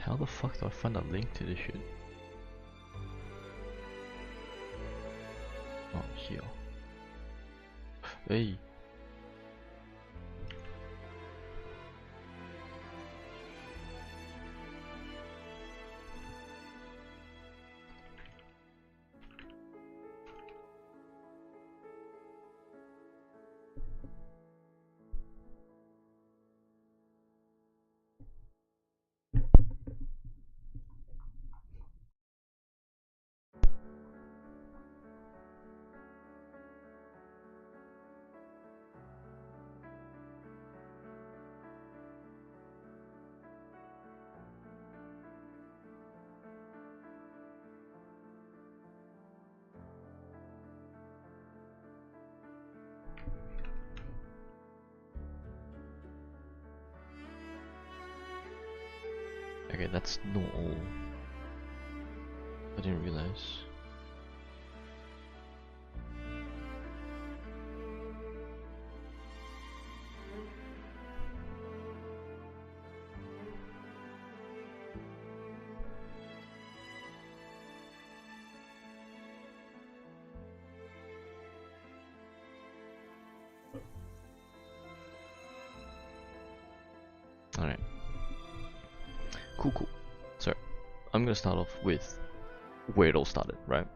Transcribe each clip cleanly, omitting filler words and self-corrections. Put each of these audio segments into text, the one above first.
How the fuck do I find a link to this shit? Oh, here. Hey. Okay, that's not all. I didn't realize. Alright. Cool. So, I'm gonna start off with where it all started, right?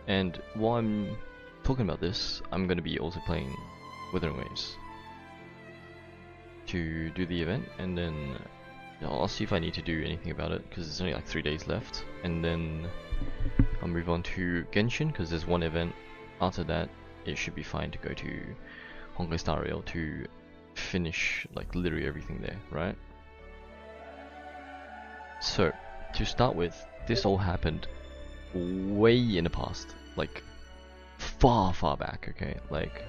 And while I'm talking about this, I'm gonna be also playing Wuthering Waves to do the event, and then I'll see if I need to do anything about it, because there's only like 3 days left, and then I'll move on to Genshin, because there's one event. After that, it should be fine to go to Honkai Star Rail to finish like literally everything there, right? So, to start with, this all happened way in the past, like far back, okay? Like,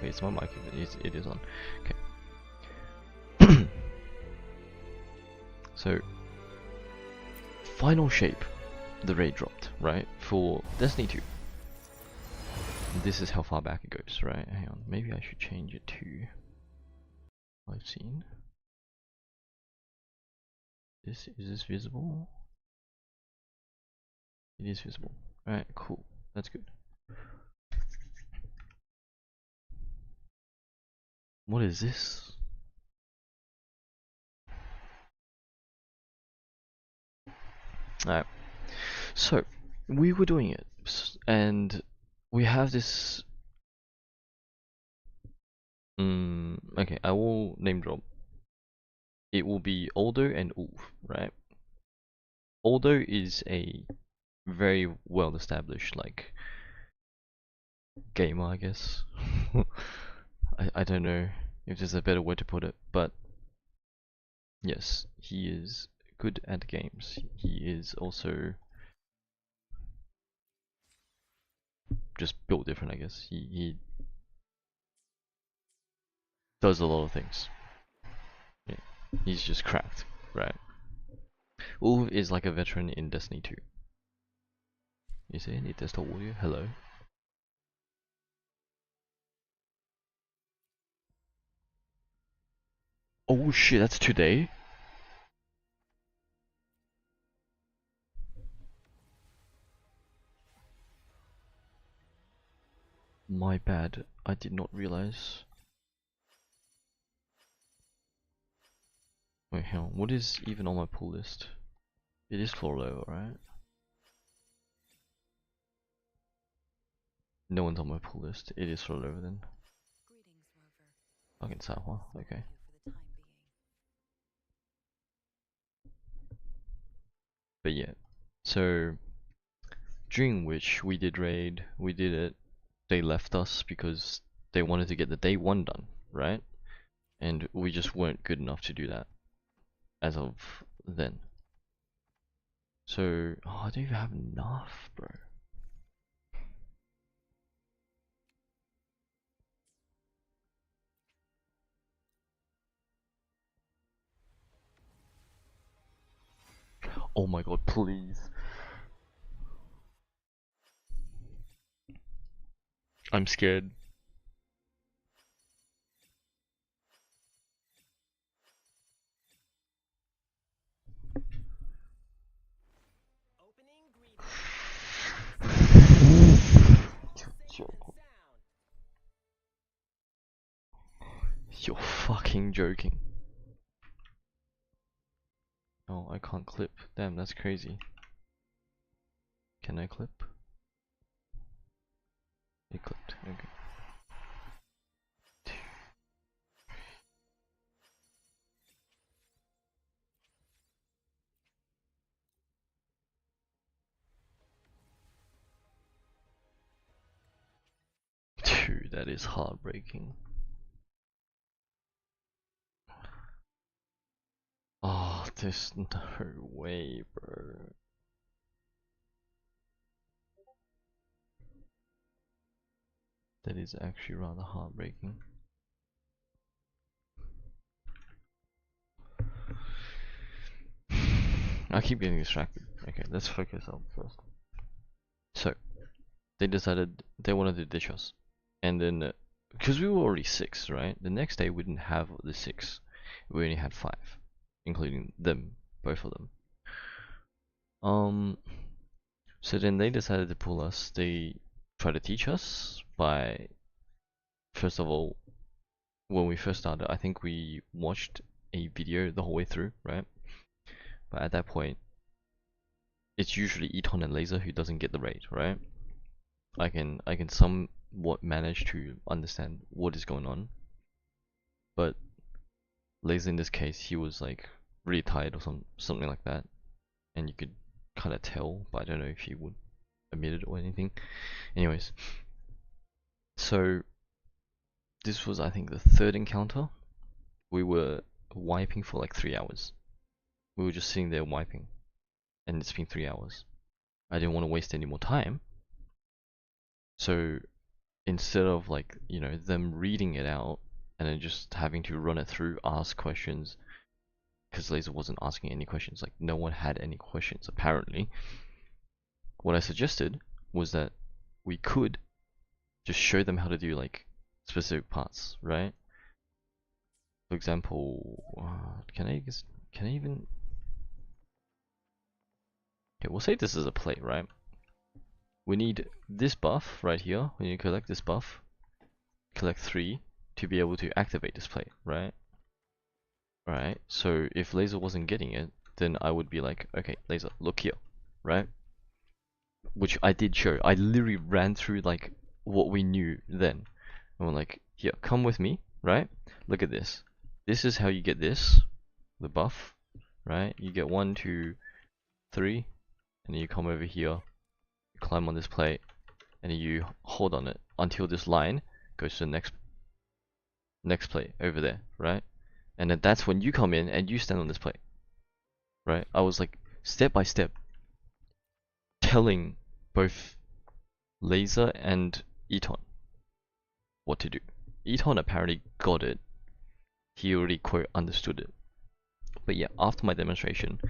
wait, is my mic even? It is on. Okay. So, Final Shape, the raid dropped, right? For Destiny 2. This is how far back it goes, right? Hang on, maybe I should change it to live scene. Is this visible? It is visible. Alright, cool. That's good. What is this? Alright. So, we were doing it, and we have this. Okay, I will name drop. It will be Aldo and Ulf, right? Aldo is a very well established, like, gamer, I guess. I don't know if there's a better way to put it, but yes, he is good at games. He is also just built different, I guess. He does a lot of things. Yeah, he's just cracked, right? Ulf is like a veteran in Destiny 2. You see any desktop audio? Hello? Oh shit, that's today? My bad, I did not realize. Wait, hang on, what is even on my pull list? It is floor level, right? No one's on my pull list. It is floor level then. Fucking Sahwa, okay. But yeah, so during which we did raid, we did it. They left us because they wanted to get the day 1 done, right? And we just weren't good enough to do that as of then. So, oh, I don't even have enough, bro. Oh my god, please. I'm scared. You're fucking joking. Oh, I can't clip. Damn, that's crazy. Can I clip? It clipped. Okay. Dude, that is heartbreaking. Oh, there's no way, bro. That is actually rather heartbreaking. I keep getting distracted. Okay, let's focus on first. So, they decided they wanted to ditch us. And then, because we were already 6, right? The next day we didn't have the 6. We only had 5. Including them, both of them. So then they decided to pull us. They tried to teach us by, first of all, when we first started, I think we watched a video the whole way through, right? But at that point, it's usually Eton and Laser who doesn't get the raid, right? I can somewhat manage to understand what is going on, but Laser in this case, he was like really tired or something like that, and you could kind of tell, but I don't know if he would admit it or anything. Anyways, so this was I think the 3rd encounter. We were wiping for like 3 hours. We were just sitting there wiping, and it's been 3 hours. I didn't want to waste any more time, so instead of like, you know, them reading it out and then just having to run it through, ask questions, because Laser wasn't asking any questions, like no one had any questions apparently. What I suggested was that we could just show them how to do like specific parts, right? For example, can I even? Okay, we'll say this is a plate, right? We need this buff right here. We need to collect this buff, collect 3 to be able to activate this plate, right? Right. So if Laser wasn't getting it, then I would be like, okay, Laser, look here, right? Which I did show. I literally ran through like what we knew then. And we're like, here, come with me, right? Look at this. This is how you get this, the buff, right? You get 1, 2, 3, and then you come over here, you climb on this plate, and then you hold on it until this line goes to the next plate over there, right? And then that's when you come in and you stand on this plate, right? I was like step by step telling both Laser and Eton what to do. Eton apparently got it. He already quote understood it. But yeah, after my demonstration,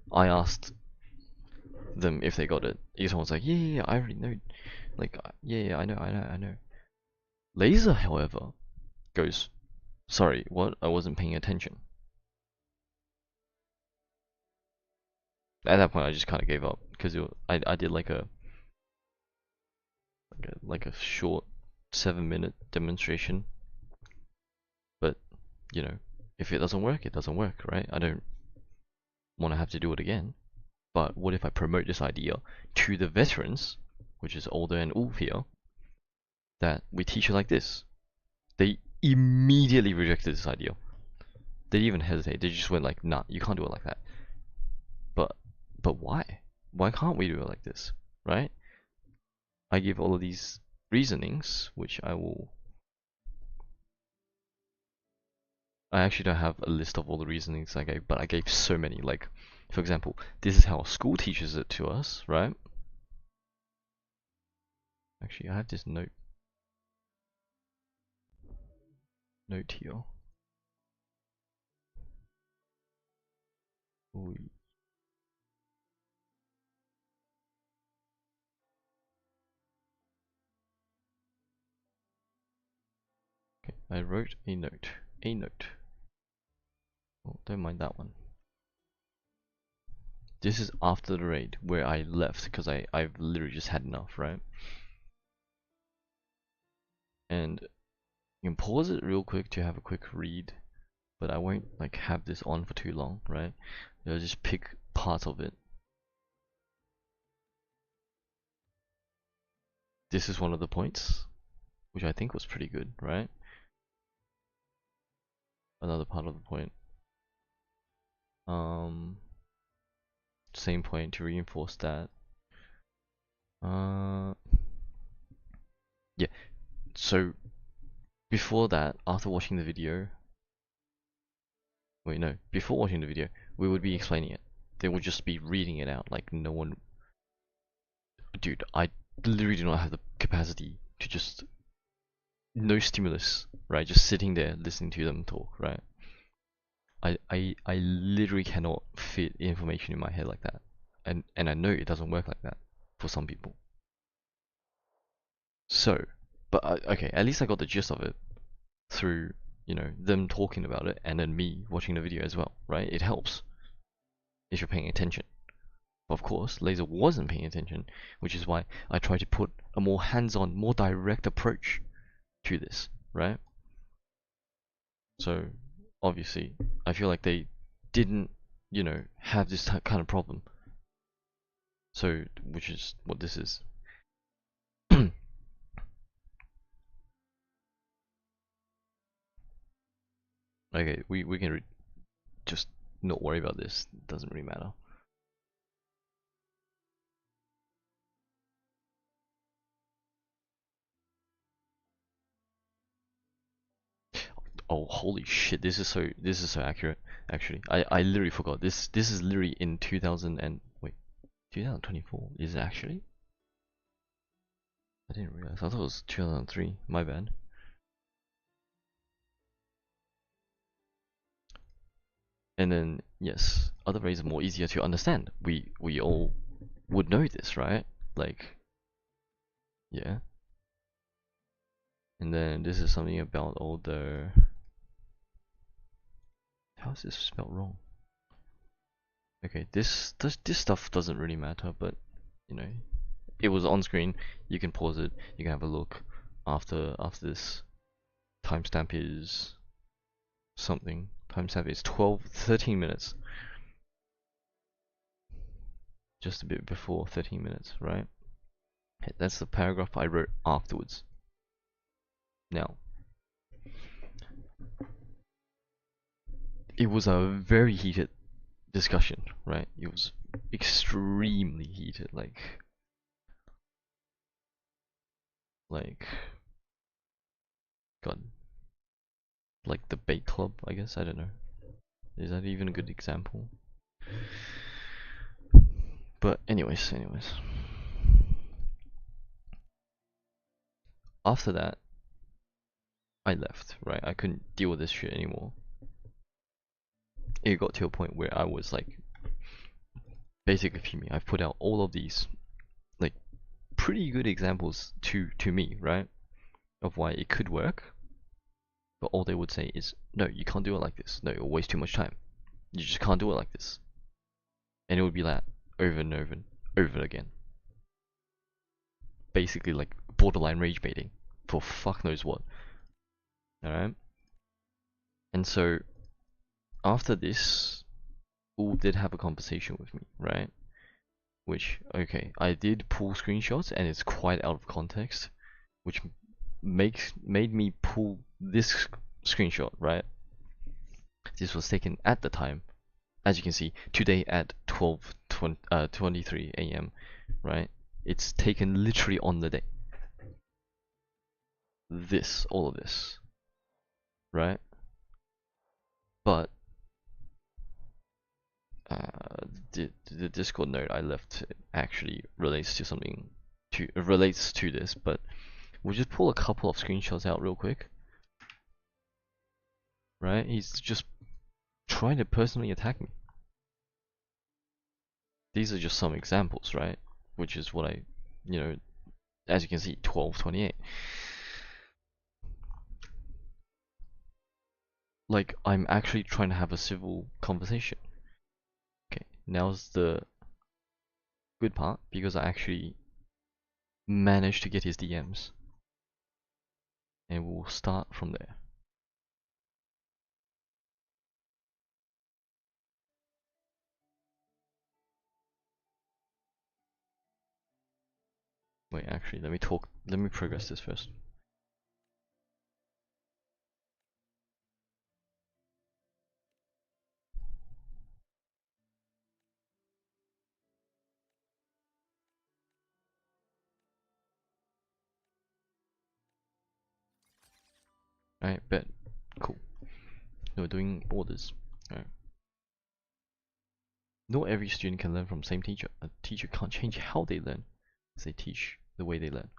I asked them if they got it. Eton was like, yeah, I already know. Like, yeah, I know. Laser, however, goes, sorry, what? I wasn't paying attention. At that point, I just kind of gave up because I did like a short 7-minute demonstration. But you know, if it doesn't work, it doesn't work, right? I don't want to have to do it again. But what if I promote this idea to the veterans, which is Older and Ulf here, that we teach it like this? They immediately rejected this idea. They didn't even hesitate. They just went like, nah, you can't do it like that. But why? Why can't we do it like this, right? I give all of these reasonings, which I actually don't have a list of all the reasonings I gave, but I gave so many. Like, for example, this is how school teaches it to us, right? Actually, I have this note here. Ooh. Okay, I wrote a note. Oh, don't mind that one. This is after the raid where I left because I've literally just had enough, right? And You can pause it real quick to have a quick read, but I won't like have this on for too long, right? I'll just pick parts of it. This is one of the points, which I think was pretty good, right? Another part of the point. Same point to reinforce that. Yeah. So before that, after watching the video, wait, no, before watching the video, we would be explaining it. They would just be reading it out, like no one. Dude, I literally do not have the capacity to just no stimulus, right? Just sitting there listening to them talk, right? I literally cannot fit information in my head like that, and I know it doesn't work like that for some people. So, but okay, at least I got the gist of it through, you know, them talking about it and then me watching the video as well, right? It helps if you're paying attention. Of course, Laser wasn't paying attention, which is why I tried to put a more hands-on, more direct approach to this, right? So, obviously, I feel like they didn't, you know, have this kind of problem. So, which is what this is. Okay, we can just not worry about this. It doesn't really matter. Oh, holy shit! This is so accurate. Actually, I literally forgot. This is literally in 2000 and wait, 2024 is it actually? I didn't realize. I thought it was 2003. My bad. And then yes, other ways are more easier to understand. We all would know this, right? Like, yeah. And then this is something about all the. How is this spelled wrong? Okay, this stuff doesn't really matter, but you know, it was on screen. You can pause it. You can have a look after this. Timestamp is something. Timestamp is 13 minutes. Just a bit before 13 minutes, right? That's the paragraph I wrote afterwards. Now, it was a very heated discussion, right? It was extremely heated, like, God, like the bait club, I guess. I don't know. Is that even a good example? But anyways. After that, I left, right? I couldn't deal with this shit anymore. It got to a point where I was like, basically fuming. I've put out all of these, like, pretty good examples to me, right? Of why it could work. But all they would say is, no, you can't do it like this. No, it'll waste too much time. You just can't do it like this. And it would be that over and over and over again. Basically like borderline rage baiting for fuck knows what. Alright? And so after this, All did have a conversation with me, right? Which, okay, I did pull screenshots and it's quite out of context, which made me pull this screenshot, right? This was taken at the time, as you can see, today at 23 a.m., right? It's taken literally on the day. All of this, right? But the Discord note I left actually relates to this, but we'll just pull a couple of screenshots out real quick. Right? He's just trying to personally attack me. These are just some examples, right? Which is what I, you know, as you can see, 12:28. Like, I'm actually trying to have a civil conversation. Okay, now's the good part, because I actually managed to get his DMs. and we'll start from there. Wait, actually, let me progress this first. Alright, bet. Cool. We're doing orders. Alright. Not every student can learn from the same teacher. A teacher can't change how they learn. They teach the way they learn.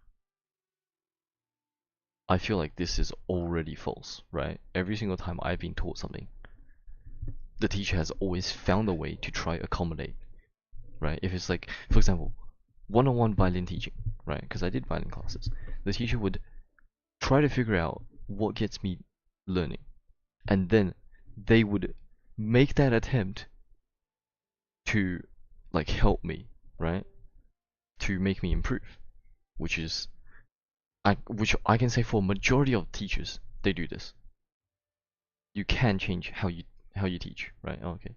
I feel like this is already false, right? Every single time I've been taught something, the teacher has always found a way to try accommodate, right? If it's like, for example, one-on-one violin teaching, right? Because I did violin classes. The teacher would try to figure out what gets me learning, and then they would make that attempt to like help me, right? To make me improve, which I can say for majority of teachers, they do this. You can change how you teach, right? Oh, okay.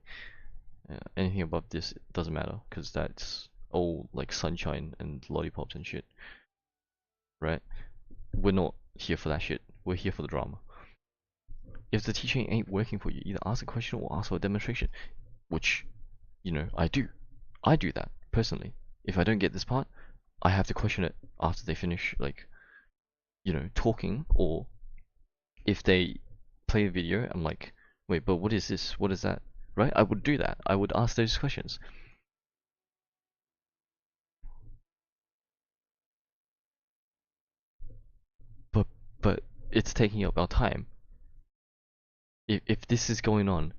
Anything above this doesn't matter because that's all like sunshine and lollipops and shit, right? We're not here for that shit. We're here for the drama. If the teaching ain't working for you, either ask a question or ask for a demonstration, which, you know, I do. I do that personally. If I don't get this part, I have to question it after they finish, like, you know, talking, or if they play a video, I'm like, wait, but what is this? What is that? Right? I would do that. I would ask those questions. But but it's taking up our time. If this is going on,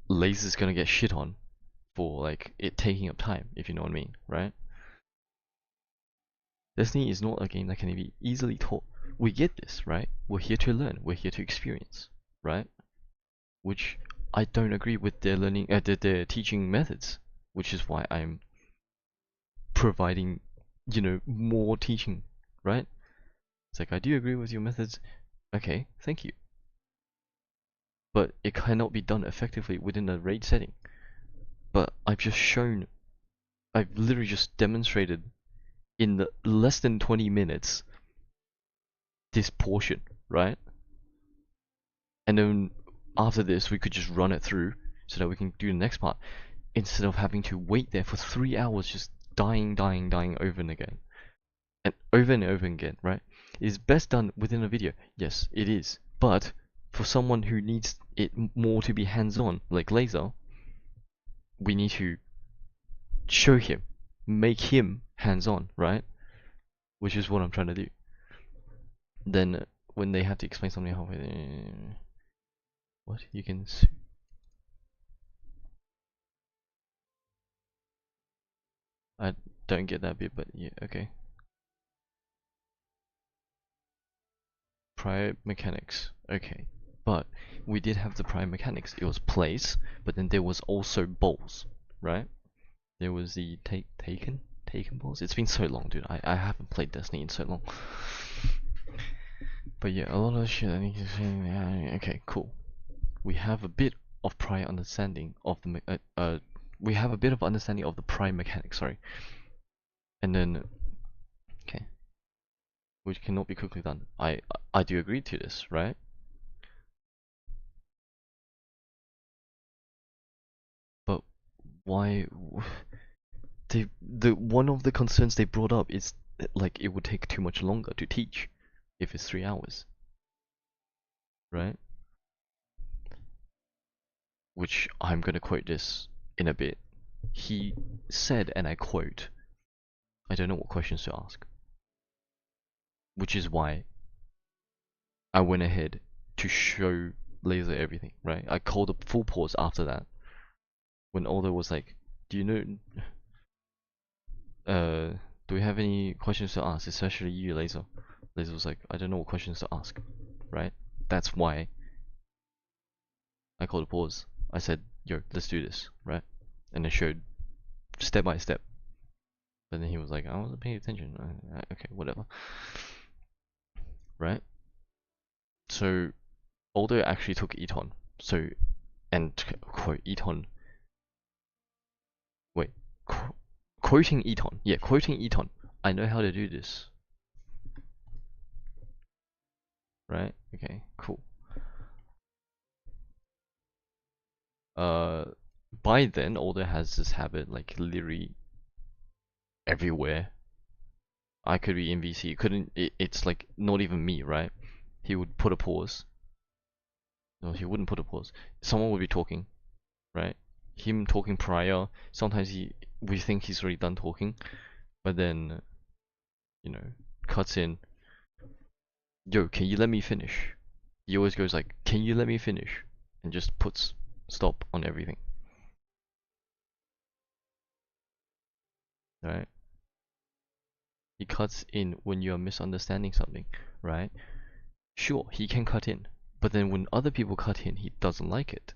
Laser's gonna get shit on for like it taking up time, if you know what I mean, right? Destiny is not a game that can be easily taught. We get this, right? We're here to learn. We're here to experience, right? Which I don't agree with their learning, their teaching methods, which is why I'm providing, you know, more teaching, right? It's like I do agree with your methods. Okay, thank you. But it cannot be done effectively within a raid setting. But I've literally just demonstrated in the less than 20 minutes this portion, right? And then after this, we could just run it through so that we can do the next part instead of having to wait there for 3 hours just dying over and over again, right? It is best done within a video. Yes, it is. But for someone who needs it more to be hands-on, like Laser, we need to show him, make him hands-on, right? Which is what I'm trying to do. Then when they have to explain something halfway, what you can. I don't get that bit, but yeah, okay. Prior mechanics, okay. But we did have the prior mechanics. It was place, but then there was also balls, right? There was the taken balls. It's been so long, dude. I haven't played Destiny in so long. But yeah, a lot of shit I need to say. Okay, cool. We have a bit of prior understanding of the we have a bit of understanding of the prior mechanics. Sorry, and then okay, which cannot be quickly done. I do agree to this, right? But why? The one of the concerns they brought up is that, like, it would take too much longer to teach if it's 3 hours, right? Which I'm gonna quote this in a bit. He said, and I quote, "I don't know what questions to ask," which is why I went ahead to show Laser everything, right? I called a full pause after that when Aldo was like, "Do you know? Uh, do we have any questions to ask, especially you, Laser?" Laser was like, "I don't know what questions to ask," right? That's why I called a pause. I said, "Yo, let's do this," right? And I showed step by step. But then he was like, "I wasn't paying attention." Okay, whatever. Right? So Aldo actually took Eton. So, and quote Eton. Wait, quoting Eton. Yeah, quoting Eton. I know how to do this. Right? Okay, cool. By then, Aldo has this habit, like literally everywhere. I could be in VC. It's like not even me, right? He would put a pause. No, he wouldn't put a pause. Someone would be talking, right? Him talking prior. Sometimes we think he's already done talking, but then, you know, cuts in. Yo, can you let me finish? He always goes like, can you let me finish? And just puts stop on everything, right? He cuts in when you're misunderstanding something, right? Sure, he can cut in, but then when other people cut in, he doesn't like it.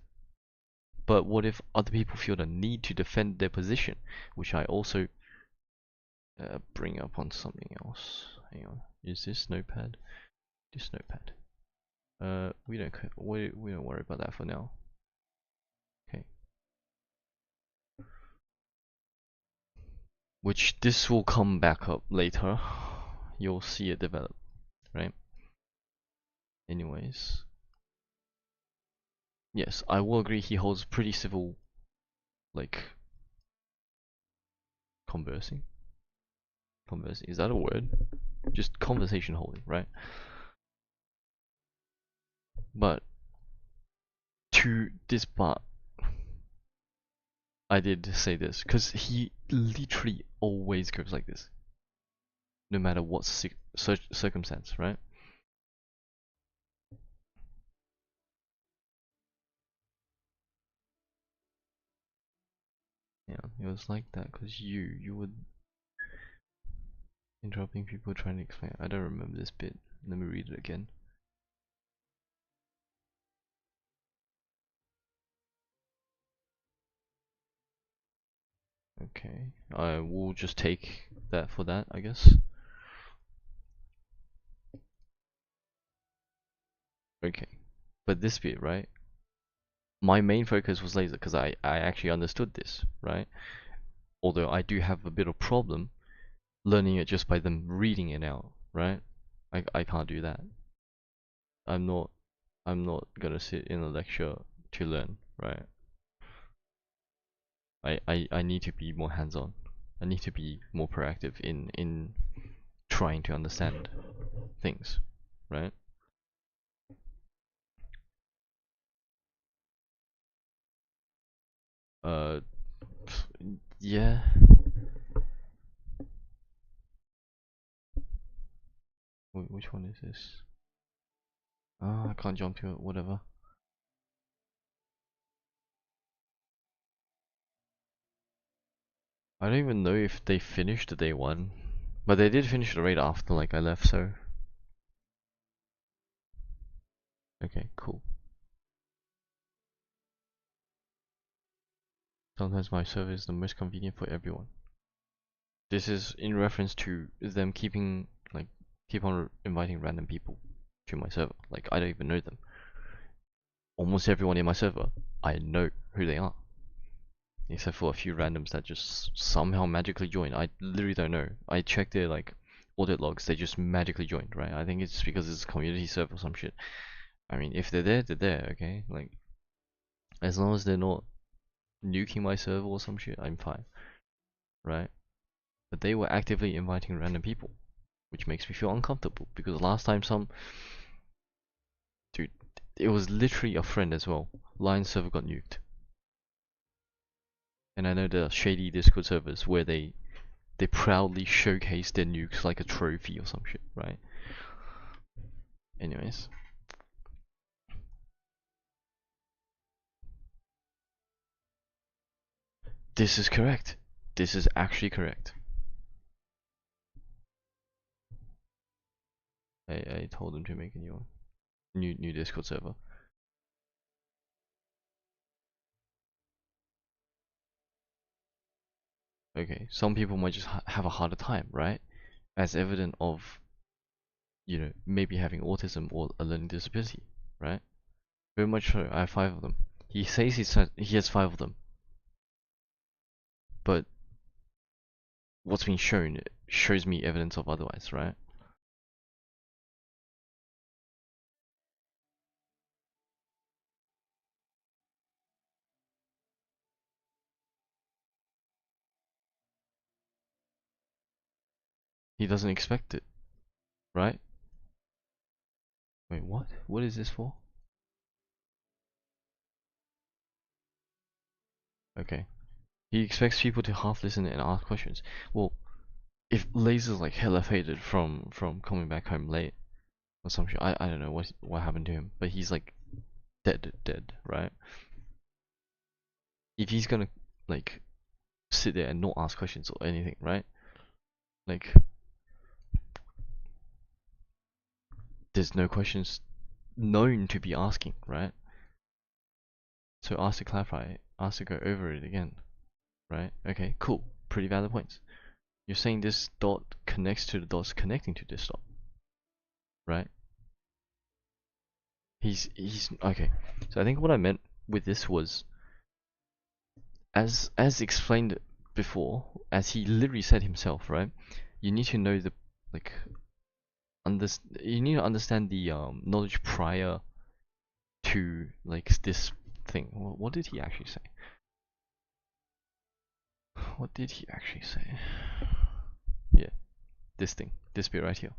But what if other people feel the need to defend their position, which I also bring up on something else. Hang on, is this notepad? This notepad. We don't worry about that for now. Okay. Which this will come back up later. You'll see it develop, right? Anyways, yes, I will agree he holds pretty civil, like, conversing. Conversing, is that a word? Just conversation holding, right? But to this part, I did say this because he literally always goes like this, no matter what circumstance, right? Yeah, it was like that because you would interrupting people trying to explain. I don't remember this bit. Let me read it again. Okay, I will just take that for that, I guess. Okay, but this bit, right? My main focus was laser because I actually understood this, right? Although I do have a bit of problem learning it just by them reading it out, right? I can't do that. I'm not I'm not gonna sit in a lecture to learn, right? I need to be more hands-on. I need to be more proactive in trying to understand things, right? Uh, yeah. Wait, which one is this? Ah, I can't jump to it. Whatever. I don't even know if they finished the day one, but they did finish it right after like I left. So okay, cool. Sometimes my server is the most convenient for everyone. This is in reference to them keep on inviting random people to my server. Like I don't even know them. Almost everyone in my server, I know who they are. Except for a few randoms that just somehow magically join. I literally don't know. I checked their like audit logs, they just magically joined, right? I think it's because it's a community server or some shit. I mean, if they're there, they're there, okay? Like, as long as they're not nuking my server or some shit, I'm fine, right? But they were actively inviting random people, which makes me feel uncomfortable because last time dude, it was literally a friend as well. Lion server got nuked. And I know there are shady Discord servers where they proudly showcase their nukes like a trophy or some shit, right? Anyways, this is correct. This is actually correct. I told them to make a new one, new Discord server. Okay, some people might just have a harder time, right? As evident of you know, maybe having autism or a learning disability, right? Very much so. I have 5 of them. He says he has 5 of them, but what's being shown shows me evidence of otherwise, right? He doesn't expect it, right? Wait, what? What is this for? Okay. He expects people to half listen and ask questions. Well, if Laser's like hella faded from coming back home late or some shit, I don't know what happened to him, but he's like dead, right? If he's gonna like sit there and not ask questions or anything, right? Like there's no questions known to be asking, right? So ask to clarify, ask to go over it again, right? Okay, cool. Pretty valid points. You're saying this dot connects to the dots connecting to this dot, right? He's okay. So I think what I meant with this was as explained before, as he literally said himself, right? You need to know the like under you need to understand the knowledge prior to like this thing. What did he actually say? What did he actually say? Yeah, this thing, this bit right here.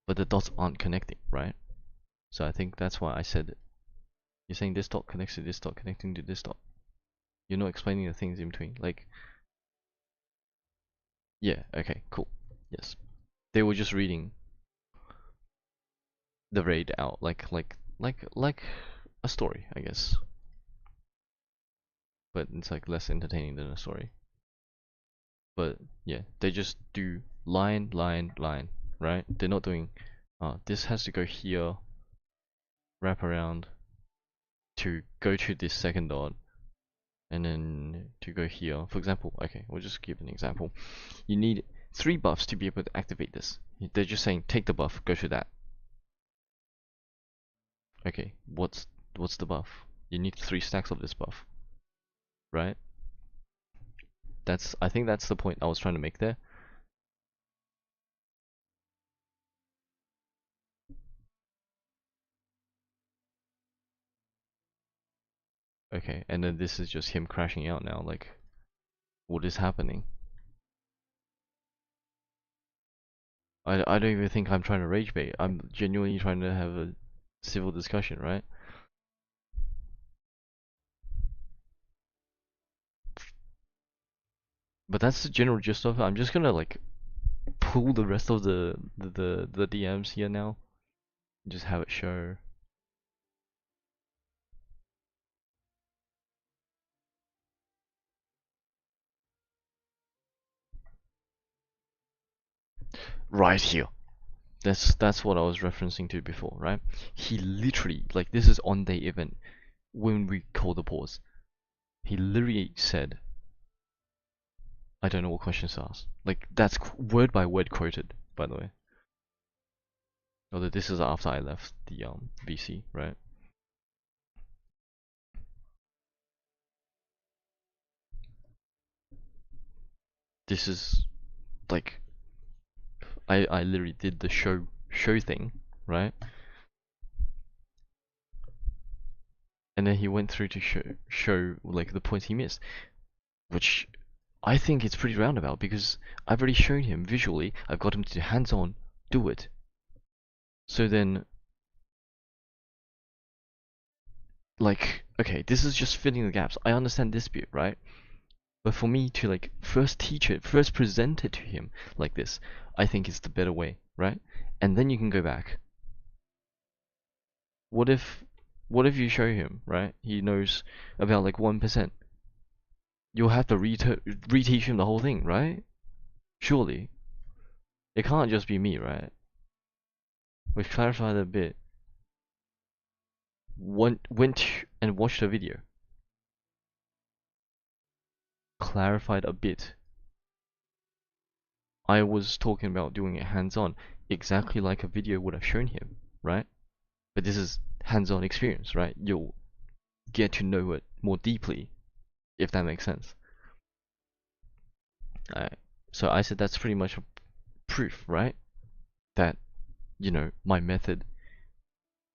But the dots aren't connecting, right? So I think that's why I said you're saying this dot connects to this dot connecting to this dot. You're not explaining the things in between. Like, yeah, okay, cool. Yes. They were just reading the raid out like a story, I guess. But it's like less entertaining than a story. But yeah, they just do line, right? They're not doing this has to go here, wrap around to go to this second dot, and then to go here. For example, okay, we'll just give an example. You need 3 buffs to be able to activate this. They're just saying take the buff, go to that. Okay, what's the buff? You need 3 stacks of this buff, right? I think that's the point I was trying to make there. Okay, and then this is just him crashing out now. Like, what is happening? I don't even think I'm trying to rage bait. I'm genuinely trying to have a civil discussion, right? But that's the general gist of it. I'm just gonna like pull the rest of the DMs here now. Just have it show. Right here. That's what I was referencing to before, right? He literally, like, this is on day event when we call the pause. He literally said, I don't know what questions to ask. Like, that's word by word quoted, by the way. Although this is after I left the VC, right? This is like I literally did the show thing, right? And then he went through to show like the points he missed, which I think it's pretty roundabout because I've already shown him visually. I've got him to hands-on do it. So then, like, okay, this is just filling the gaps. I understand this bit, right? But for me to like first teach it, first present it to him like this, I think is the better way, right? And then you can go back. What if what if you show him, right? He knows about like 1%. You'll have to reteach him the whole thing, right? Surely. It can't just be me, right? We've clarified a bit. Went and watched the video. Clarified a bit. I was talking about doing it hands-on, exactly like a video would have shown him, right? But this is hands-on experience, right? You'll get to know it more deeply, if that makes sense. So I said that's pretty much a proof, right? That, you know, my method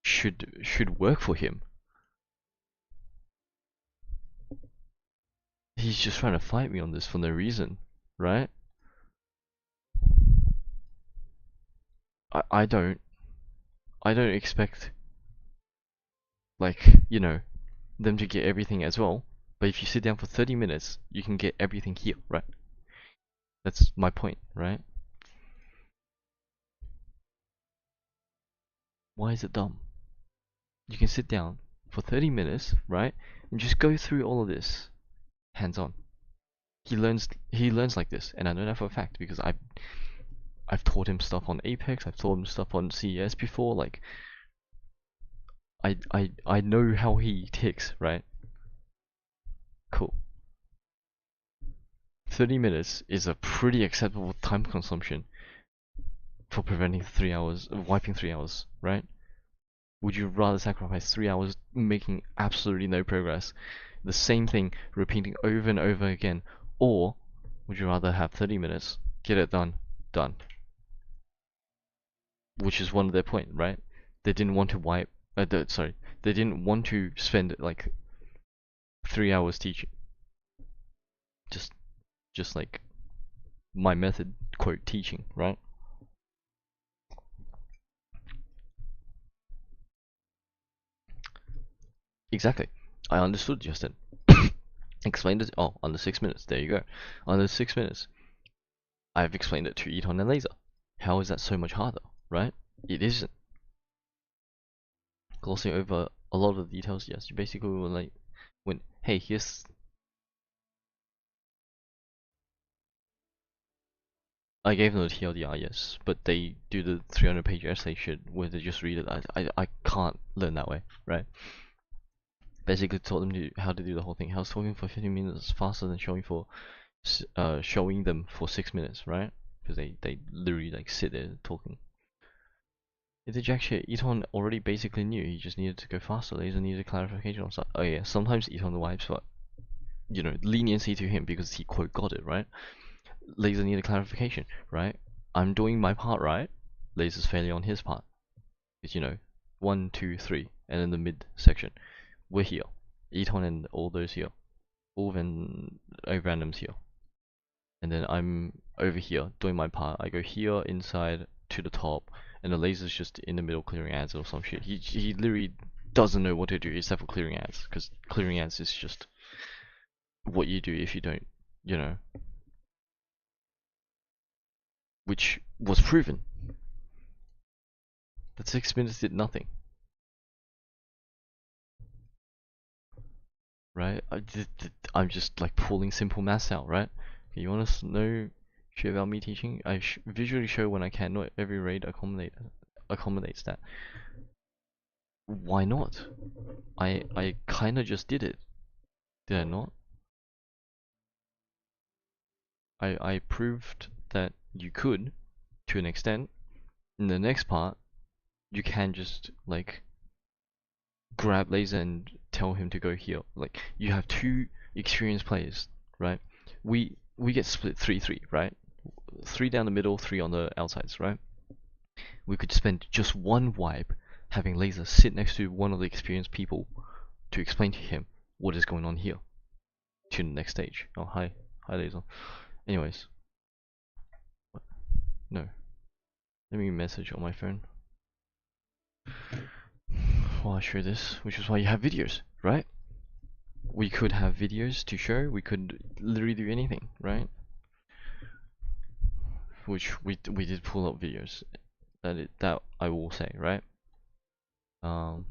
should work for him. He's just trying to fight me on this for no reason, right? I don't expect, like, you know, them to get everything as well. But if you sit down for 30 minutes, you can get everything here, right? That's my point, right? Why is it dumb? You can sit down for 30 minutes, right? And just go through all of this hands on. He learns like this, and I know that for a fact because I've taught him stuff on Apex, I've taught him stuff on CES before, like I know how he ticks, right? Cool. 30 minutes is a pretty acceptable time consumption for preventing 3 hours, wiping 3 hours, right? Would you rather sacrifice 3 hours making absolutely no progress, the same thing repeating over and over again, or would you rather have 30 minutes, get it done, done? Which is one of their point, right? They didn't want to wipe, sorry, they didn't want to spend like 3 hours teaching. Just like my method, quote, teaching, right? Exactly. I understood just then. Explained it. Oh, under 6 minutes. There you go. Under 6 minutes. I've explained it to Eton and Laser. How is that so much harder, right? It isn't. Glossing over a lot of the details, yes. You basically were like, hey, here's. I gave them the TLDR, yes, but they do the 300-page essay shit where they just read it. I can't learn that way, right? Basically taught them how to do the whole thing. I was talking for 15 minutes faster than showing them for 6 minutes, right? Because they literally like sit there talking. It's a jack shit. Eton already basically knew. He just needed to go faster. Laser needed clarification on stuff. Oh yeah, sometimes Eton wipes, but you know, leniency to him because he quote got it right. Laser needed clarification, right? I'm doing my part right. Laser's failing on his part. It's, you know, 1, 2, 3, and in the mid section, we're here. Eton and all those here. All randoms here. And then I'm over here doing my part. I go here inside to the top, and the Laser's just in the middle clearing ads or some shit. He literally doesn't know what to do except for clearing ads, because clearing ads is just what you do if you don't, you know, which was proven. That 6 minutes did nothing, right? I'm just like pulling simple maths out, right? Okay, you want to know shit about me teaching? I visually show when I can. Not every raid accommodates that. Why not? I kinda just did it. Did I not? I proved that you could, to an extent. In the next part, you can just like grab Laser and tell him to go here. Like you have two experienced players, right? We get split 3-3, right? 3 down the middle, 3 on the outsides, right? We could spend just one wipe having Laser sit next to one of the experienced people to explain to him what is going on here to the next stage. Oh hi Laser. Anyways, no. Let me message on my phone while I show this, which is why you have videos, right? We could have videos to show. We could literally do anything, right? Which we did pull up videos. That I will say, right? Um,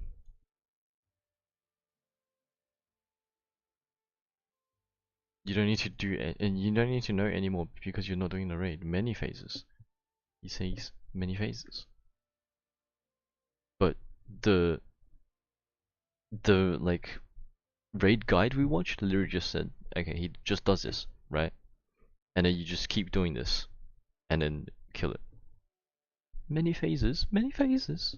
you don't need to do it, and you don't need to know anymore because you're not doing the raid. Many phases. He says many phases. But the like raid guide we watched literally just said, okay, he just does this, right? And then you just keep doing this. and then kill it. Many phases, many phases.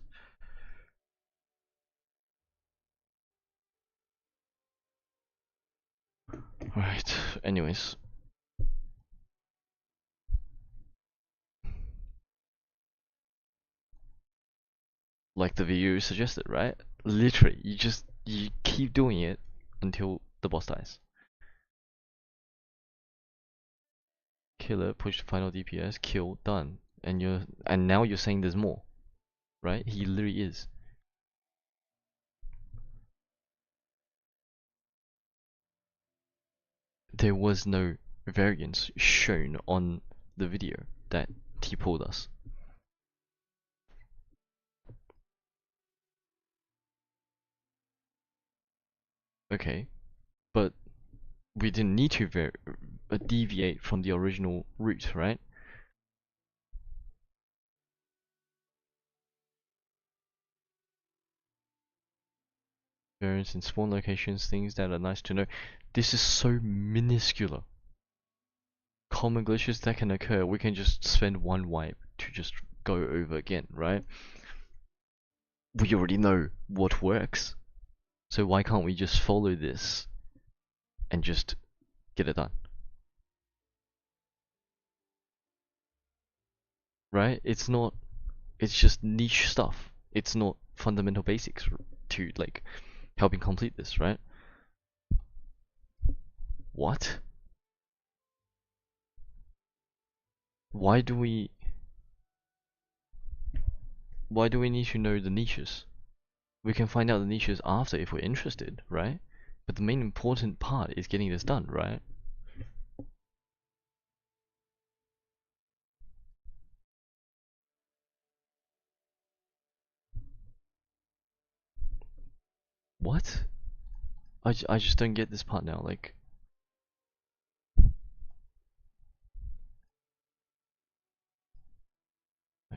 Alright, anyways. Like the video suggested, right? Literally, you keep doing it until the boss dies. Kill it, push the final DPS, kill, done. And now you're saying there's more, right? He literally is. There was no variance shown on the video that he pulled us. Okay, but we didn't need to deviate from the original route, right? Variance in spawn locations, things that are nice to know. This is so minuscule. Common glitches that can occur, we can just spend one wipe to just go over again, right? We already know what works. So why can't we just follow this and just get it done? Right? It's just niche stuff. It's not fundamental basics to like helping complete this, right? What? Why do we need to know the niches? We can find out the niches after if we're interested, right? But the main important part is getting this done, right? What? I just don't get this part now, like...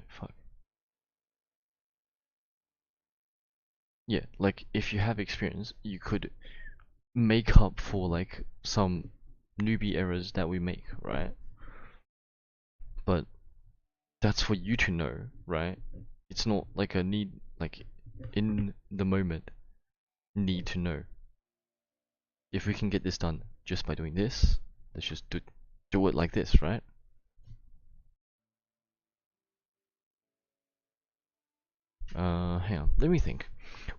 Fuck. Yeah, like, if you have experience, you could make up for, like, some newbie errors that we make, right? But that's for you to know, right? It's not like a need, like, in the moment, need to know. If we can get this done just by doing this, let's just do it like this, right? Hang on, let me think.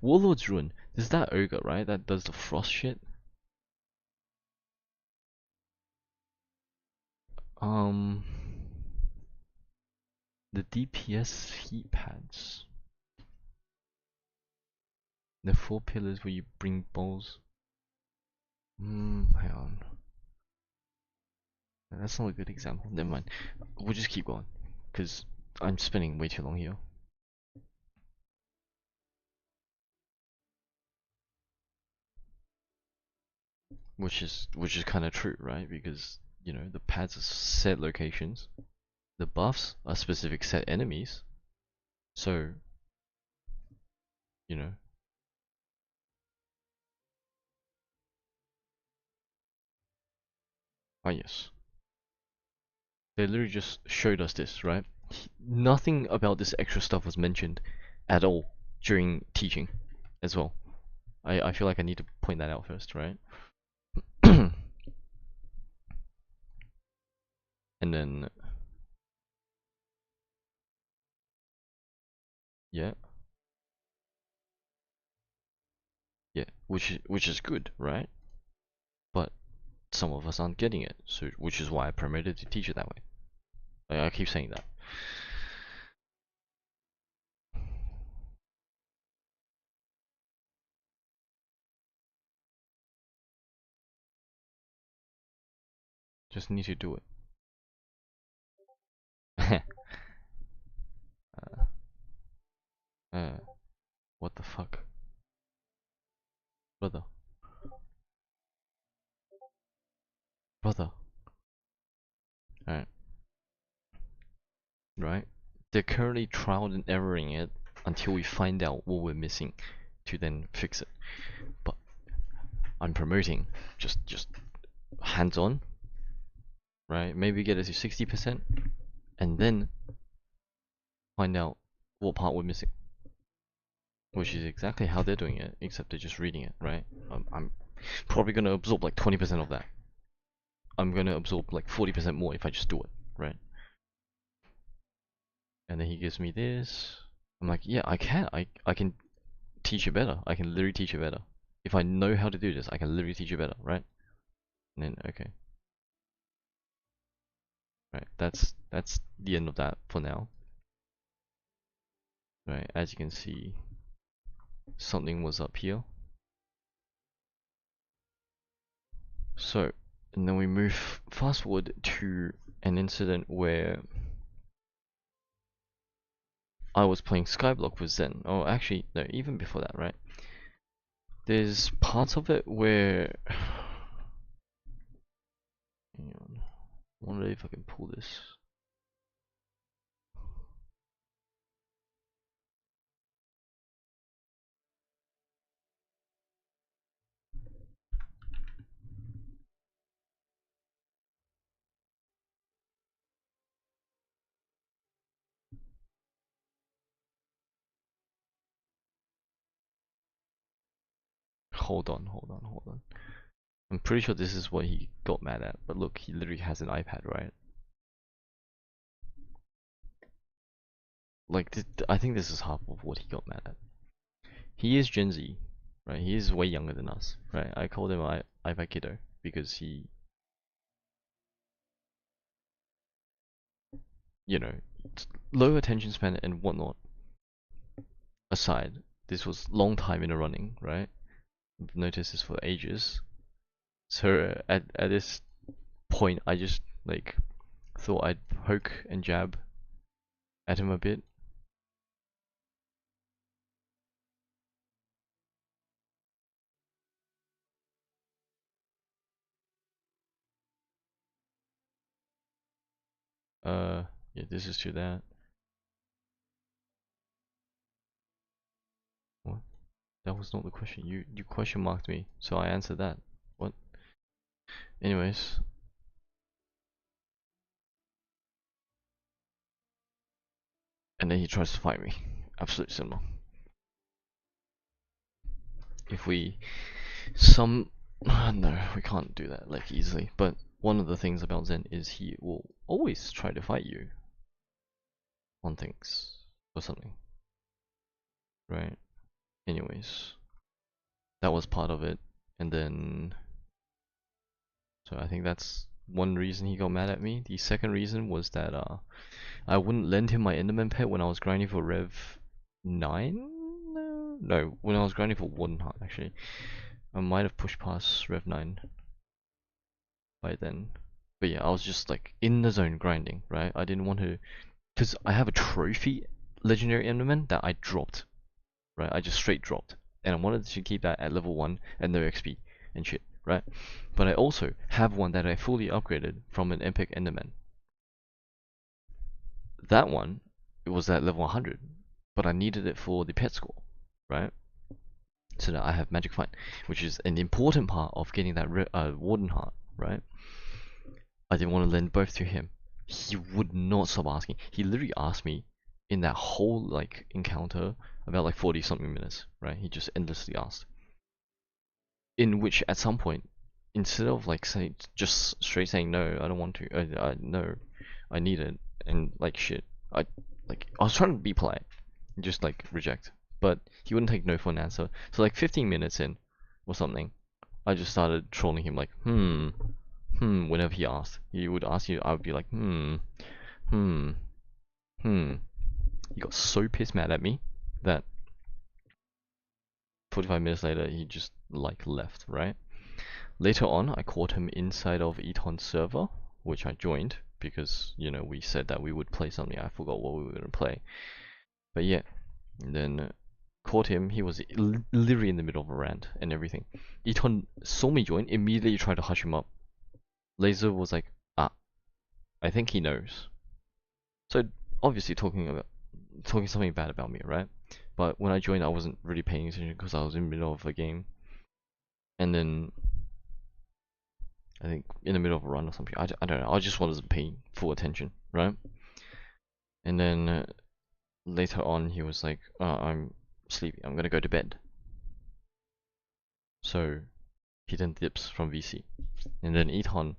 Warlord's Ruin, is that ogre, right? That does the frost shit? Um, the DPS heat pads. The 4 pillars where you bring bowls. Hang on. That's not a good example. Never mind. We'll just keep going, because I'm spinning way too long here. Which is kind of true, right? Because you know the pads are set locations, the buffs are specific set enemies. So you know. Ah yes. They literally just showed us this, right? Nothing about this extra stuff was mentioned at all during teaching as well. I feel like I need to point that out first, right? And then yeah, yeah, which is good, right? But some of us aren't getting it, so which is why I promoted to teach it that way. I keep saying that. Just need to do it. uh, what the fuck, brother, brother. Alright, right? They're currently trial and erroring it until we find out what we're missing to then fix it. But I'm promoting just hands-on, right? Maybe get it to 60%, and then find out what part we're missing, which is exactly how they're doing it, except they're just reading it, right? I'm probably gonna absorb like 20% of that. I'm gonna absorb like 40% more if I just do it, right? And then he gives me this. I'm like, yeah, I can teach you better. I can literally teach you better. If I know how to do this, I can literally teach you better, right? And then okay, right. That's the end of that for now. Right, as you can see, something was up here. So, and then we move fast forward to an incident where I was playing Skyblock with Zen. Oh, actually, no, even before that, right? There's parts of it where. Hang on. I wonder if I can pull this. Hold on, hold on, hold on. I'm pretty sure this is what he got mad at, but look, he literally has an iPad, right? Like, I think this is half of what he got mad at. He is Gen Z, right? He is way younger than us, right? I called him iPad kiddo because he, you know, low attention span and whatnot aside, this was long time in a running, right? I've noticed this for ages. So at this point, I just like thought I'd poke and jab at him a bit. Yeah, this is to that. What? That was not the question. You question marked me, so I answered that. What? Anyways, and then he tries to fight me. Absolutely similar. If we some no, we can't do that like easily. But one of the things about Zen is he will always try to fight you on things or something, right? Anyways, that was part of it, and then so I think that's one reason he got mad at me. The second reason was that I wouldn't lend him my Enderman pet when I was grinding for Rev 9. No, when I was grinding for Warden Heart actually. I might have pushed past Rev 9 by then. But yeah, I was just like in the zone grinding, right? I didn't want to, because I have a trophy legendary Enderman that I dropped, right? I just straight dropped, and I wanted to keep that at level 1 and no XP and shit, right? But I also have one that I fully upgraded from an epic Enderman. That one, it was at level 100, but I needed it for the pet score, right? So that I have Magic Fight, which is an important part of getting that Warden Heart, right? I didn't want to lend both to him. He would not stop asking. He literally asked me in that whole like encounter about like 40 something minutes, right? He just endlessly asked. In which at some point, instead of like saying just straight saying no, I don't want to, no, I need it, and like shit, I was trying to be polite, just like reject, but he wouldn't take no for an answer. So like 15 minutes in, or something, I just started trolling him like, whenever he asked. He would ask you, I would be like, hmm, hmm. He got so pissed mad at me that 45 minutes later he just like left, right? Later on, I caught him inside of Eton's server, which I joined because, you know, we said that we would play something. I forgot what we were going to play. But yeah, and then caught him. He was literally in the middle of a rant and everything. Eton saw me join, immediately tried to hush him up. Laser was like, ah, I think he knows. So obviously talking something bad about me, right? But when I joined, I wasn't really paying attention because I was in the middle of a game, and then I think in the middle of a run or something. I don't know. I just wasn't paying full attention, right? And then later on, he was like, I'm sleepy, I'm gonna go to bed. So he then dips from VC. And then Iton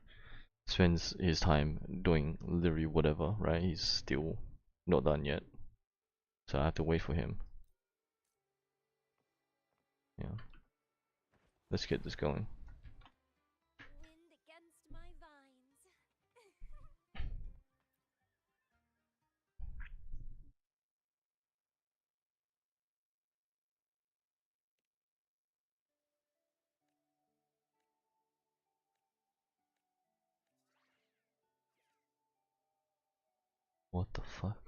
spends his time doing literally whatever, right? He's still not done yet. So I have to wait for him. Yeah. Let's get this going. Wind against my vines. What the fuck?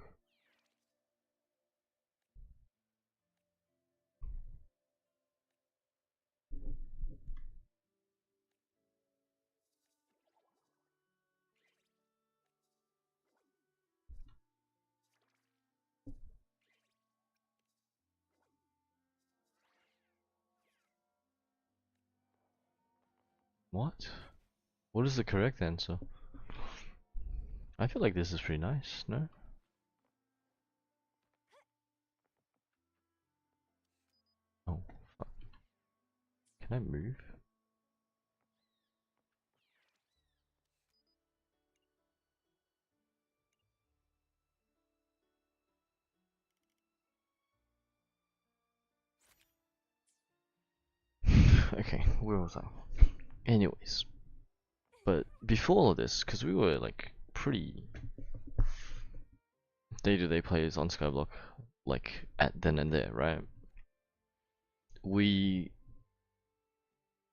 What? What is the correct answer? I feel like this is pretty nice, no? Oh, fuck. Can I move? Okay, where was I? Anyways, but before all of this, because we were like pretty day-to-day players on Skyblock, like at then and there, right? We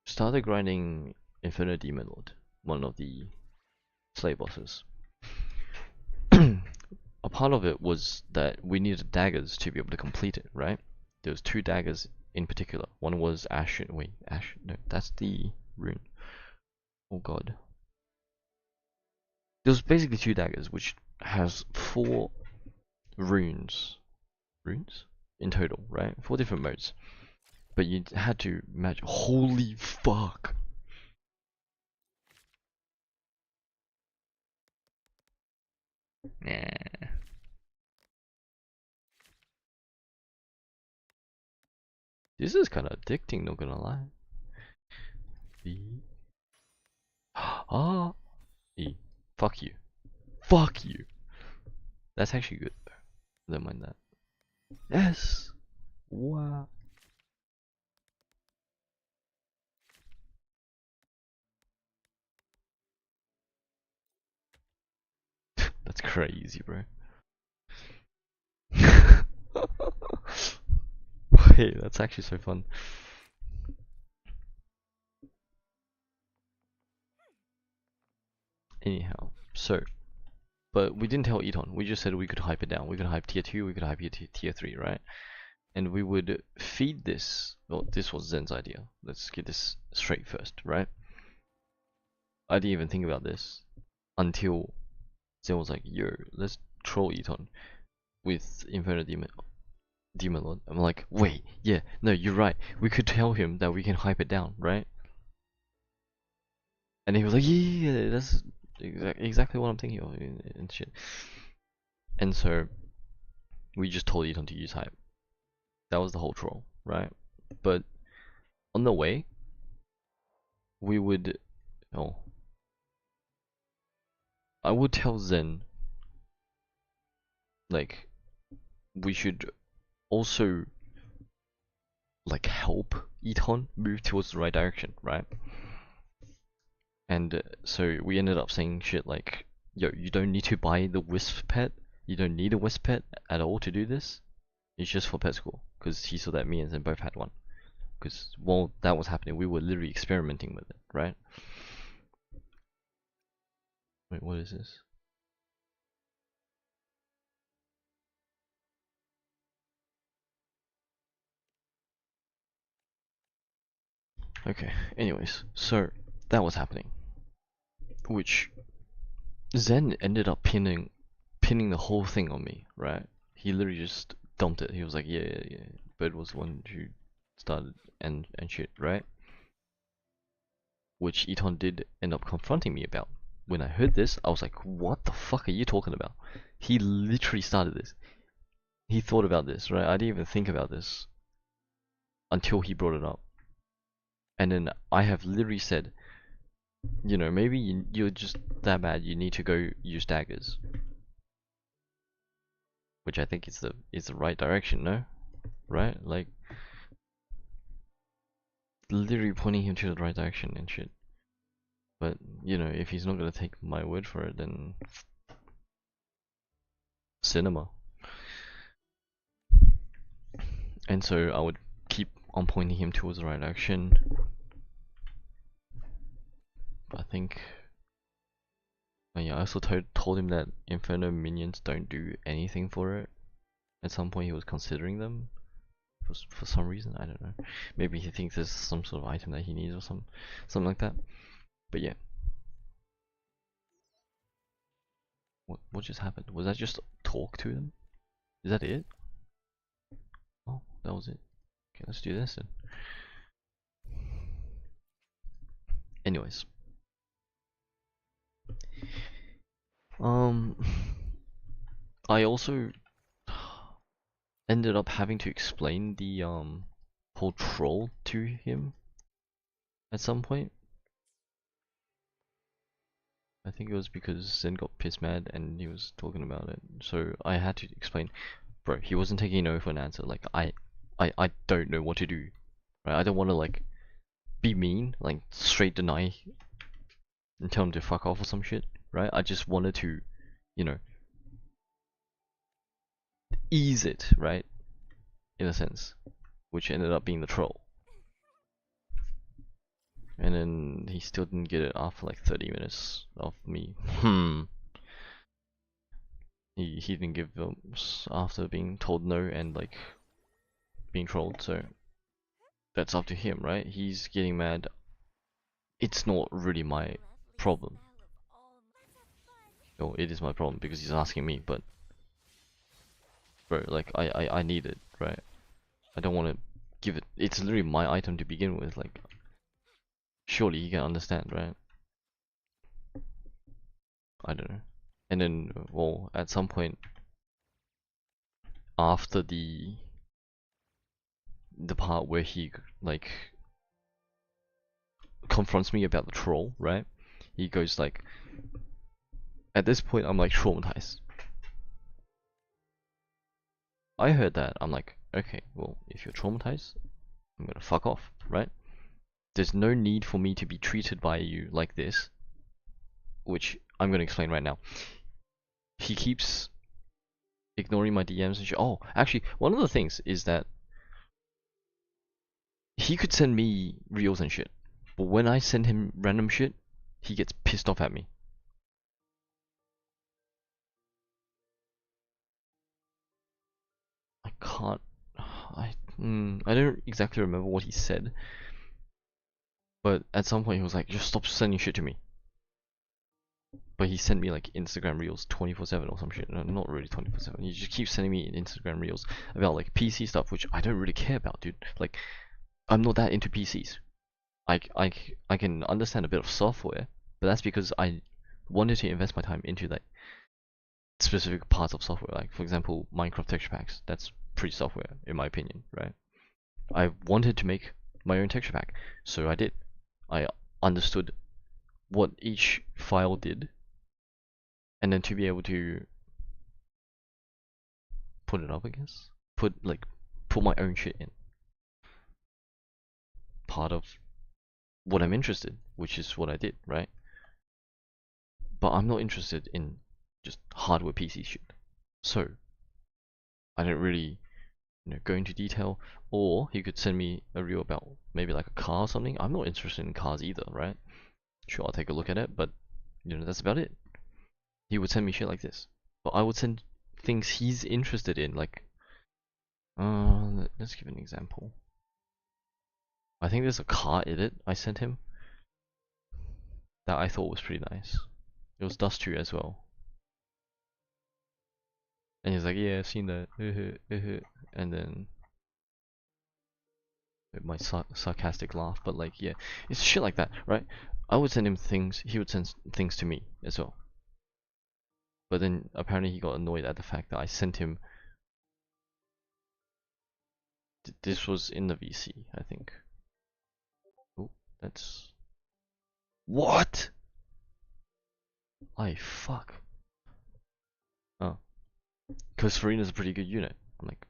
started grinding Inferno Demon Lord, one of the slave bosses. A part of it was that we needed daggers to be able to complete it, right? There was two daggers in particular. One was Ashen. Wait, Ashen? No, that's the rune. Oh god. There was basically two daggers, which has 4 runes. Runes? In total, right? 4 different modes. But you had to match. Holy fuck! Nah. This is kind of addicting, not gonna lie. E. Ah! E. Fuck you. Fuck you! That's actually good. Never mind that. Yes! Wow. That's crazy, bro. Wait, that's actually so fun. Anyhow, so, but we didn't tell Eton. We just said we could hype it down. We could hype tier 2, we could hype tier 3, right? And we would feed this. Well, this was Zen's idea. Let's get this straight first, right? I didn't even think about this until Zen was like, yo, let's troll Eton with Inferno Demon Lord. I'm like, wait, yeah, no, you're right. We could tell him that we can hype it down, right? And he was like, yeah, that's exactly what I'm thinking of and shit. And so we just told Eton to use hype. That was the whole troll, right? But on the way, we would, oh, I would tell Zen, like, we should also, like, help Eton move towards the right direction, right? And so we ended up saying shit like, yo, you don't need to buy the Wisp pet. You don't need a Wisp pet at all to do this. It's just for pet school. Because he saw that me and Zen both had one. Because while that was happening, we were literally experimenting with it, right? Wait, what is this? Okay, anyways, so that was happening. Which Zen ended up pinning the whole thing on me, right? He literally just dumped it. He was like, yeah. Bird was the one who started and shit, right? Which Eton did end up confronting me about. when I heard this, I was like, what the fuck are you talking about? He literally started this. He thought about this, right? I didn't even think about this until he brought it up. And then I have literally said, you know, maybe you're just that bad, you need to go use daggers. Which I think is the right direction, no? Right? Like, literally pointing him to the right direction and shit. But, you know, if he's not gonna take my word for it, then cinema. And so I would keep on pointing him towards the right direction. But I think, yeah, I also told him that Inferno minions don't do anything for it. At some point he was considering them. For some reason, I don't know. Maybe he thinks there's some sort of item that he needs or something like that. But yeah. What just happened? Was that just talk to him? Is that it? Oh, that was it. Okay, let's do this then. Anyways. I also ended up having to explain the whole troll to him at some point. I think it was because Zen got pissed mad and he was talking about it. So I had to explain, bro, he wasn't taking no for an answer. Like I don't know what to do. Right? I don't want to like be mean, like straight deny and tell him to fuck off or some shit. Right? I just wanted to, you know, ease it, right? In a sense, which ended up being the troll. And then he still didn't get it after like 30 minutes of me. He didn't give them after being told no and like being trolled, so that's up to him, right? He's getting mad. It's not really my problem. No, it is my problem because he's asking me, but bro, like I need it, right? I don't want to give it. It's literally my item to begin with. Like, surely he can understand, right? I don't know. And then, well, at some point after the part where he like confronts me about the troll, right? He goes like, at this point I'm like traumatized. I heard that, I'm like, okay, well, if you're traumatized, I'm gonna fuck off, right? There's no need for me to be treated by you like this, which I'm gonna explain right now. He keeps ignoring my DMs and shit. Oh, actually, one of the things is that he could send me reels and shit, but when I send him random shit, he gets pissed off at me. I can't. I don't exactly remember what he said, but at some point he was like, "Just stop sending shit to me." But he sent me like Instagram reels 24/7 or some shit. No, not really 24/7. He just keeps sending me Instagram reels about like PC stuff, which I don't really care about, dude. Like, I'm not that into PCs. I can understand a bit of software, but that's because I wanted to invest my time into like specific parts of software. Like, for example, Minecraft texture packs. That's pretty software in my opinion, right? I wanted to make my own texture pack, so I did. I understood what each file did, and then to be able to put it up, I guess. Put my own shit in. Part of what I'm interested, which is what I did, right? But I'm not interested in just hardware PC shit. So I don't really, go into detail. Or he could send me a reel about maybe like a car or something. I'm not interested in cars either, right? Sure, I'll take a look at it, but that's about it. He would send me shit like this, but I would send things he's interested in, like, let's give an example. I think there's a car edit I sent him that I thought was pretty nice. It was Dust 2 as well. And he's like, yeah, I've seen that. And then my sarcastic laugh, but like, yeah, it's shit like that, right? I would send him things, he would send things to me as well. But then apparently he got annoyed at the fact that I sent him. This was in the VC, I think. Oh, that's. What? I fuck. Oh. Because Farina's a pretty good unit. I'm like,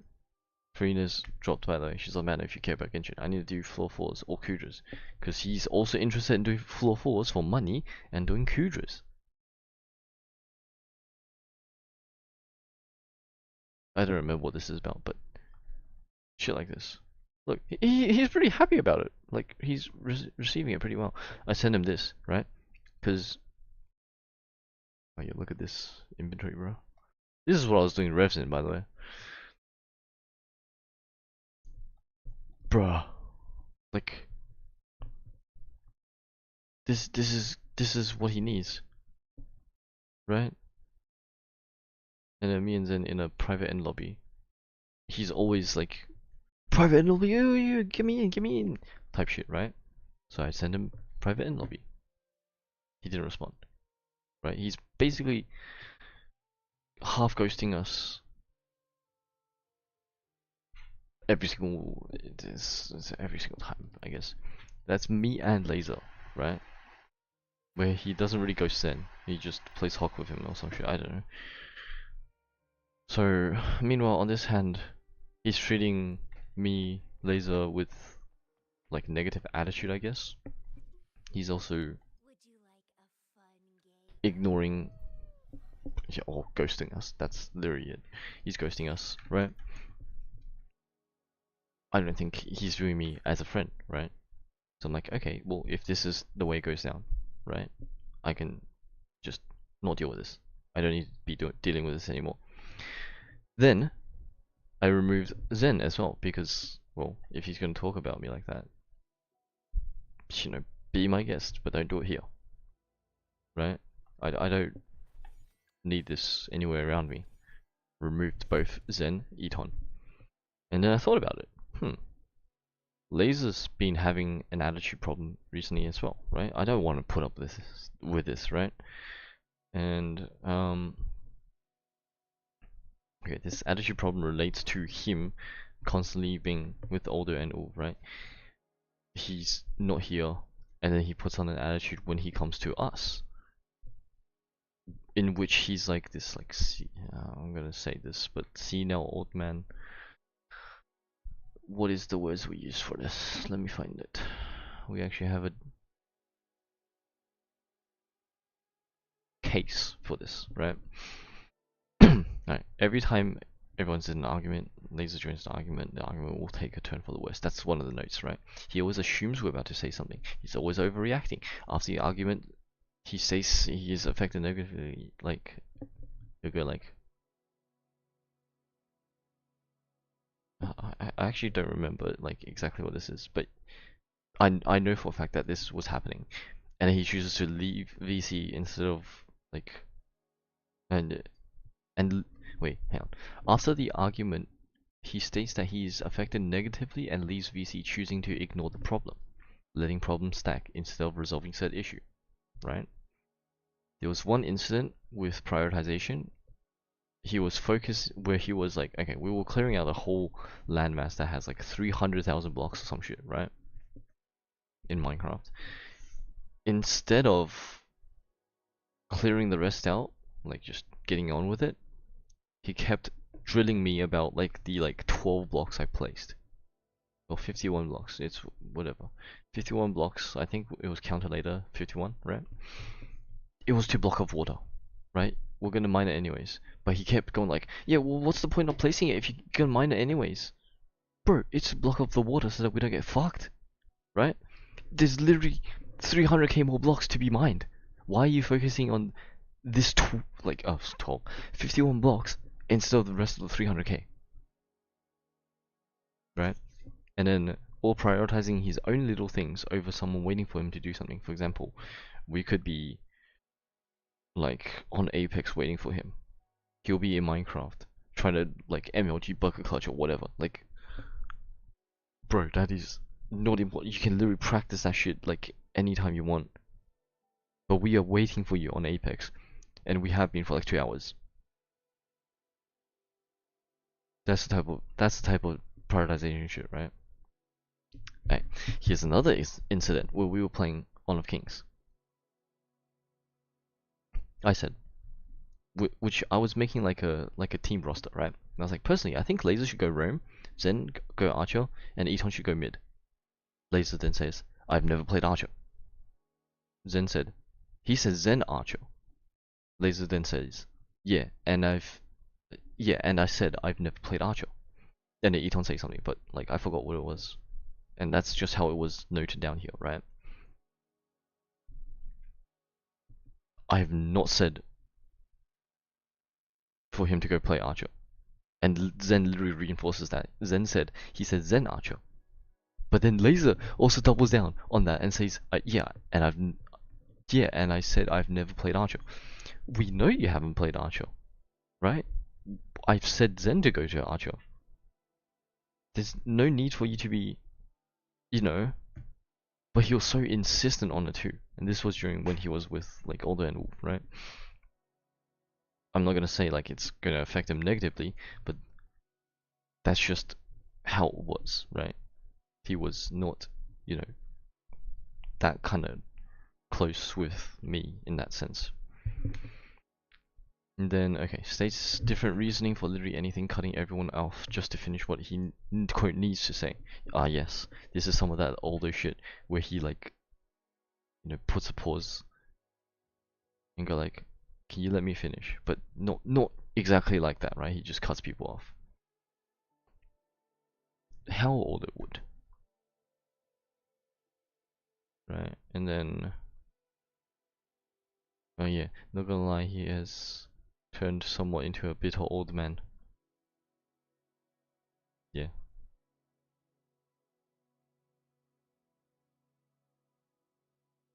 Farina's dropped by the way. She's like, man, if you care about Genshin, I need to do floor 4s or Kudras. Because he's also interested in doing floor 4s for money and doing Kudras. I don't remember what this is about, but shit like this. Look, he's pretty happy about it. Like, he's receiving it pretty well. I sent him this, right? Because, oh yeah, look at this inventory, bro. This is what I was doing revs in, by the way. Bruh. Like, this is what he needs. Right? And then me and Zen in a private end lobby. He's always like, private end lobby, you, get me in, type shit, right? So I send him private end lobby. He didn't respond. Right? He's basically half ghosting us every single time, I guess. That's me and Laser, right? Where he doesn't really ghost Zen. He just plays Hawk with him or some shit, I don't know. So, meanwhile, on this hand, he's treating me, Laser, with like negative attitude, I guess. He's also Would you like a fun game? ignoring, yeah, or ghosting us. That's literally it. He's ghosting us, right? I don't think he's viewing me as a friend, right? So I'm like, okay, well, if this is the way it goes down, right? I can just not deal with this. I don't need to be dealing with this anymore. Then I removed Zen as well because, well, if he's going to talk about me like that, you know, be my guest, but don't do it here, right? I don't need this anywhere around me. Removed both Zen, Eton. And then I thought about it. Laser's been having an attitude problem recently as well, right? I don't want to put up with this, right? And okay, this attitude problem relates to him constantly being with Older and all, right? He's not here, and then he puts on an attitude when he comes to us, in which he's like this, like, I'm gonna say this, but senile old man. What is the words we use for this? Let me find it. We actually have a case for this, right? Alright, every time everyone's in an argument, Laser joins the argument will take a turn for the worse. That's one of the notes, right? He always assumes we're about to say something. He's always overreacting. After the argument, he says he is affected negatively, like, he'll go like, I actually don't remember like exactly what this is, but I know for a fact that this was happening, and he chooses to leave VC instead of like, and wait, hang on. After the argument, he states that he is affected negatively and leaves VC, choosing to ignore the problem, letting problems stack instead of resolving said issue, right? There was one incident with prioritization. He was focused where he was like, okay, we were clearing out a whole landmass that has like 300,000 blocks or some shit, right? In Minecraft. Instead of clearing the rest out, like just getting on with it, he kept drilling me about like the 12 blocks I placed. Or 51 blocks, it's whatever. 51 blocks, I think it was counted later, 51, right? It was 2 blocks of water, right? We're gonna mine it anyways. But he kept going like, yeah, well, what's the point of placing it if you're gonna mine it anyways? Bro, it's a block of the water so that we don't get fucked, right? There's literally 300k more blocks to be mined. Why are you focusing on this 51 blocks instead of the rest of the 300k? Right? And then, or prioritizing his own little things over someone waiting for him to do something. For example, we could be like on Apex waiting for him. He'll be in Minecraft trying to like MLG bucket clutch or whatever. Like, bro, that is not important. You can literally practice that shit like anytime you want. but we are waiting for you on Apex, and we have been for like 2 hours. That's the type of prioritization shit, right? Right. Here's another incident where we were playing Honor of Kings. I said, which I was making like a team roster, right? And I was like, personally, I think Laser should go roam, Zen go Archer, and Eton should go mid. Laser then says, I've never played Archer. Zen said, he says Zen Archer. Laser then says, yeah, and I said I've never played Archer. And then Eton said something, but like I forgot what it was. And that's just how it was noted down here, right? I have not said for him to go play Archer. And Zen literally reinforces that. Zen said, he said Zen Archer. But then Laser also doubles down on that and says, yeah, and I said I've never played Archer. We know you haven't played Archer, right? I've said Zen to go to Archer. There's no need for you to be, you know. But he was so insistent on it too. And this was during when he was with like Alder and Wolf, right? I'm not gonna say like it's gonna affect him negatively, but that's just how it was, right? He was not, you know, that kind of close with me in that sense. And then, okay, states different reasoning for literally anything, cutting everyone off just to finish what he quote needs to say. Ah, yes, this is some of that older shit where he like, you know, puts a pause and go like, can you let me finish? But not exactly like that, right? He just cuts people off. How old it would, right? And then, oh yeah, not gonna lie, he has turned somewhat into a bitter old man. Yeah.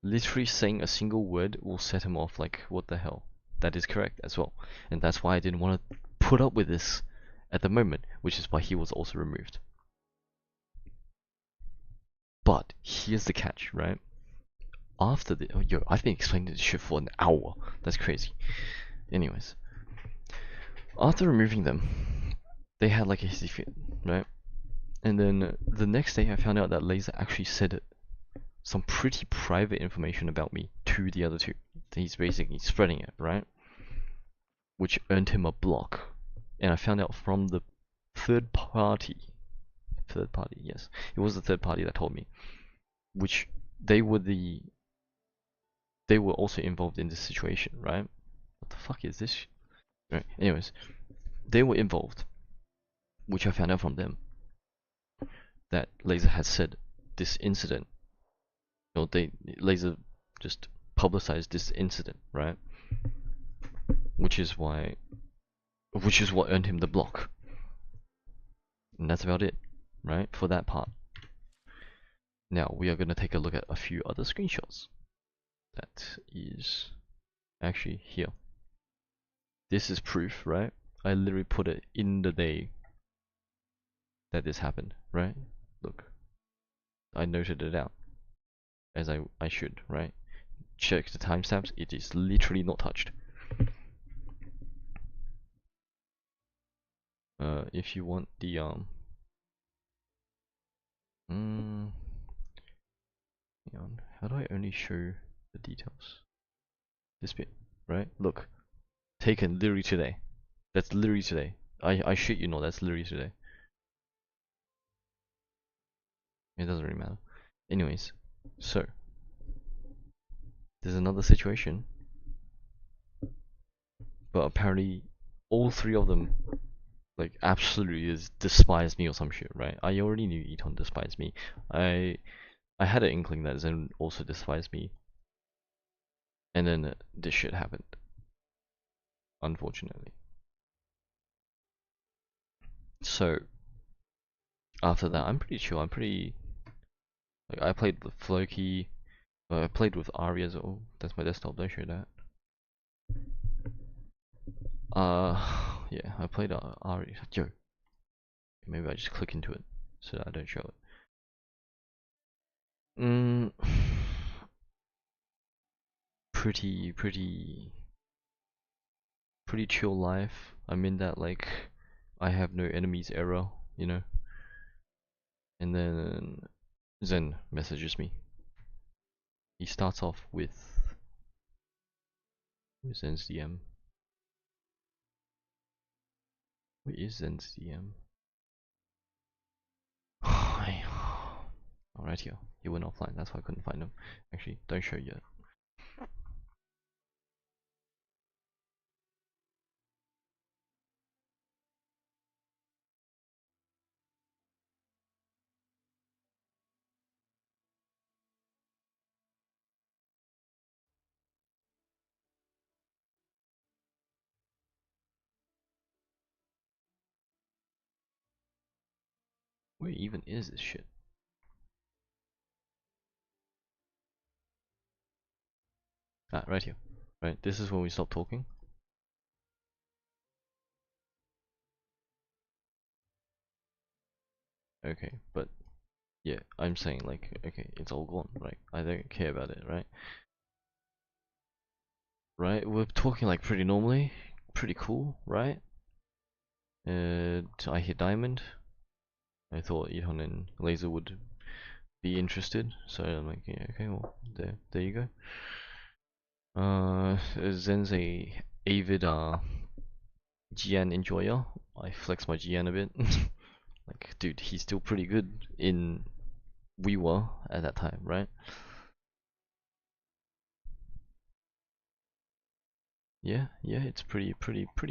Literally saying a single word will set him off like, what the hell? That is correct as well. And that's why I didn't want to put up with this at the moment, which is why he was also removed. But here's the catch, right? After the yo, I've been explaining this shit for an hour. That's crazy. Anyways, after removing them, they had like a hissy fit, right? And then the next day, I found out that Laser actually said some pretty private information about me to the other two. He's basically spreading it, right? Which earned him a block. And I found out from the third party, yes, it was the third party that told me, which they were also involved in this situation, right? What the fuck is this? Right. Anyways, they were involved, which I found out from them that Laser had said this incident. You know, Laser just publicized this incident, right? Which is what earned him the block. And that's about it, right? For that part. Now we are going to take a look at a few other screenshots. That is actually here. This is proof, right? I literally put it in the day that this happened, right? Look, I noted it out as I should, right? Check the timestamps. It is literally not touched. If you want the hang on, how do I only show the details? This bit, right? Look, taken literally today. That's literally today. I shit you not, that's literally today. It doesn't really matter. Anyways, so there's another situation, but apparently all three of them like absolutely despise me or some shit, right? I already knew Eton despised me. I had an inkling that Zen also despised me, and then this shit happened, unfortunately. So after that, I'm pretty chill. I'm pretty like I played with Floki. I played with Ari as well. That's my desktop. Don't show that. Yeah, I played Ari. Yo, maybe I just click into it so that I don't show it. pretty chill life. I'm in that like I have no enemies era, you know. And then Zen messages me. He starts off with Zen's DM. Where is Zen's DM? Alright here. He went offline, that's why I couldn't find him. Actually, don't show yet. Where even is this shit? Ah, right here. Right, this is when we stop talking. Okay, but yeah, I'm saying like, okay, it's all gone, right? I don't care about it, right? Right, we're talking like pretty normally, pretty cool, right? I hit diamond. I thought Ehon and Laser would be interested, so I'm like, yeah, okay, well, there you go. Zen's a avid GN enjoyer. I flex my GN a bit. Like, dude, he's still pretty good in we were at that time, right? Yeah, it's pretty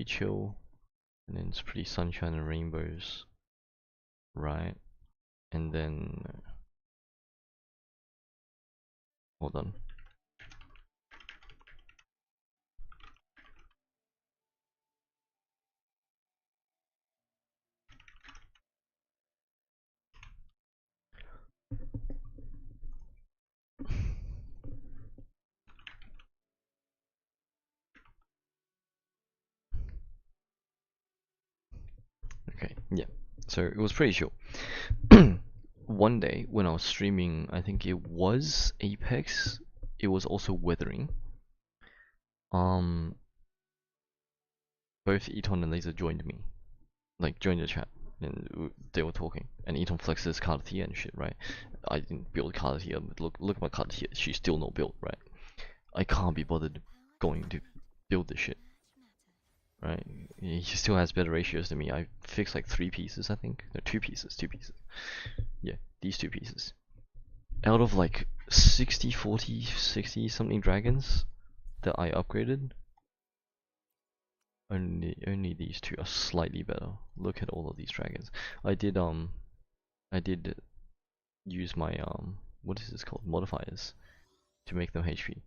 chill, and then it's pretty sunshine and rainbows, right? And then hold on. Okay, yeah. So it was pretty chill. One day when I was streaming, I think it was Apex. It was also Weathering. Um, both Eton and Laser joined me, like joined the chat, and they were talking. And Eton flexes Cartier and shit, right? I didn't build Cartier, but look at my Cartier. She's still not built, right? I can't be bothered going to build this shit, right? He still has better ratios than me. I fixed like 3 pieces, I think. No, 2 pieces, 2 pieces. Yeah, these 2 pieces. Out of like 60, 40, 60 something dragons that I upgraded, only these 2 are slightly better. Look at all of these dragons. I did use my what is this called? Modifiers to make them HP.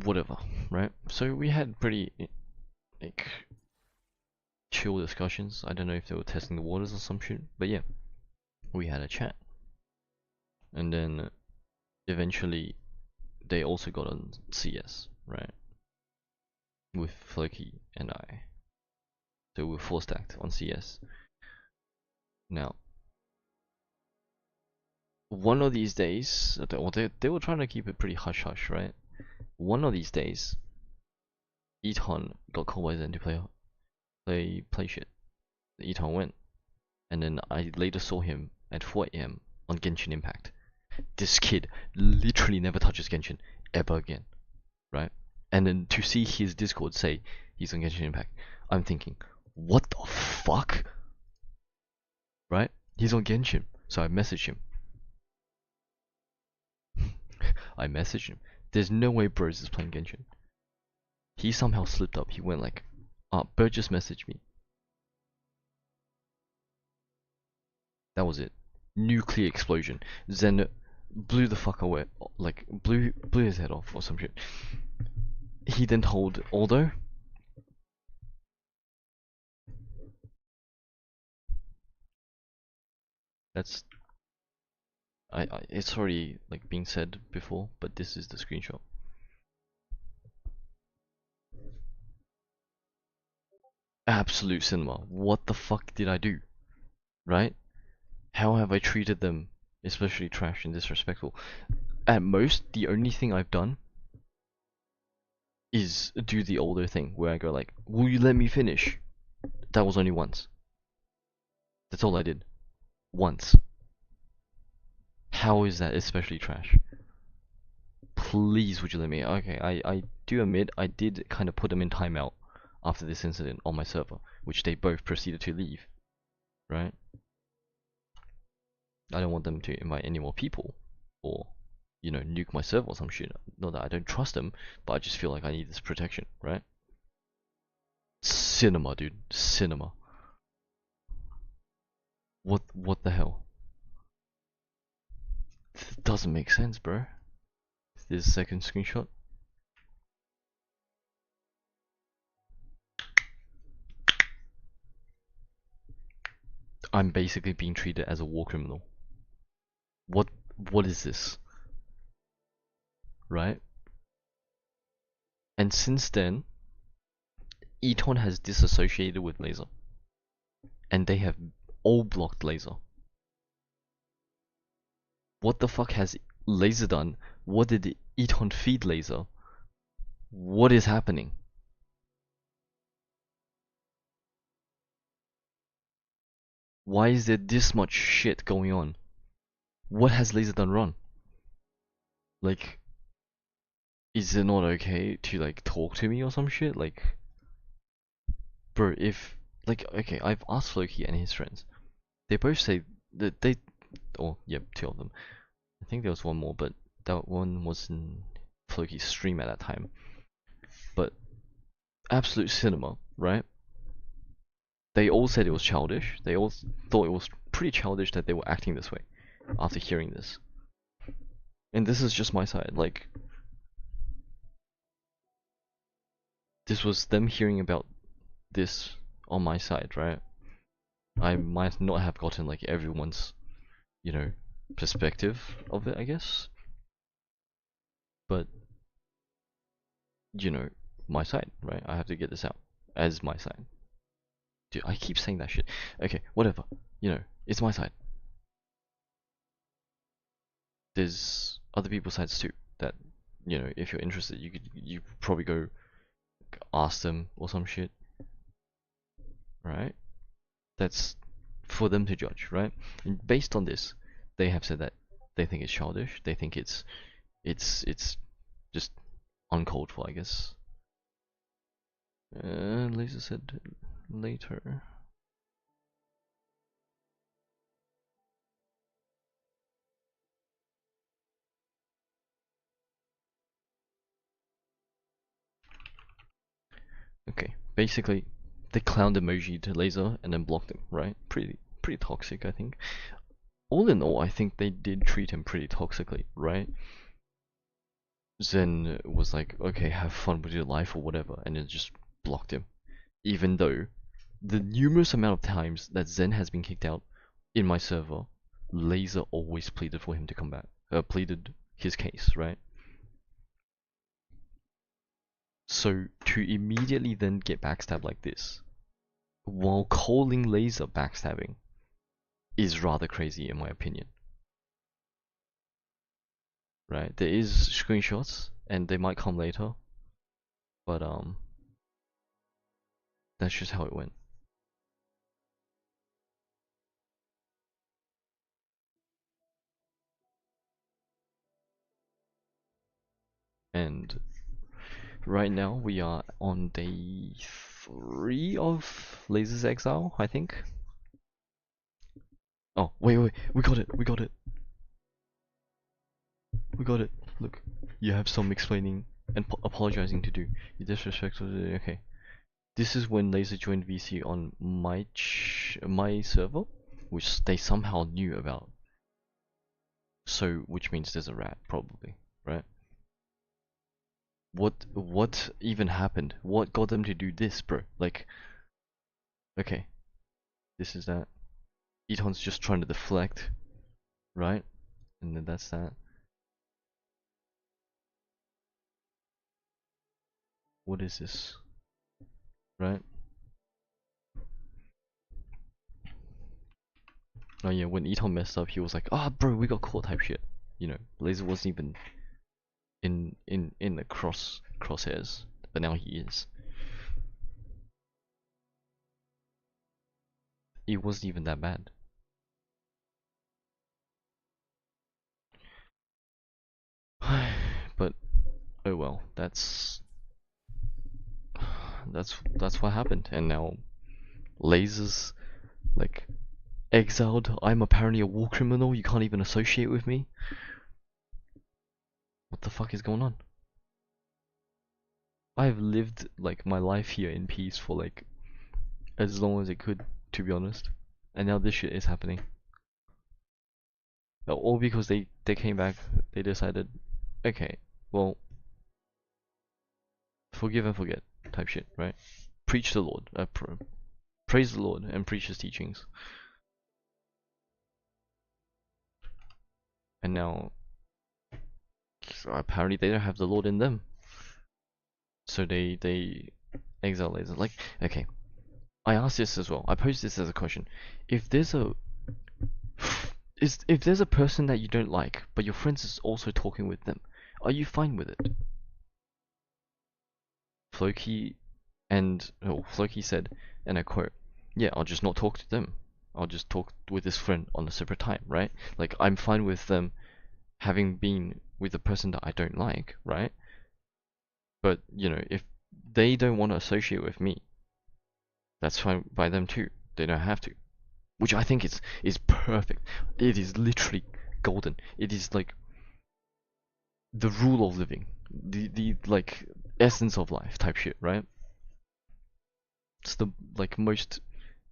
Whatever, right? So we had pretty like chill discussions. I don't know if they were testing the waters or some shit, but yeah, we had a chat, and then eventually they also got on CS, right? With Floki and I, so we were 4 stacked on CS. Now, one of these days, they were trying to keep it pretty hush hush, right? One of these days, Eton got called by Zen to play shit. Eton went, and then I later saw him at 4 AM on Genshin Impact. This kid literally never touches Genshin ever again, right? And then to see his Discord say he's on Genshin Impact, I'm thinking, what the fuck? Right? He's on Genshin. So I messaged him. There's no way Bros is playing Genshin. He somehow slipped up. He went like, Bro just messaged me. That was it. Nuclear explosion. Zen blew the fuck away. Like, blew his head off or some shit. He then told Aldo. That's it's already like being said before, but this is the screenshot. Absolute cinema. What the fuck did I do? Right? How have I treated them especially trash and disrespectful? at most, the only thing I've done is do the older thing where I go like, "Will you let me finish?" That was only once. That's all I did. Once. How is that especially trash? Please, would you let me? Okay, I do admit I did kind of put them in timeout after this incident on my server, which they both proceeded to leave. Right? I don't want them to invite any more people, or nuke my server or some shit. Not that I don't trust them, but I just feel like I need this protection, right? Cinema, dude, cinema. What the hell? This doesn't make sense, bro. This second screenshot. I'm basically being treated as a war criminal. What is this? Right? And since then, Eton has disassociated with Laser. And they have all blocked Laser. What the fuck has Laser done? What did Eton feed Laser? What is happening? Why is there this much shit going on? What has Laser done wrong? Like, is it not okay to like talk to me or some shit? Like, bro, if like okay, I've asked Floki and his friends. They both say that they, oh yep, two of them. I think there was one more, but that one was in Floki's stream at that time. But absolute cinema, right? They all said it was childish. They all thought it was pretty childish that they were acting this way after hearing this. And this is just my side. Like, this was them hearing about this on my side, right? I might not have gotten like everyone's, perspective of it, I guess. But, my side, right? I have to get this out as my side. Dude, I keep saying that shit. Okay, whatever. It's my side. There's other people's sides too. That, if you're interested, you probably go ask them or some shit, right? That's for them to judge, right? And based on this, they have said that they think it's childish. They think it's just uncalled for, I guess. Laser said later. Okay, basically, they clowned emoji to Laser and then blocked him, right? Pretty toxic, I think. All in all, I think they did treat him pretty toxically, right? Zen was like, okay, have fun with your life or whatever, and then just blocked him. Even though the numerous amount of times that Zen has been kicked out in my server, Laser always pleaded for him to come back. Pleaded his case, right? So to immediately then get backstabbed like this, while calling Laser backstabbing, is rather crazy in my opinion. Right? There is screenshots, and they might come later, but that's just how it went. And right now we are on day 3 of Laser's exile, I think. Oh, wait, we got it. We got it. Look, you have some explaining and apologizing to do. You disrespectful. Okay. This is when Laser joined VC on my server, which they somehow knew about. So, which means there's a rat, probably, right? What even happened? What got them to do this, bro? Like, okay, this is that. Eton's just trying to deflect, right? And then that's that. What is this? Right? Oh yeah, when Eton messed up, he was like, ah, bro, we got caught type shit. you know, Laser wasn't even in the crosshairs, but now he is. It wasn't even that bad. But oh well, that's what happened, and now Laser's like exiled. I'm apparently a war criminal. You can't even associate with me. What the fuck is going on? I've lived like my life here in peace for like as long as it could, to be honest, and now this shit is happening. All because they came back. They decided, okay, well, forgive and forget type shit, right? Preach the Lord, praise the Lord and preach His teachings. And now, apparently they don't have the Lord in them, so they exile Laser. Like, okay, I asked this as well. I posed this as a question. If there's a person that you don't like, but your friends is also talking with them, are you fine with it? Floki Floki said, and I quote, "Yeah, I'll just not talk to them. I'll just talk with this friend on a separate time, right? Like I'm fine with them having been with a person that I don't like, right? But you know, if they don't want to associate with me, that's fine by them too. They don't have to." Which I think is perfect. It is literally golden. It is like the rule of living, the like essence of life type shit, right? It's the like most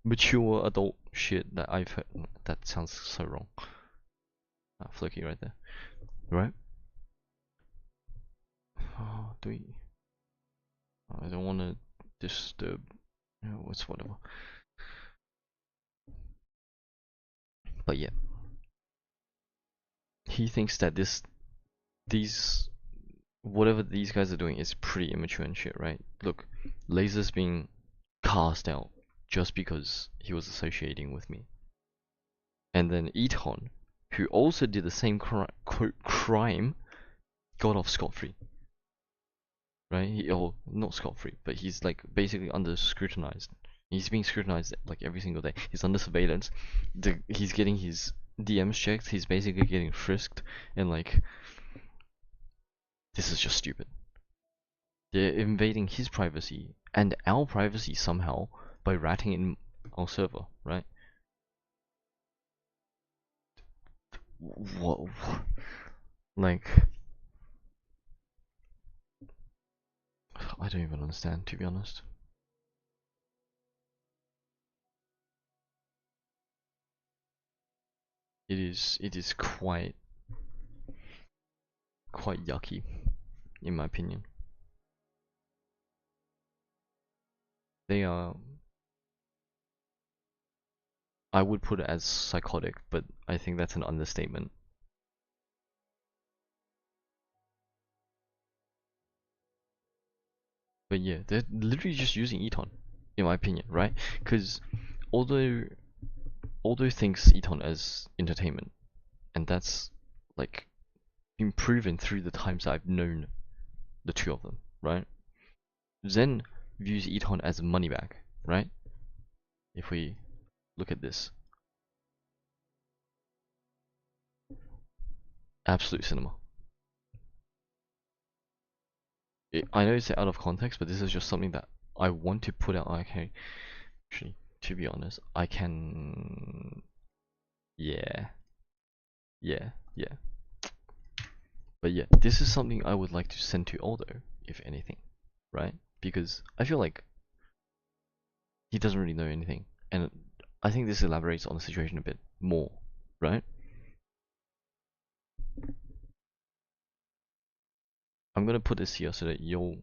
mature adult shit that I've heard. That sounds so wrong. Floki right there, right? Oh, do we? I don't want to disturb. You know, it's whatever. But yeah, he thinks that these, whatever these guys are doing is pretty immature and shit, right? Look, Laser's being cast out just because he was associating with me. And then Iton, who also did the same crime, got off scot-free. Right? Not scot-free, but he's like basically under scrutinized. He's being scrutinized like every single day. He's under surveillance. He's getting his DMs checked. He's basically getting frisked, and like, this is just stupid. They're invading his privacy and our privacy somehow by ratting in our server, right? What? Like, I don't even understand, to be honest. It is quite yucky, in my opinion. They are, I would put it as psychotic, but I think that's an understatement. But yeah, they're literally just using Eton, in my opinion, right? Because although thinks Eton as entertainment, and that's like been proven through the times I've known the two of them, right? Zen views Eton as a money bag, right? If we look at this, absolute cinema. I know it's out of context, but this is just something that I want to put out. Okay, actually, to be honest, I can. Yeah, yeah, yeah. But yeah, this is something I would like to send to Aldo, if anything, right? Because I feel like he doesn't really know anything, and I think this elaborates on the situation a bit more, right? I'm gonna put this here so that you'll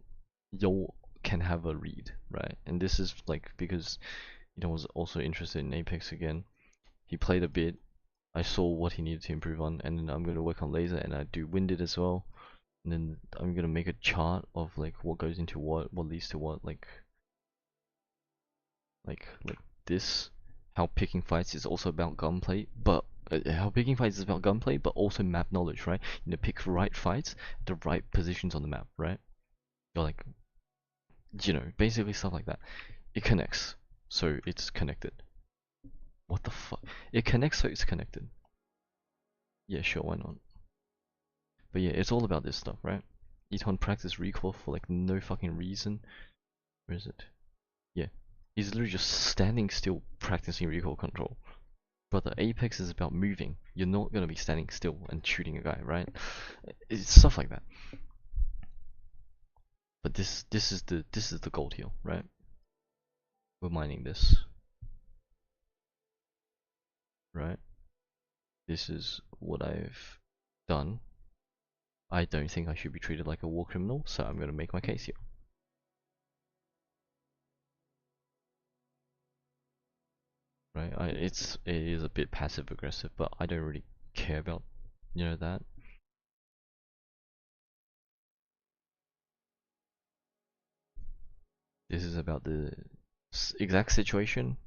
can have a read, right? And this is like because was also interested in Apex again. He played a bit. I saw what he needed to improve on, and then I'm gonna work on Laser, and I do Winded as well. And then I'm gonna make a chart of like what goes into what leads to what, like this. How picking fights is also about gunplay, but how picking fights is about gunplay, but also map knowledge, right? You know, pick right fights, the right positions on the map, right? You're like, you know, basically stuff like that. It connects, so it's connected. What the fuck? It connects, so it's connected. Yeah, sure, why not? But yeah, it's all about this stuff, right? Eton practice recoil for like no fucking reason. Where is it? Yeah, he's literally just standing still practicing recoil control. But the Apex is about moving. You're not gonna be standing still and shooting a guy, right? It's stuff like that. But this is the gold here, right? We're mining this, right? This is what I've done. I don't think I should be treated like a war criminal, so I'm gonna make my case here. Right? It is a bit passive aggressive, but I don't really care about, you know, that. This is about the exact situation.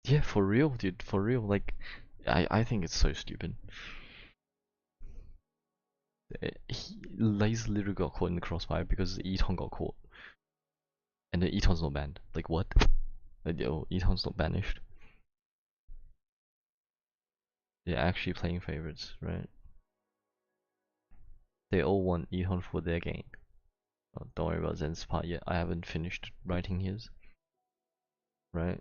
Yeah, for real, dude, for real. Like, I think it's so stupid. Laze literally got caught in the crossfire because Eton got caught, and then Eton's not banned. Like what? Like, yo, Eton's not banished. They're actually playing favorites, right? They all want Eton for their gain. Oh, don't worry about Zen's part yet. I haven't finished writing his. Right?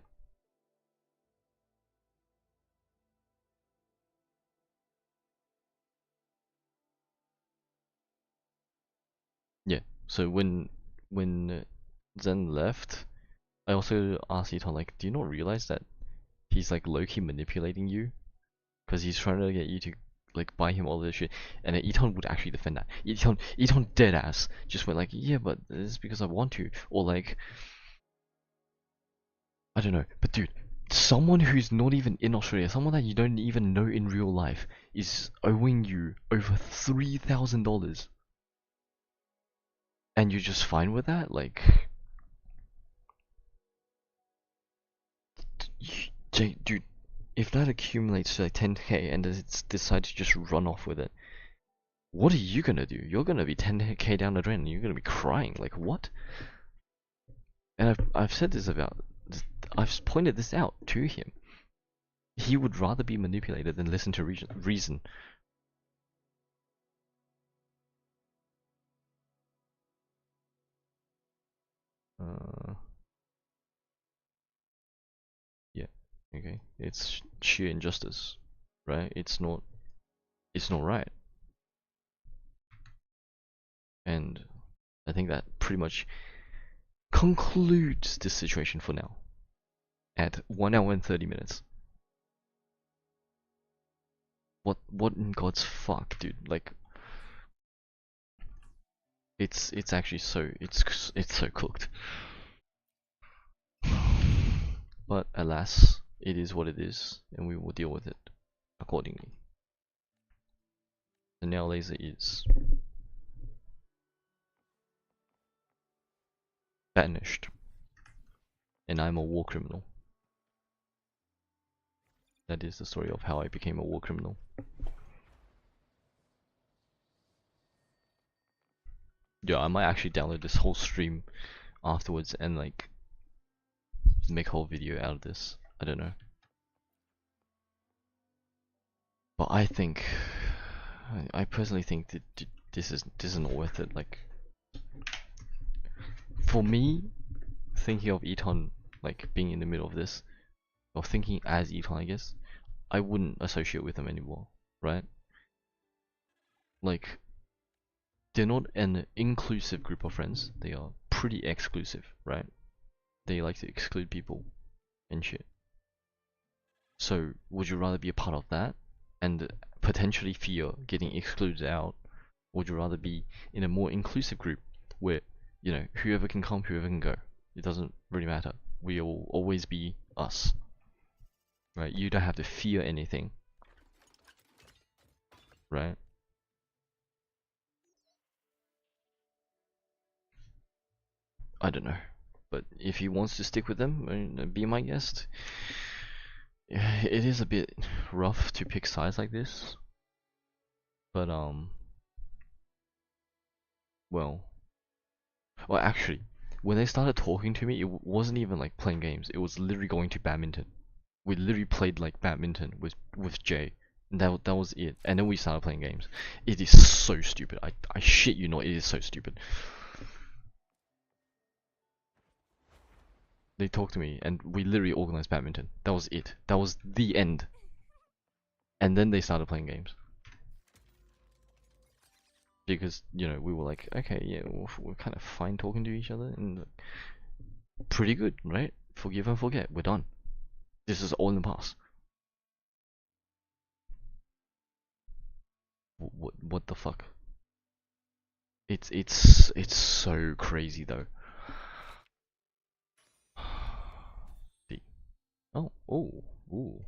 Yeah. So when Zen left, I also asked Eton like, do you not realize that he's like low-key manipulating you? Because he's trying to get you to like buy him all this shit, and then Eton would actually defend that. Eton dead ass just went like, yeah, but it's because I want to, or like, I don't know. But dude, someone who's not even in Australia, someone that you don't even know in real life, is owing you over $3,000, and you're just fine with that? Like, dude, if that accumulates to like 10k and it's decide to just run off with it, what are you gonna do? You're gonna be 10k down the drain and you're gonna be crying. Like, what? And I've said this about, I've pointed this out to him. He would rather be manipulated than listen to reason. Uh, yeah, okay. It's sheer injustice, right? It's not right. And I think that pretty much concludes this situation for now. At 1 hour and 30 minutes. What in God's fuck, dude? Like, it's actually so it's so cooked. But alas, it is what it is, and we will deal with it accordingly. The nail laser is banished, and I'm a war criminal. That is the story of how I became a war criminal. Yeah, I might actually download this whole stream afterwards and like make a whole video out of this. I don't know. But I think, I personally think that this is not worth it. Like, for me, thinking of Eton like being in the middle of this, or thinking as Eton, I guess, I wouldn't associate with them anymore, right? Like, they're not an inclusive group of friends. They are pretty exclusive, right? They like to exclude people and shit. So, would you rather be a part of that and potentially fear getting excluded out? Or would you rather be in a more inclusive group where, you know, whoever can come, whoever can go? It doesn't really matter. We will always be us, right? You don't have to fear anything, right? I don't know. But if he wants to stick with them, be my guest. it is a bit rough to pick sides like this, but well, actually, when they started talking to me, it wasn't even like playing games. It was literally going to badminton. We literally played like badminton with Jay. And that was it. And then we started playing games. It is so stupid. I shit you not, it is so stupid. They talked to me and we literally organized badminton. That was it. That was the end. And then they started playing games. Because, you know, we were like, okay, yeah, we're kind of fine talking to each other and pretty good, right? Forgive and forget. We're done. This is all in the past. What the fuck? It's so crazy though. D. Ooh.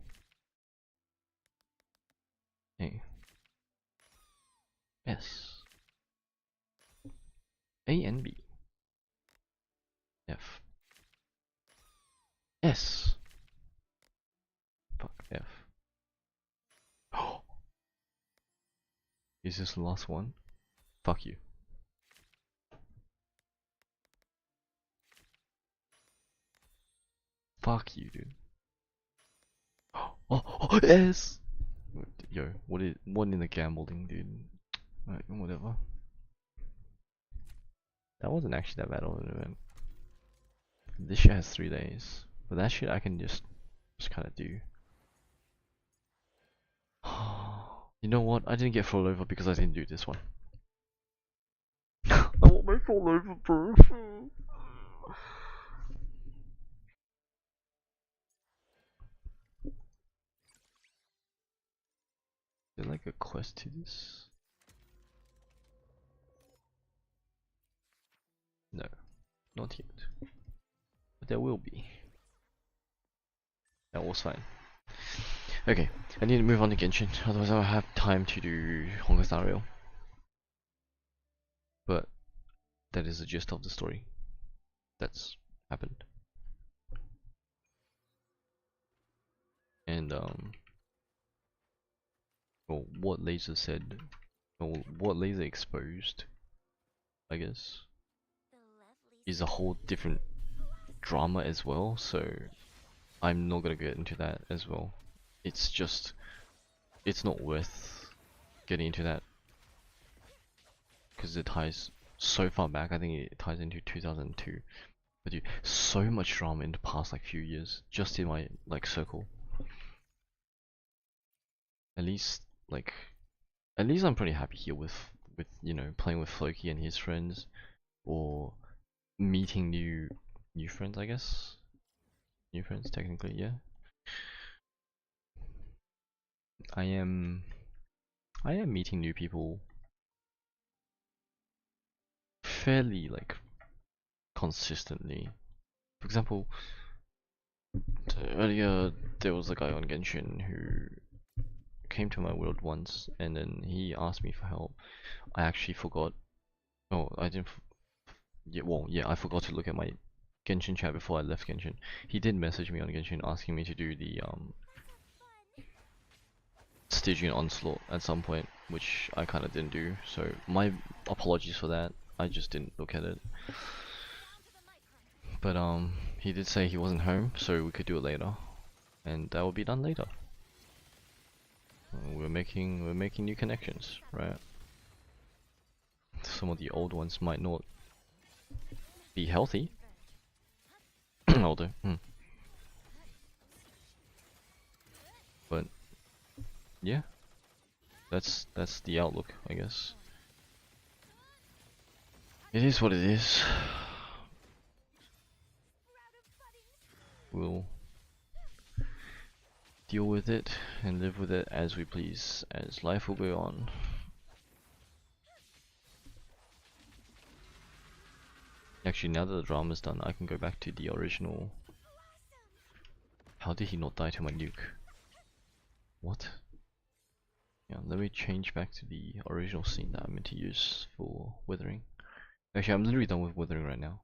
A. S. A and B. F. S. Fuck F. Is this the last one? Fuck you. Fuck you, dude. Oh, S. Yo, what in the gambling, dude? Right, whatever. That wasn't actually that bad of an event. This shit has 3 days, but that shit I can just kind of do. You know what? I didn't get full over because I didn't do this one. I want my full over, bro. Is there like a quest to this? No, not yet. But there will be. That was fine. Okay, I need to move on to Genshin, otherwise I'll have time to do Honkai Star Rail. But that is the gist of the story that's happened. And well, what Laser said, or what Laser exposed, I guess, is a whole different drama as well, so I'm not gonna get into that as well. It's just, it's not worth getting into that because it ties so far back. I think it ties into 2002. But dude, so much drama in the past like few years, just in my like circle. At least like, at least I'm pretty happy here with you know, playing with Floki and his friends, or meeting new friends, I guess. New friends technically, yeah. I am meeting new people fairly like consistently. For example, earlier there was a guy on Genshin who came to my world once and then he asked me for help. I actually forgot. Oh, I didn't. Yeah, well, yeah, I forgot to look at my Genshin chat before I left Genshin. He did message me on Genshin asking me to do the Stygian Onslaught at some point, which I kind of didn't do. So my apologies for that. I just didn't look at it. But he did say he wasn't home, so we could do it later, and that will be done later. We're making new connections, right? Some of the old ones might not be healthy. Older. But yeah, that's the outlook, I guess. It is what it is. We'll deal with it and live with it as we please, as life will go on. Actually, now that the drama's done, I can go back to the original. How did he not die to my nuke? What? Yeah, let me change back to the original scene that I meant to use for Withering. Actually, I'm literally done with Withering right now.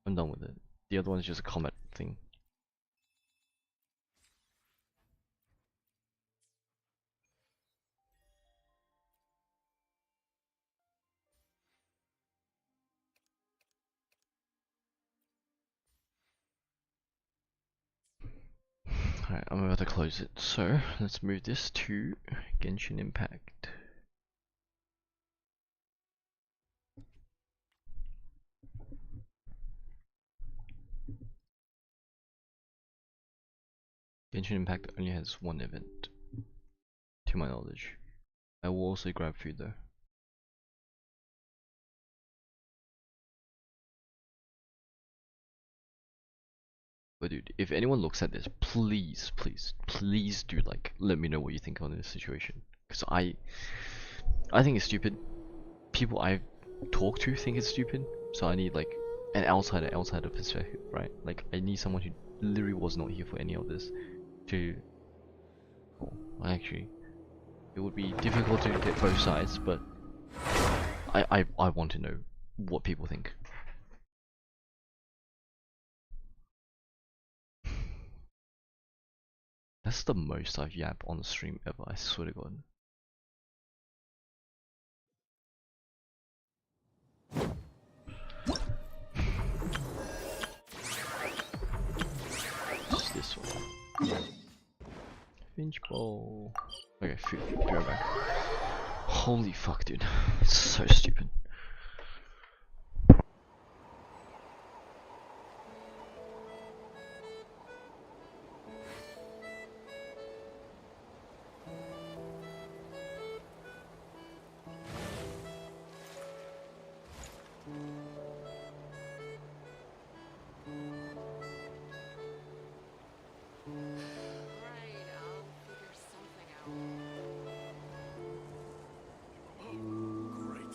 I'm done with it. The other one is just a combat thing. Alright, I'm about to close it. So let's move this to Genshin Impact. Genshin Impact only has one event, to my knowledge. I will also grab food though. But dude, if anyone looks at this, please, please, please do like let me know what you think on this situation. Cause I think it's stupid. People I talk to think it's stupid. So I need like an outsider perspective, right? Like I need someone who literally was not here for any of this to. Well, actually, it would be difficult to get both sides, but I want to know what people think. That's the most I've yapped on the stream ever, I swear to god. Just this one. Finch bowl. Okay, food. Be right back. Holy fuck, dude. It's so stupid. Right, I'll figure something out. Great.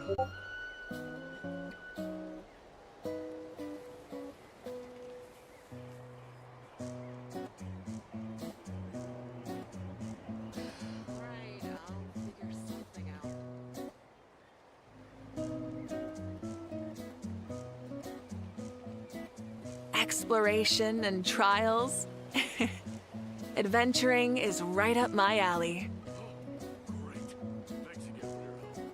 Right, I'll figure something out. Exploration and trials. Adventuring is right up my alley. Great. Thanks again for your help.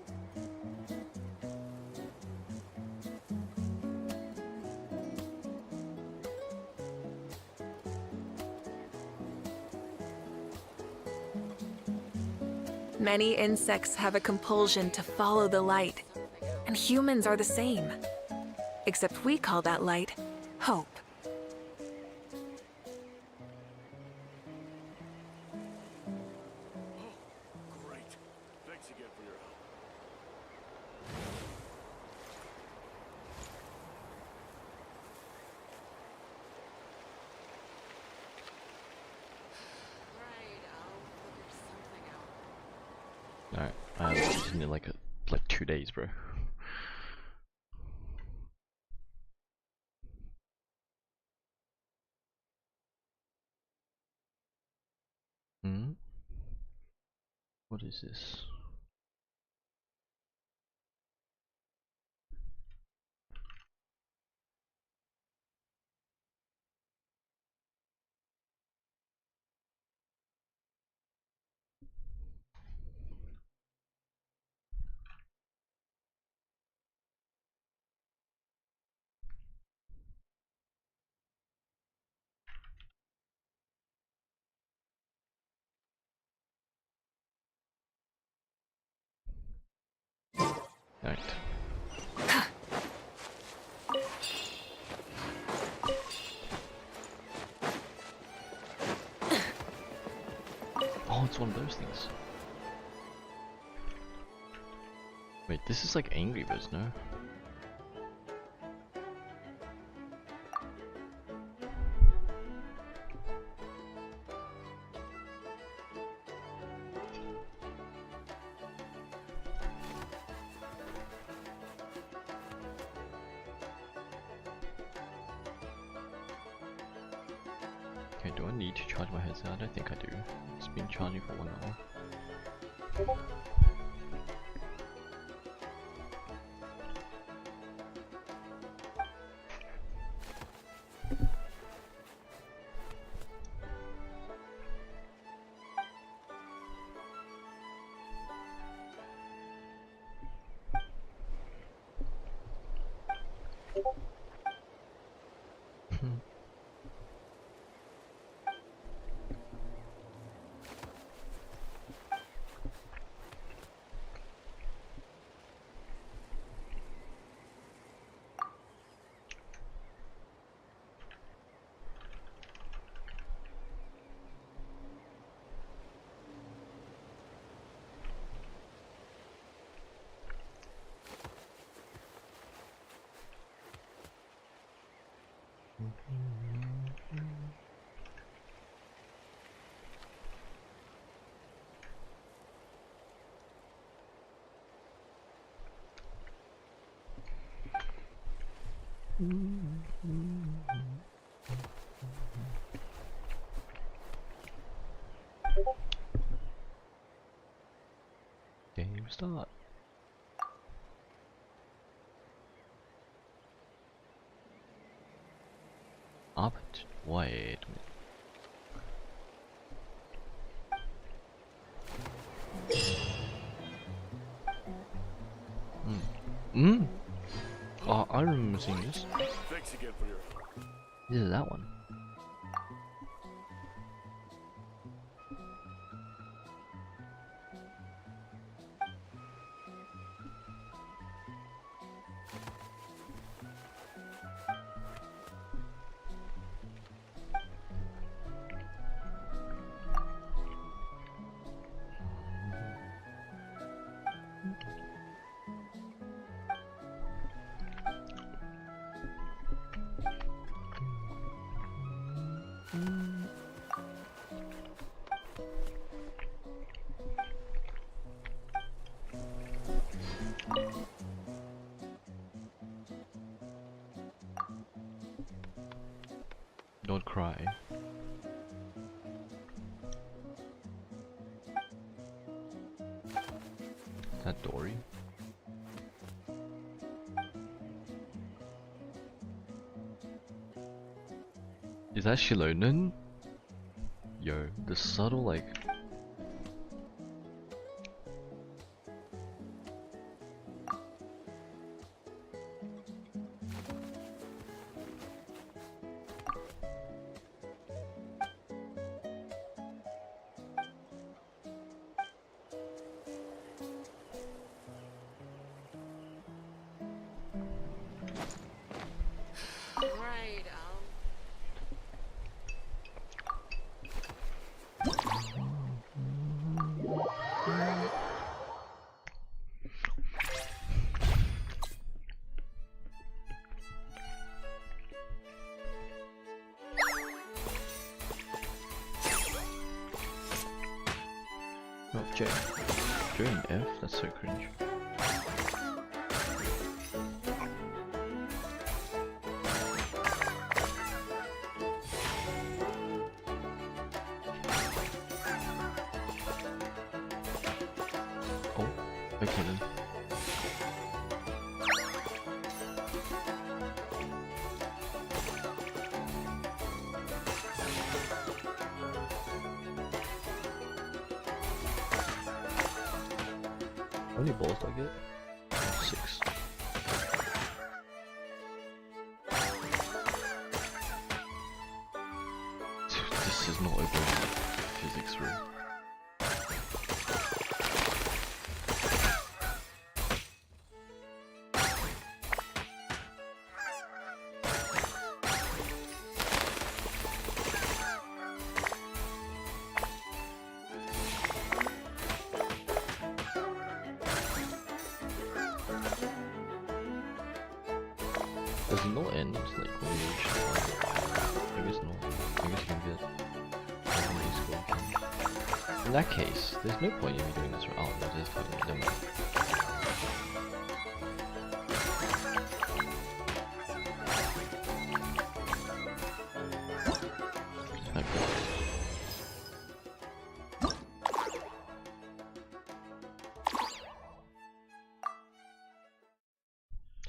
Many insects have a compulsion to follow the light, and humans are the same. Except we call that light hope. Great. Thanks again for your help. Right, I'll figure something out. Alright, I'm using it like 2 days, bro. Hmm? What is this? Alright. Oh, it's one of those things. Wait, this is like Angry Birds, no? Okay, do I need to charge my headset? I don't think I do. It's been charging for 1 hour. Game start. Up. Wait. Hmm. Oh, I remember seeing this. Thanks again for your help. This is that one. not cry. Is that Dory? Is that Shilonen? Yo, the subtle like... Right, Oh, J. J and F? That's so cringe. Oh, okay then. How many balls do I get? 6. This is not a good physics rule. Does it not end like when you reach the target? I guess not. I guess you can get heavenly score. In that case, there's no point in me doing this for out. That is kind of demo.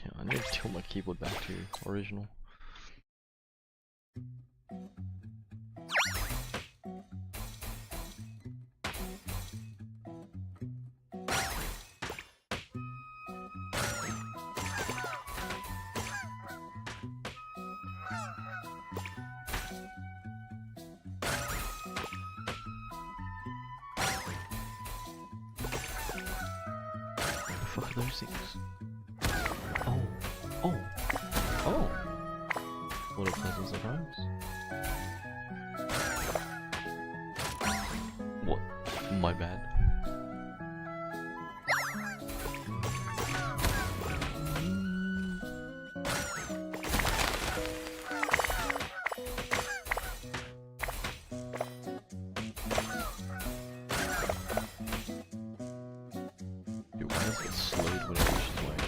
Yeah, I need to tilt my keyboard back to original. The fuck are those things? Oh, oh, oh! What a pleasant surprise. What? My bad. Dude, why does it slowed when it reaches like...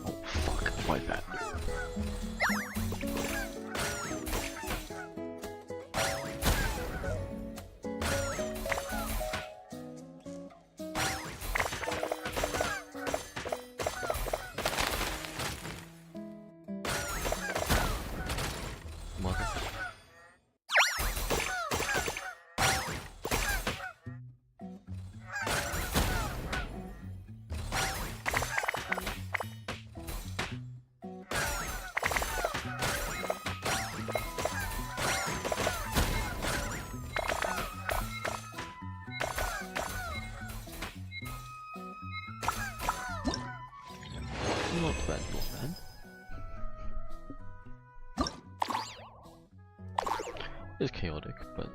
Oh fuck, my bad. Mother. Not bad, not bad. It's chaotic, but...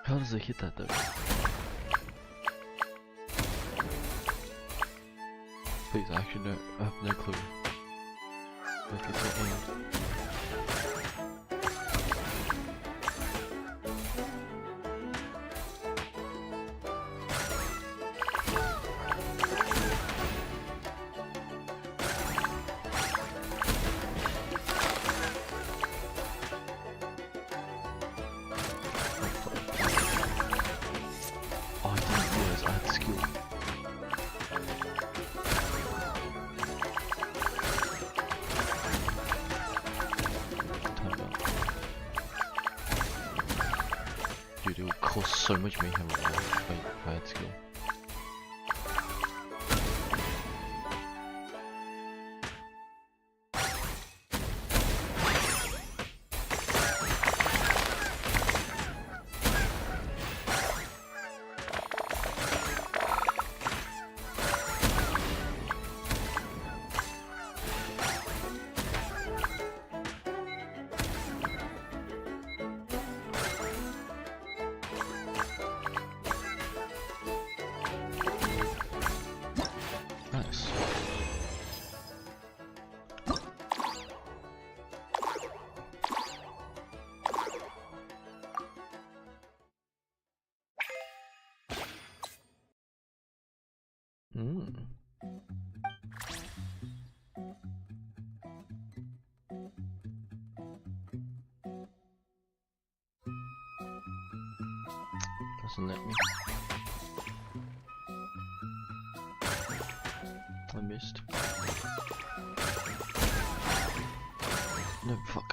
How does it hit that though? Please, I actually don't. I have no clue. Like it's not aimed. Oh, I didn't realize I had skill. Time out. Dude, it would cause so much mayhem right now if I had skill. Nice. Doesn't let me. I missed. No, fuck.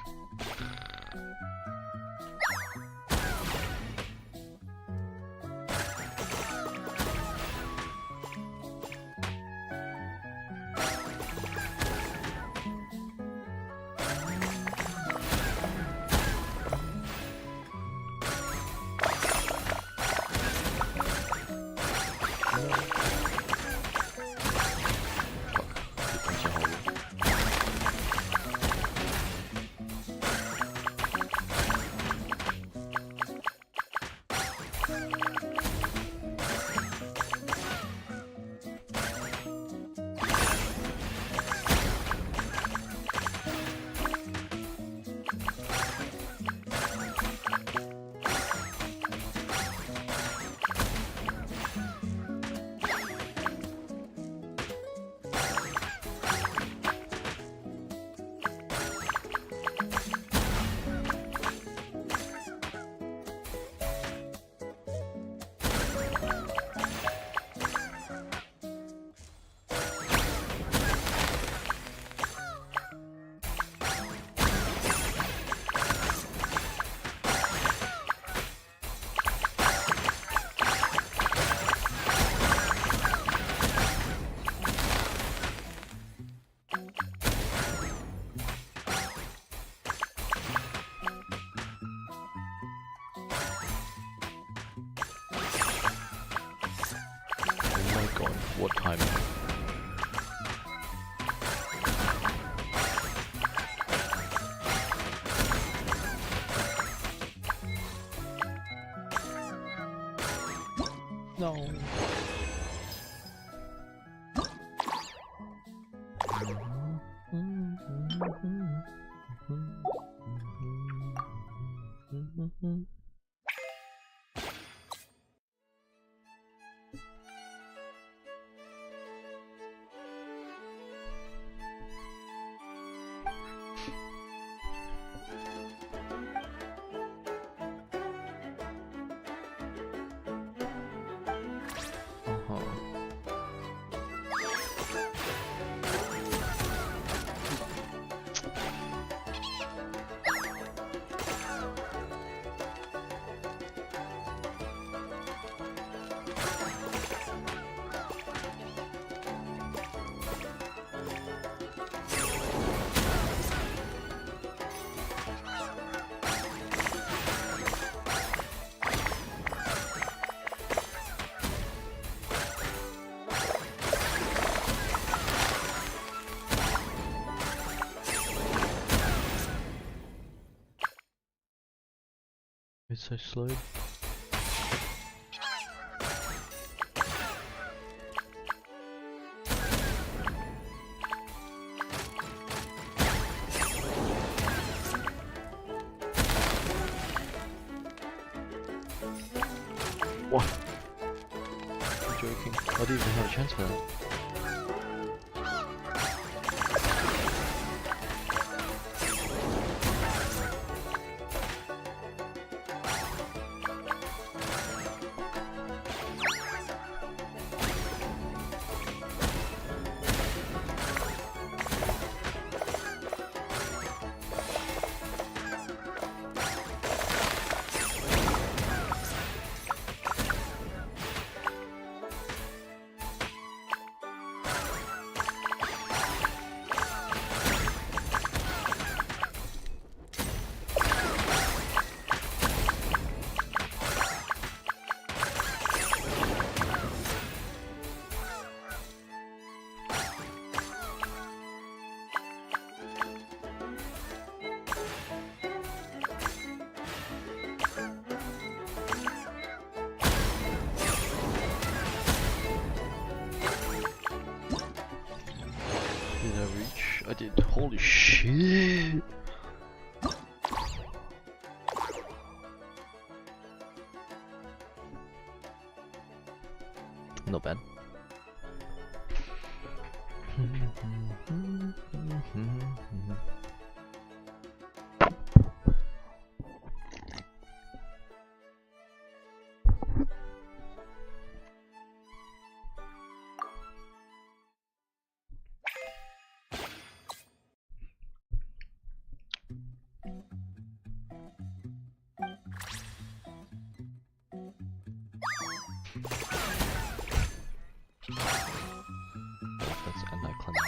What time? No. so slow. What? You're joking. I didn't even have a chance for that. Did I reach? I did. Holy shit! Not bad. That's anti-climax.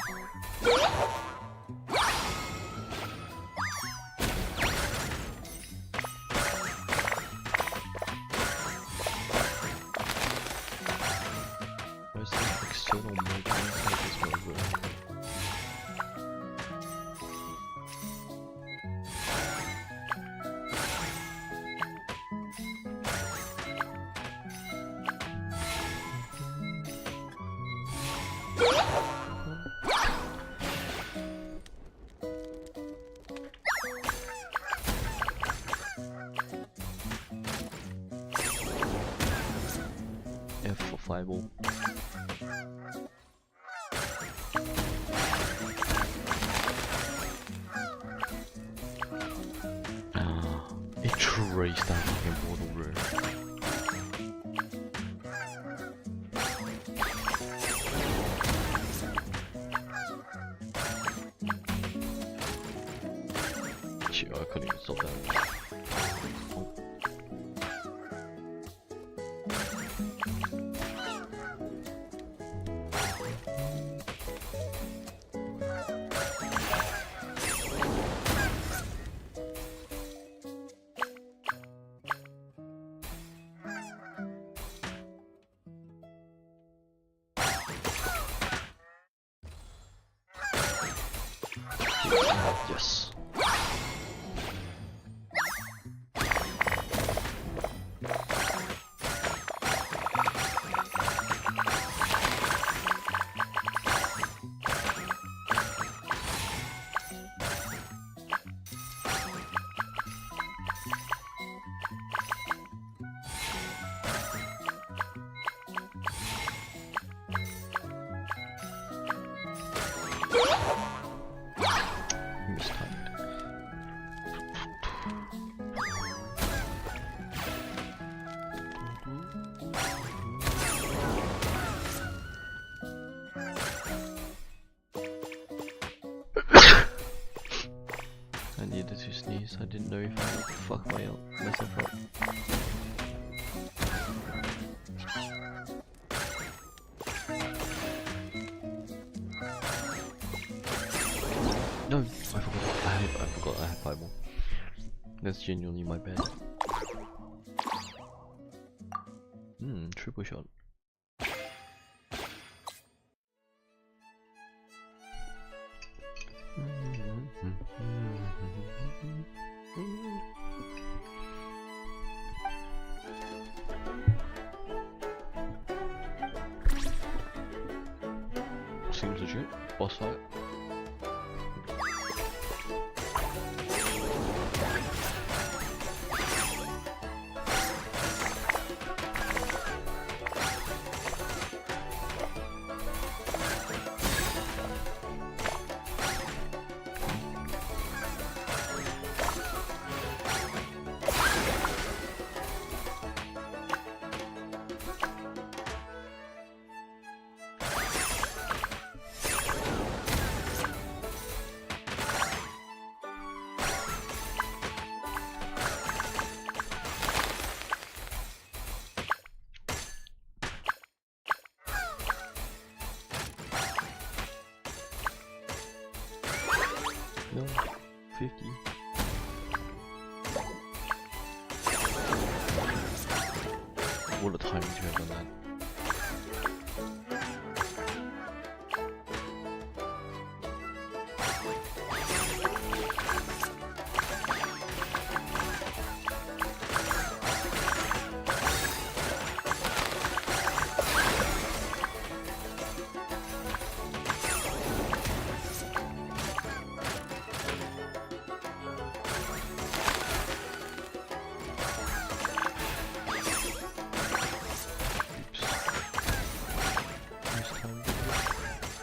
Where's the external mode inside this mode? F for fireball. It traced that fucking portal, bro. Shit, I couldn't even stop that. Yes. Mistimed. I needed to sneeze. I didn't know if I would fuck myself up. No, I forgot I had fireball. That's genuinely my bad. Triple shot. seems legit. Boss fight. No, 50. What a timing to have on that.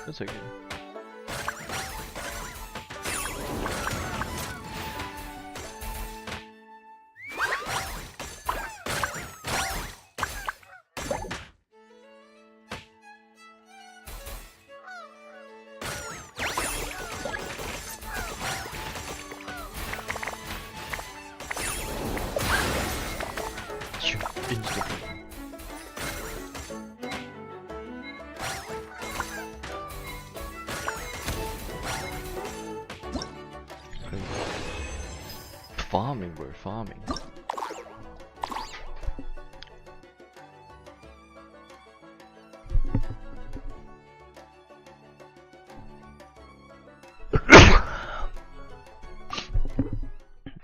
That's okay. Instantly. Farming, bro, farming.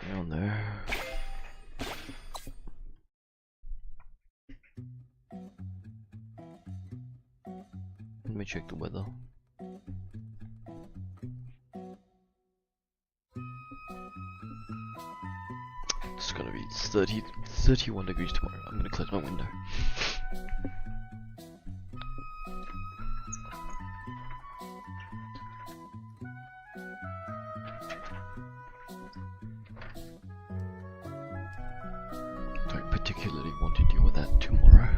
Down there. Let me check the weather. It's gonna be 31 degrees tomorrow. I'm gonna close my window. Don't particularly want to deal with that tomorrow.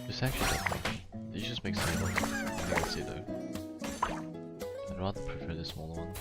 This actually doesn't make, this just makes it look, you can see though. I'd rather prefer the smaller one.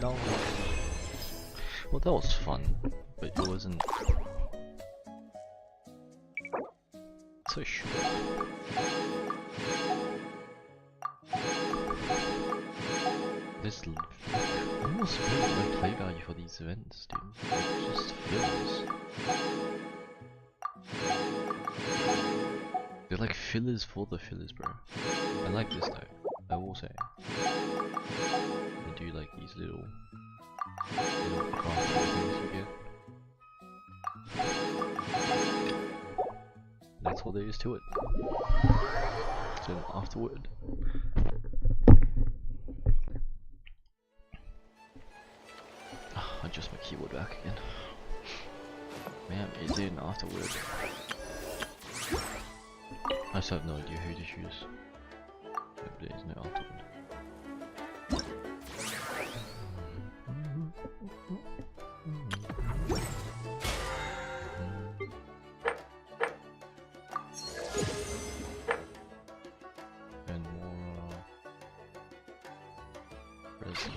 No. Well, that was fun, but it wasn't so short. This almost feels like play value for these events, dude. It just feels. They're like fillers for the fillers, bro. I like this though, I will say. They do like these little crafty things you get. That's all there is to it. So afterward. Adjust my keyboard back again. Man, is there an afterword? I still have no idea who to choose. But there is no afterword. And more resin.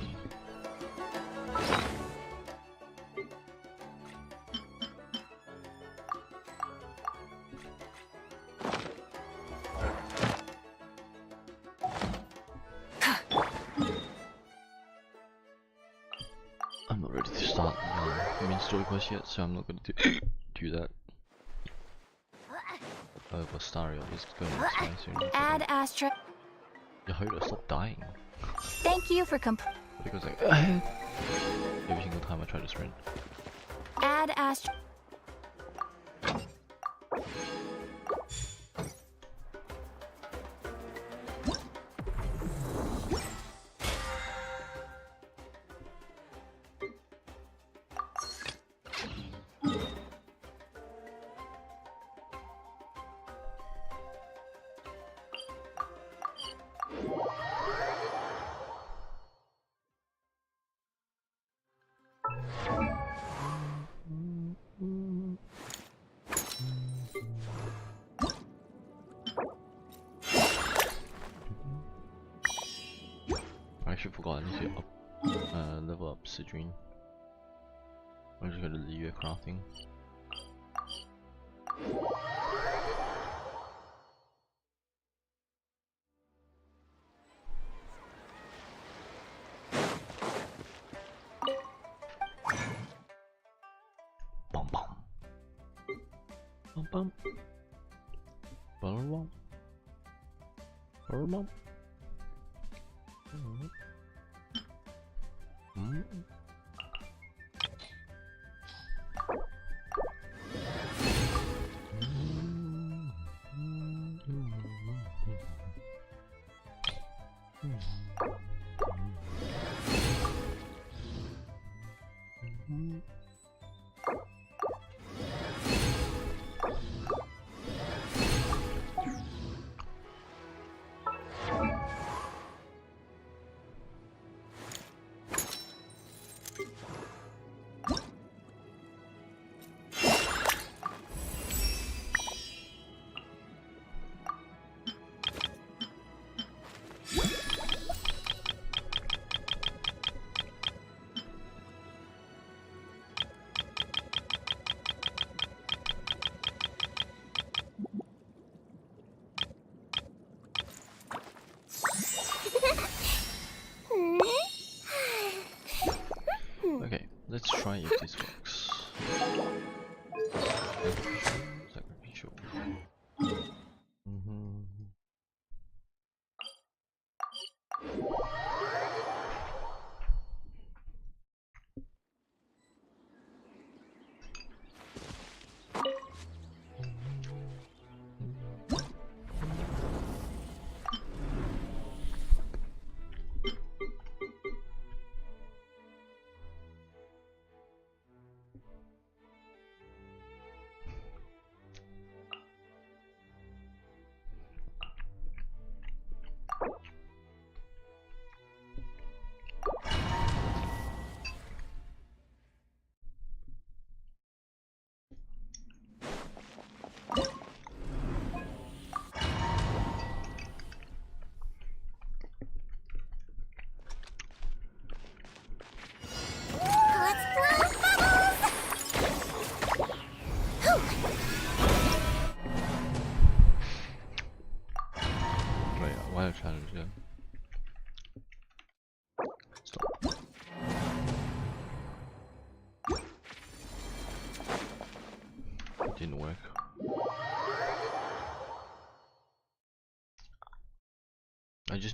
I'm not ready to start the main story quest yet, so I'm not going to do that. But Stario is going to die soon. Add Astra. Yehoda, stop dying. Thank you for It goes like every single time I try to sprint. Add Astra. I actually forgot I need to level up Sidrine. I'm just gonna leave it crafting. Bum bum. Bum bum. Bum bum. Bum bum. Okay, let's try if this works. Sacrificial.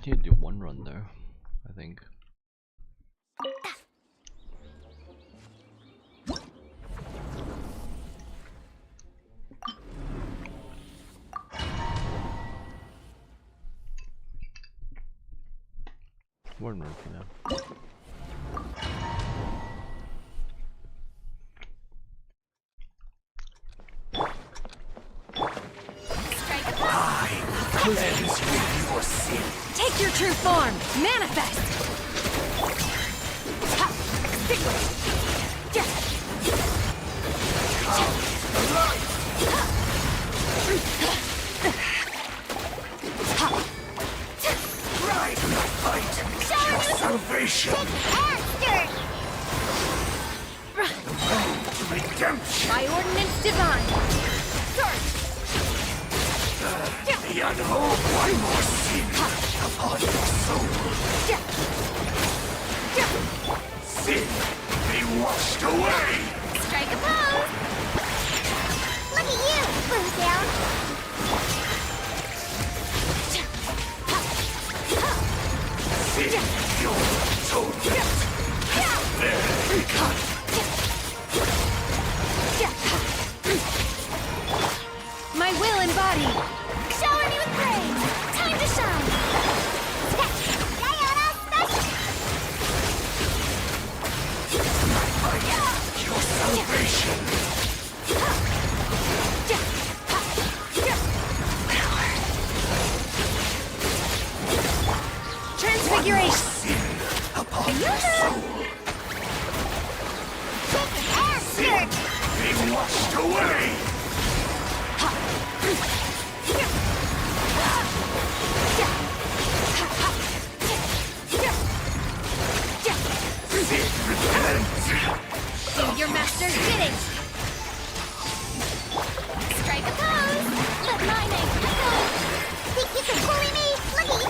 just need to do one run though, I think. One run for now. Cleanse with your sin. Take your true form! Manifest! Ride in the fight. Your salvation. Redemption. By ordinance divine! The unholy one more sin upon your soul. Sin be washed away. Strike a pose! Look at you, Blue Down! Sin, your atonement. There begun. My will embodied! Shower me with praise! Time to shine! Your salvation. Transfiguration! Sin upon your soul. Sin be washed away. Sin repent. Do your master's bidding! Strike a pose! Let my name echo! Think you can bully me? Look at you!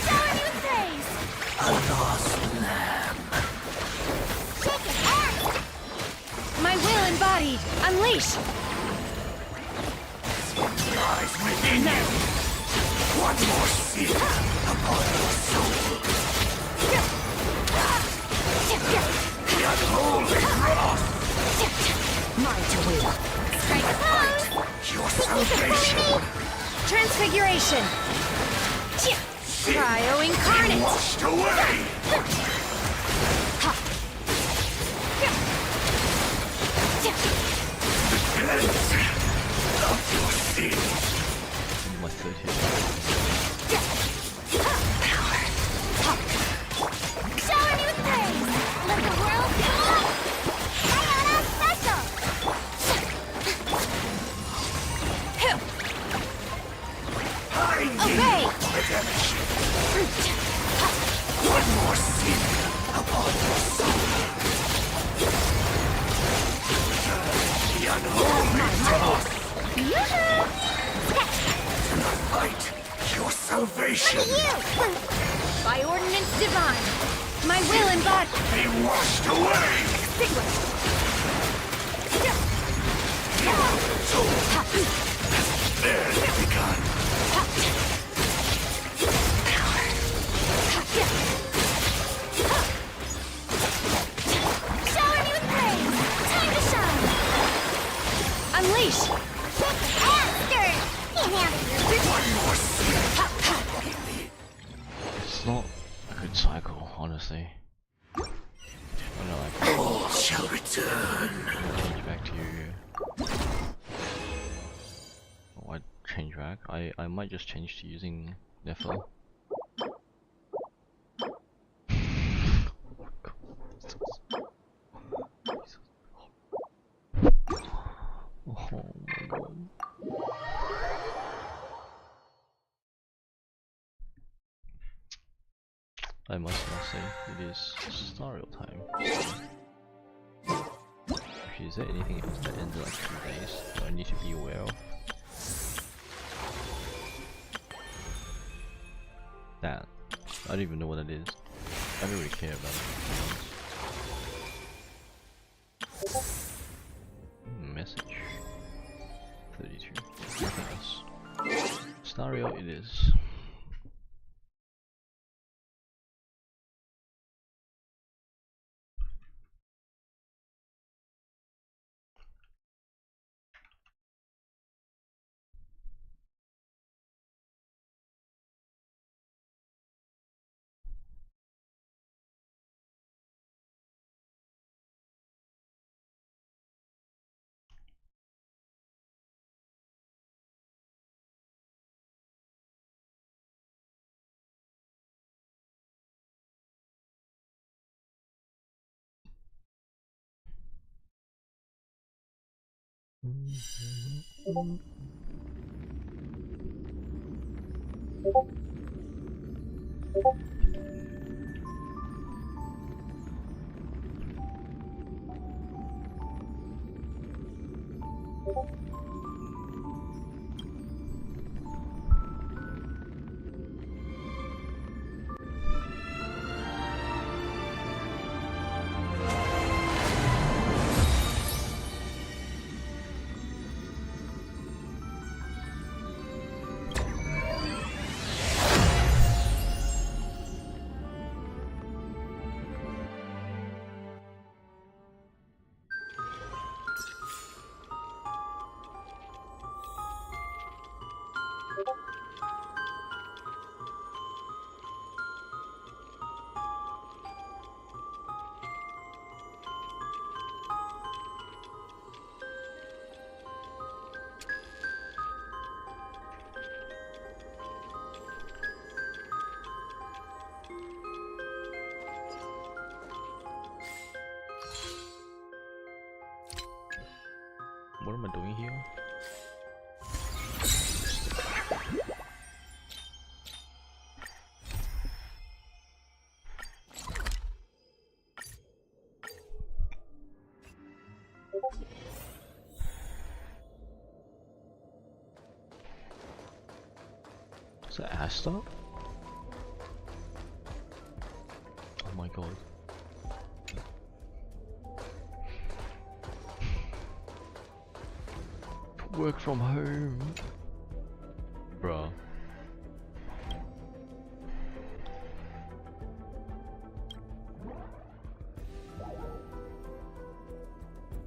Shower me with praise! A lost lamb. Shake it, act! My will embodied! Unleash! Lies within you. One more sin upon your soul. The unholy wrath. My to will! Strike a pose! Your salvation. Transfiguration! Sin Cryo be incarnate! washed away. Repent of your sin. My third hit. Shower me with praise! Let the world be light! Diana Special! Find Obey! redemption. One more sin upon your soul. The unholy wrath. Yoo-hoo! Fight your salvation. By ordinance divine! My will embodied! Be washed away. Your soul has barely begun. Shower me with praise! Time to shine! Unleash! One more sin. It's not a good cycle, honestly. I don't know, like, All shall return. change back to you. Oh, I change back. I might just change to using Nephil. Oh my god. I must now say, it is Stariel time. Actually, is there anything else that ends in like 2 days that I need to be aware of? That. I don't even know what it is. I don't really care about it. Message. 32. Nothing else. Stario it is. What am I doing here? Is that Asta? Oh my god. Work from home. Bruh.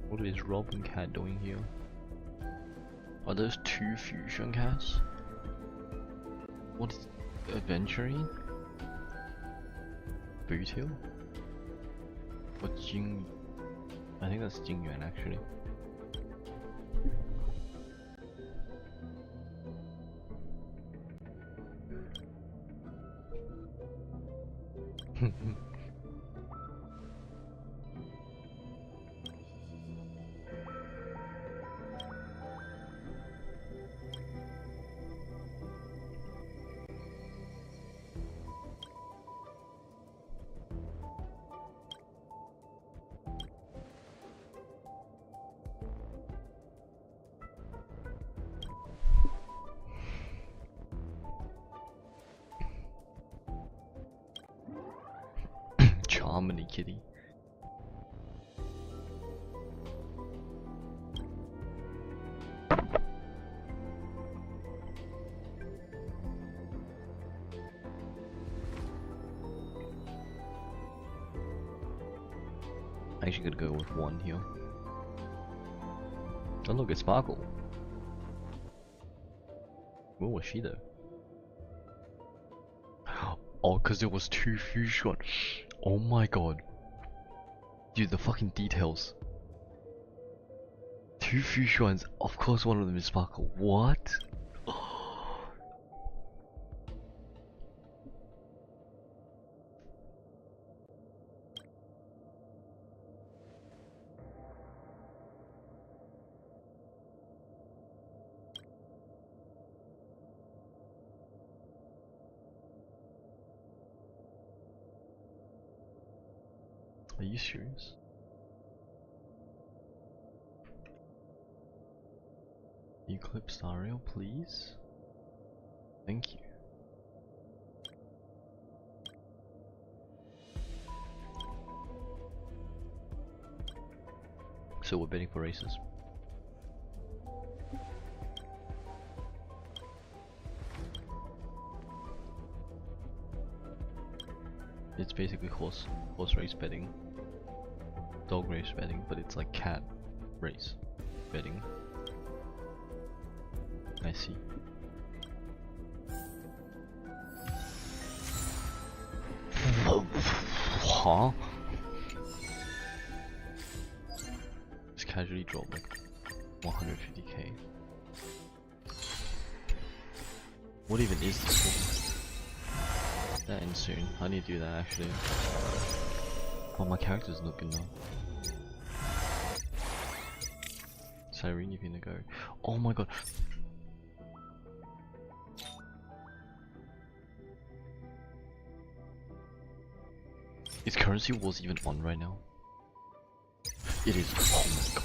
What is Rob and Cat doing here? Are those two fusion cats? What is adventuring? Bootil? Or Jing? I think that's Jing Yuan actually. Charmony kitty. Actually gonna go with one here. Oh look, it's Sparkle. Where was she though? Oh, cause there was two fusion. Oh my god. Dude, the fucking details. Two fusions, of course one of them is Sparkle. What? Are you serious? Eclipse Ario, please? Thank you. So we're betting for races. It's basically horse race betting, dog race betting, but it's like cat race betting. I see. Huh? Just casually dropped like 150k. What even is this for? That ends soon. I need to do that actually. Oh, my character's looking though. Cyrene, you're gonna go. Oh my god. Is Currency Wars even on right now? It is. Oh my god.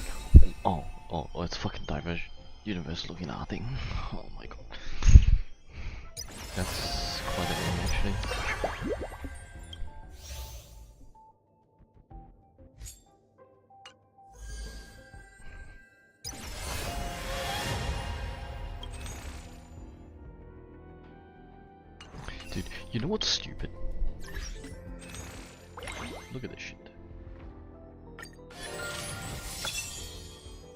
Oh, it's fucking Diverge Universe looking nothing. Oh my god. That's quite a name actually. Dude, you know what's stupid? Look at this shit.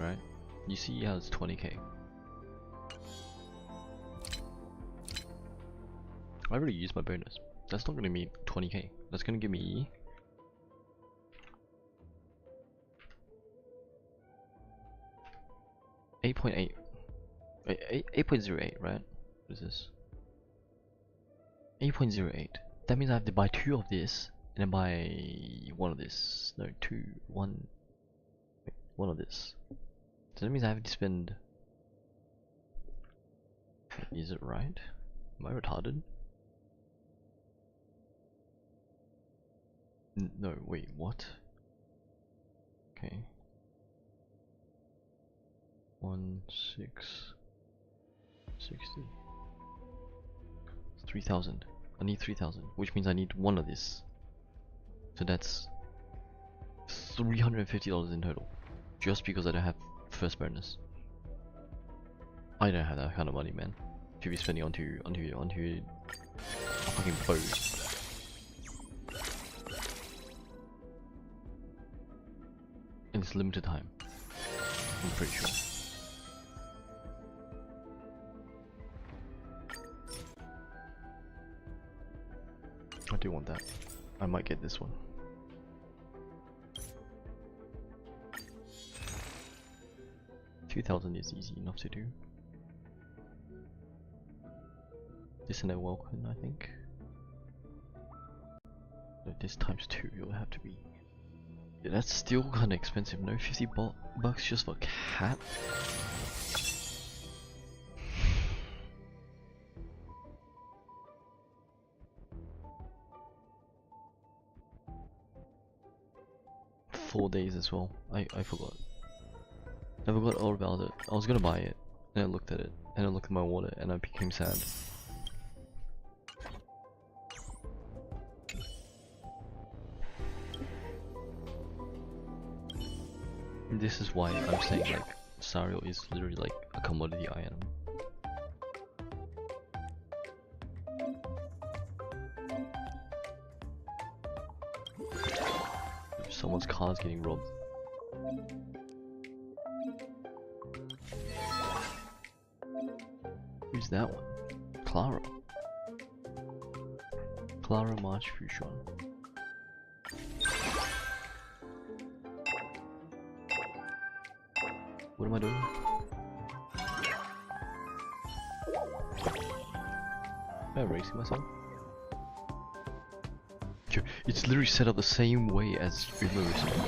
Right? You see how it's 20k. I already used my bonus. That's not gonna be 20k. That's gonna give me 8.8. 8.08, right? What is this? 8.08. That means I have to buy 2 of this and then buy 1 of this. No, 1 of this. So that means I have to spend. Is it right? Am I retarded? No, wait, what? Okay. 1,660. 3,000. I need 3,000, which means I need 1 of this. So that's $350 in total, just because I don't have first bonus. I don't have that kind of money, man, to be spending onto a fucking bow. And it's limited time, I'm pretty sure. I do want that. I might get this one. $2,000 is easy enough to do. This and a Welcome, I think. No, this times 2 it'll have to be. Yeah, that's still kinda expensive, no? 50 bucks just for a cat? $4 days as well. I forgot. I forgot all about it. I was gonna buy it, and I looked at it, and I looked at my wallet, and I became sad. And this is why I'm saying like Sario is literally like a commodity item. Someone's car is getting robbed. Who's that one? Clara. Clara March Fusion. What am I doing? Am I erasing myself? It's literally set up the same way as Uber recently.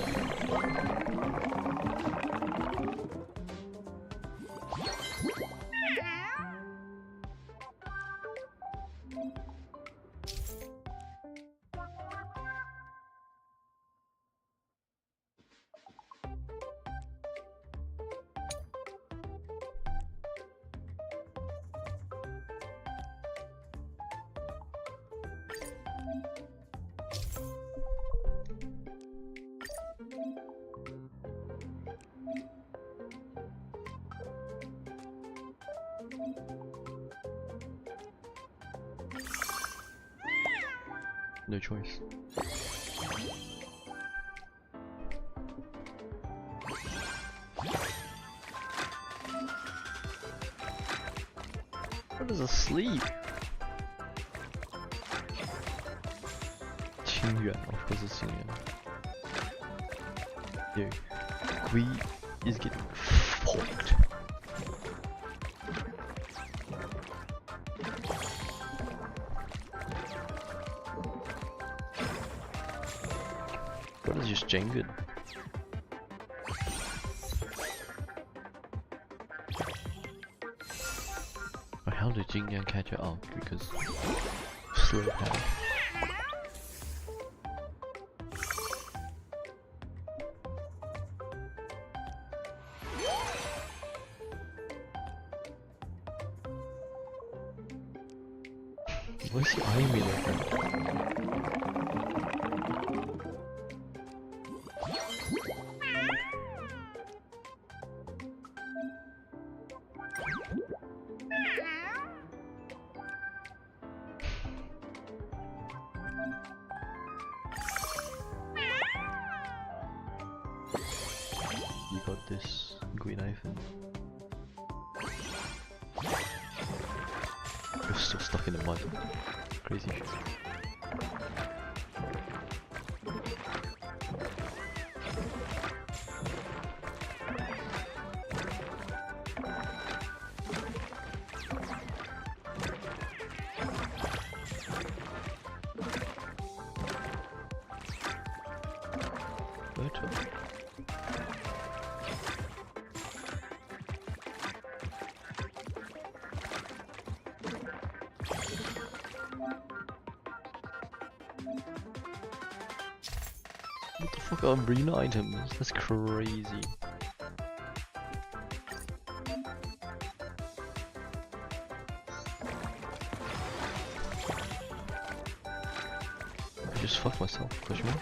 No choice. What is asleep? Qingyuan, of course it's Qingyuan. Yo, Gui is getting fucked. What is just Jengen? How did Jingyan catch her out? Because slow power. Why is he eyeing me like that? You got this, Green Ivan. You're still stuck in the mud. Crazy shit. Virtual. What the fuck are arena items? That's crazy. I just fucked myself, question mark?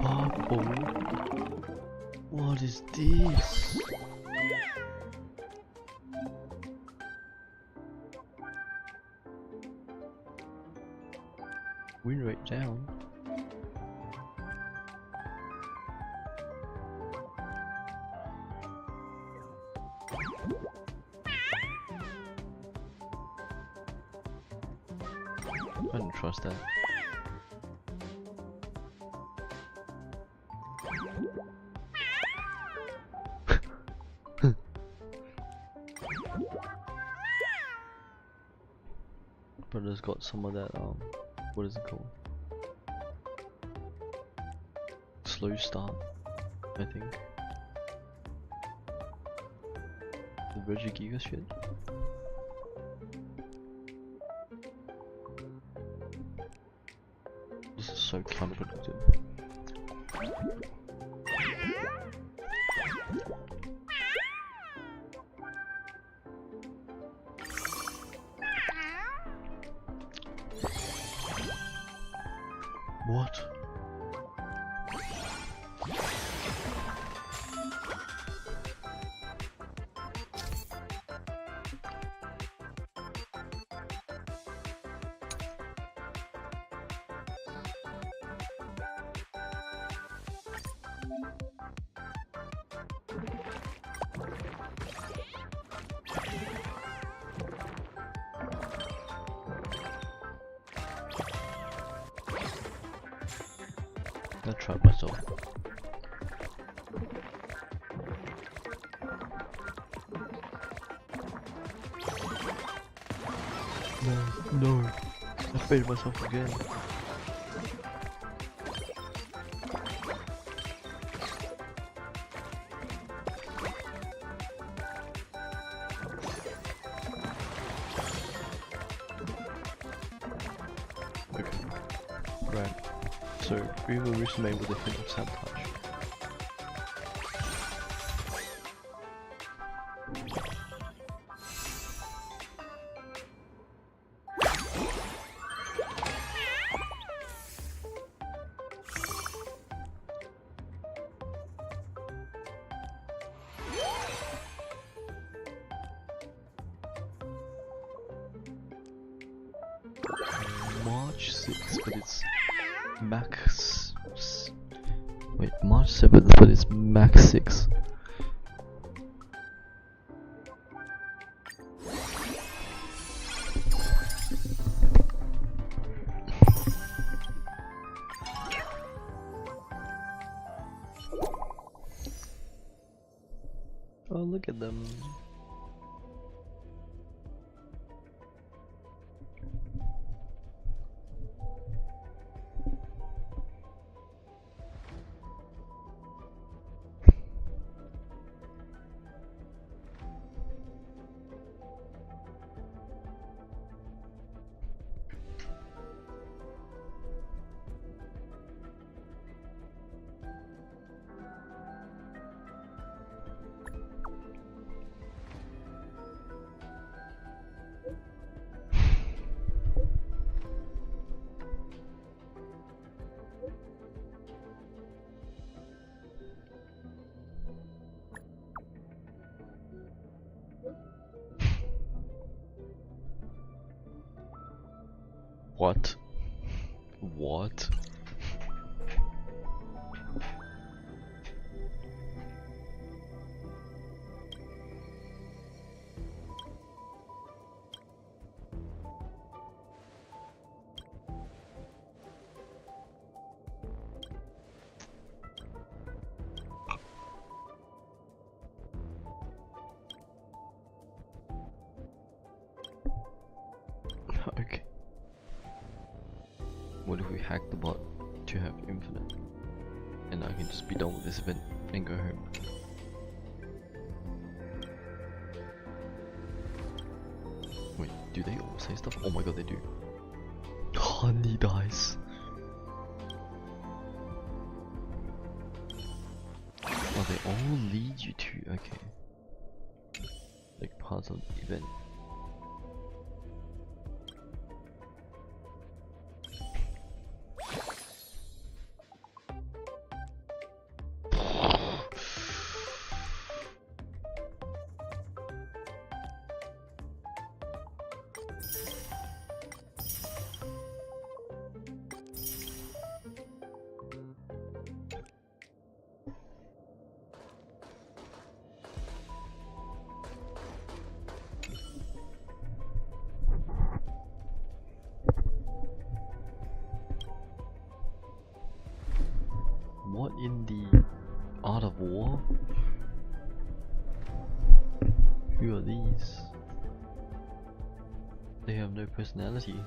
Purple? What is this? Win rate down. I don't trust that. But it's got some of that, what is it called? Slow start, I think. The Regigiga shit. This is so counterproductive. What? I trapped myself. No, I failed myself again. Right. So we will resume with a hint of sabotage. March 6th, but it's max. Wait, March 7th, but it's max 6. Oh, look at them. What? What? Okay. What if we hack the bot to have infinite? And I can just be done with this event and go home. Wait, do they all say stuff? Oh my god, they do. Honey dice. Oh, they all lead you to, okay. Like parts of the event. What in the Art of War? Who are these? They have no personality.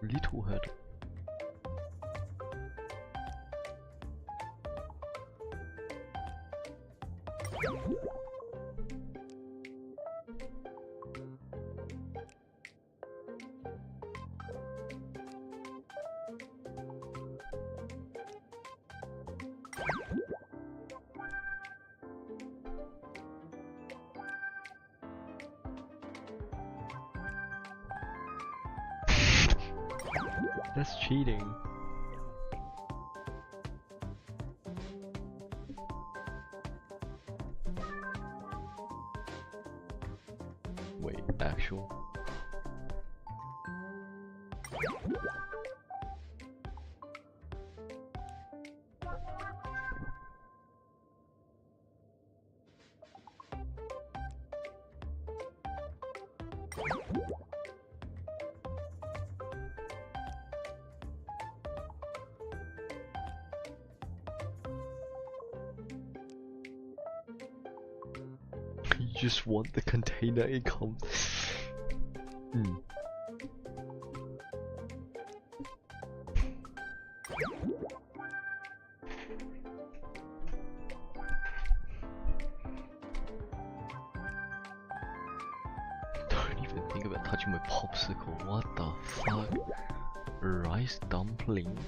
Little head. That's cheating. Wait, actual? You just want the container it comes. even think about touching my popsicle. What the fuck? Rice dumpling?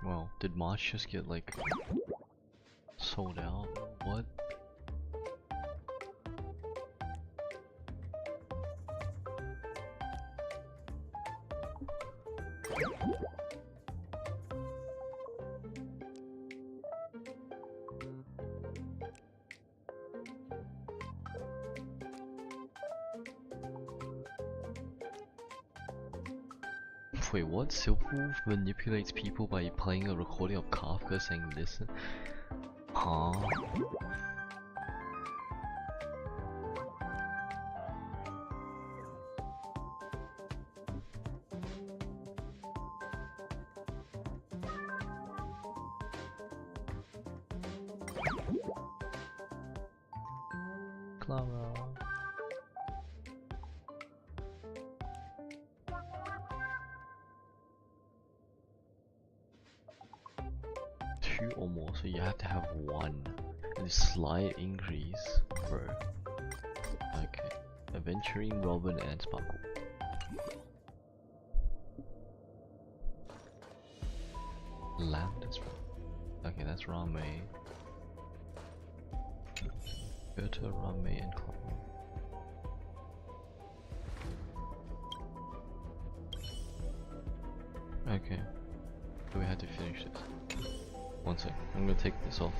Well, did March just get like sold out? What? Wait, what? Silverwolf manipulates people by playing a recording of Kafka saying listen? Huh? Clara. Two or more, so you have to have one. And a slight increase, bro. Okay. Aventurine, Robin, and Sparkle. Land, that's right. Okay, that's Rame. Berta, Rame, and Clara. Okay. So we had to finish this. One sec, I'm gonna take this off.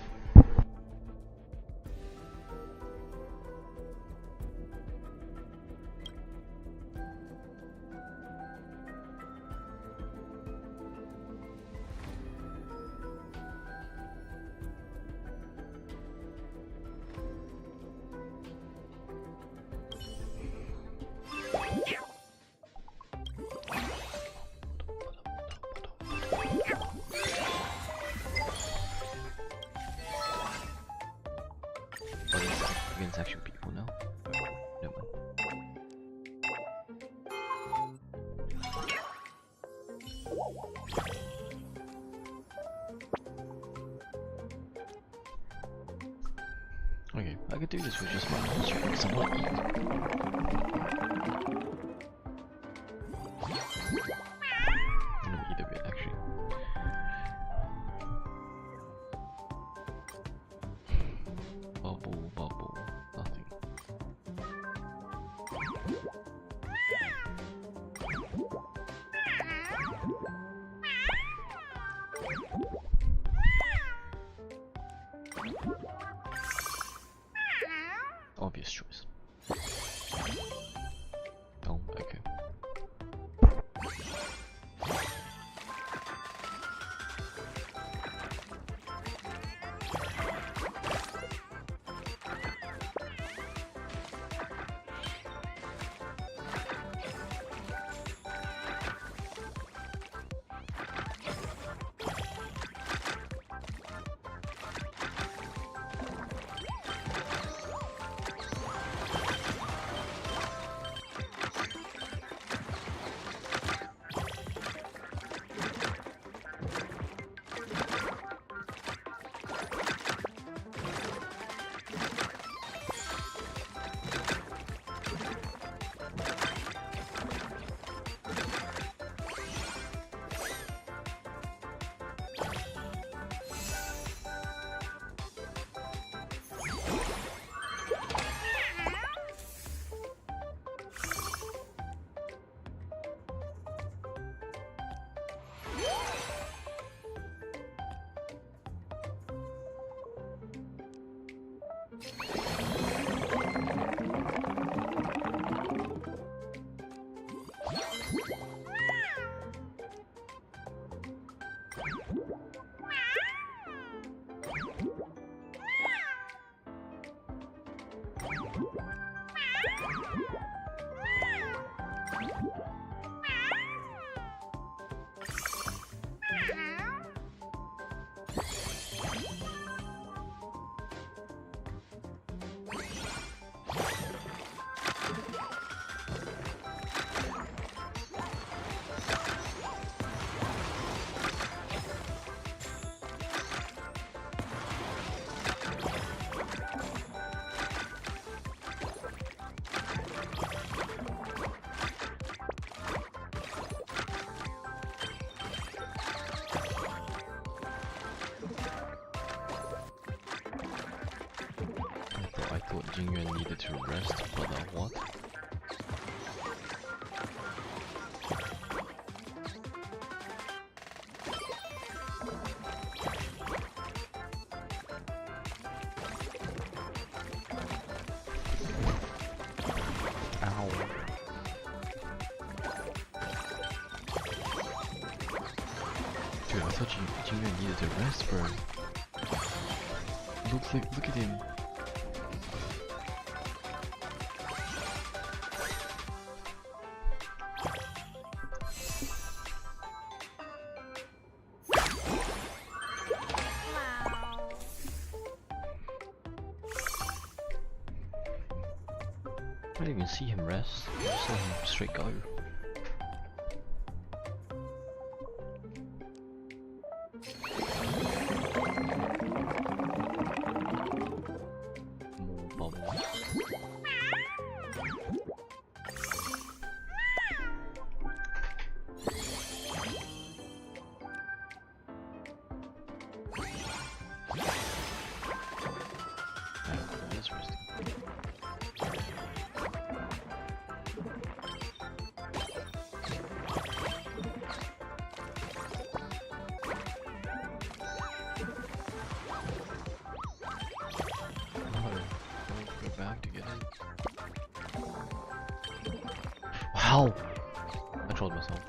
Against actual people now? Never mind. Okay, I could do this with just my monster because I'm not eating. I don't eat a bit actually. Bubble, bubble, nothing. Obvious choice. Oh, okay. thought Jingyuan needed to rest, but what? Ow. Dude, I thought Jingyuan needed to rest, bro. Look at him. I didn't even see him rest. I just saw him straight go. More bubbles. Yeah, that's resting. Go back to get it. Wow! I trolled myself.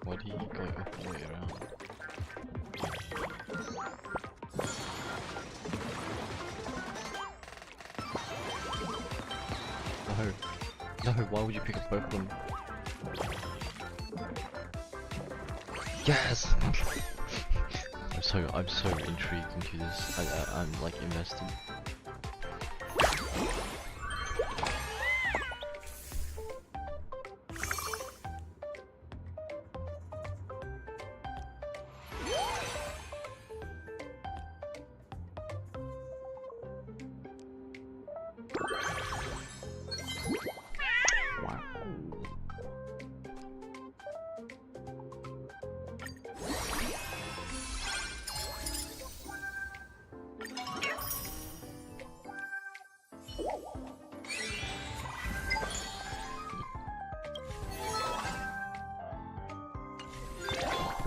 Why did he go all the way around? No, why would you pick up both of them? Yes! I'm so intrigued into this. I'm like invested. Wow.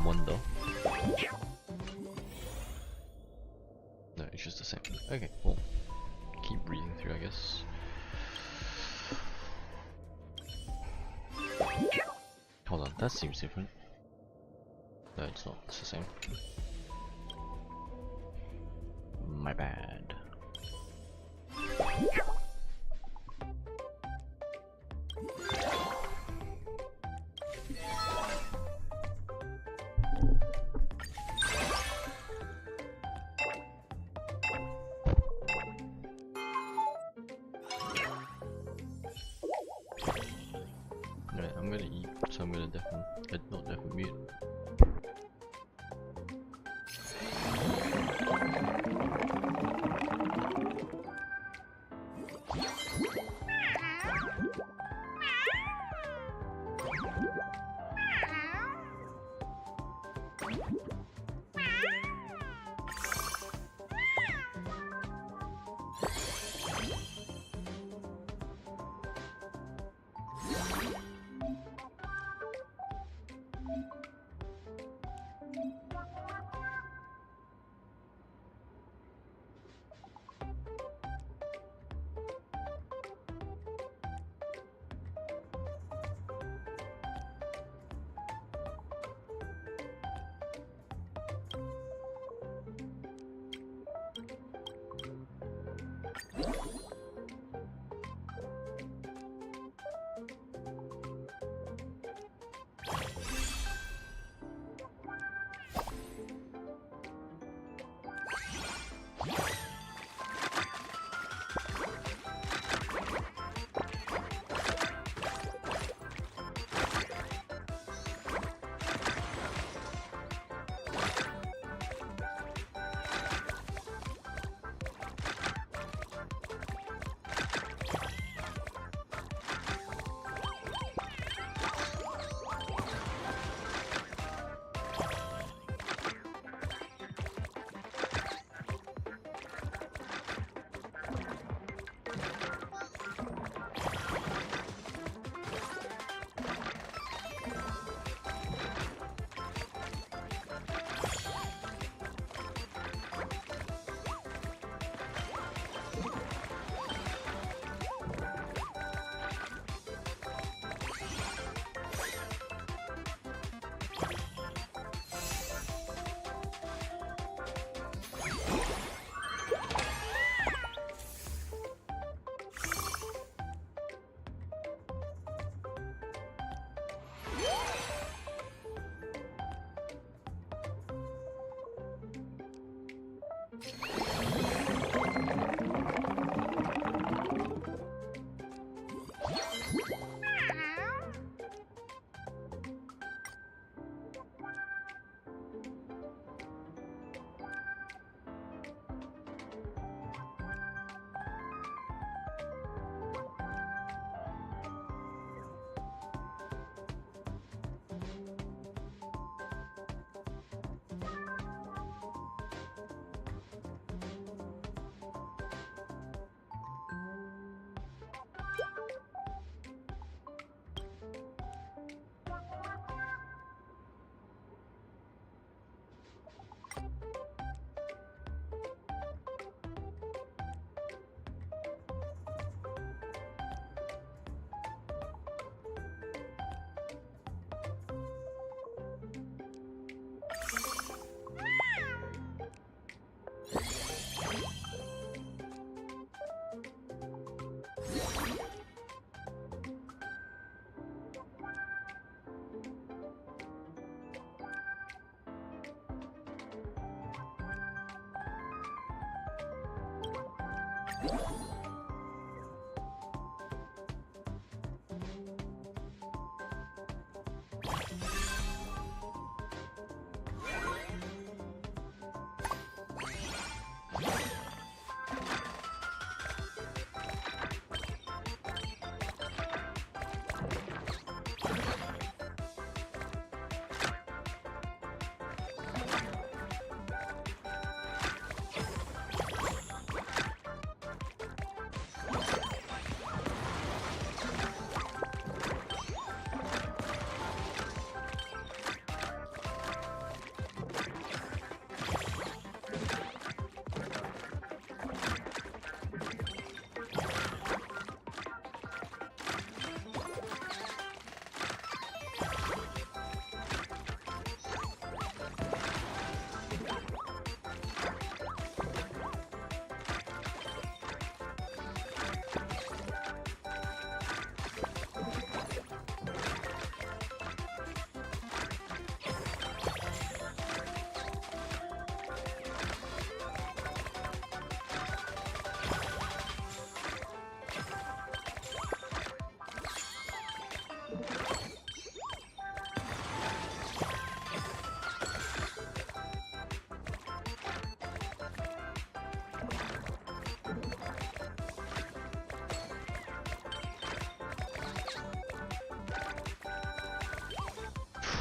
Wonder. No, it's just the same. Okay, well, keep breathing through, I guess. Hold on, that seems different. No, it's not. It's the same. My bad. Right, I'm gonna eat, so I'm gonna not definitely mute.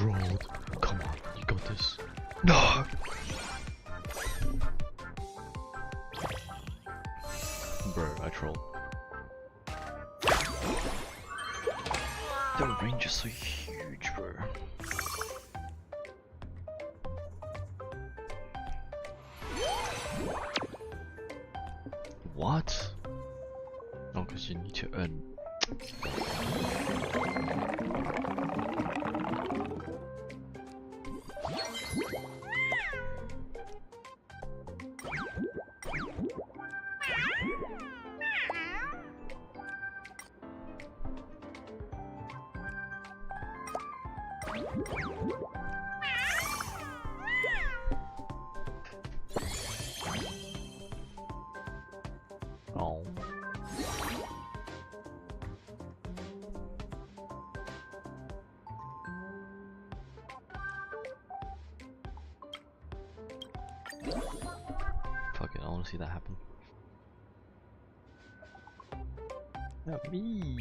Fraud. Come on, you got this. No! Bro, I trolled. The range is so huge, bro. What? Oh, because you need to earn. Oh. Fuck it, I want to see that happen. Not me.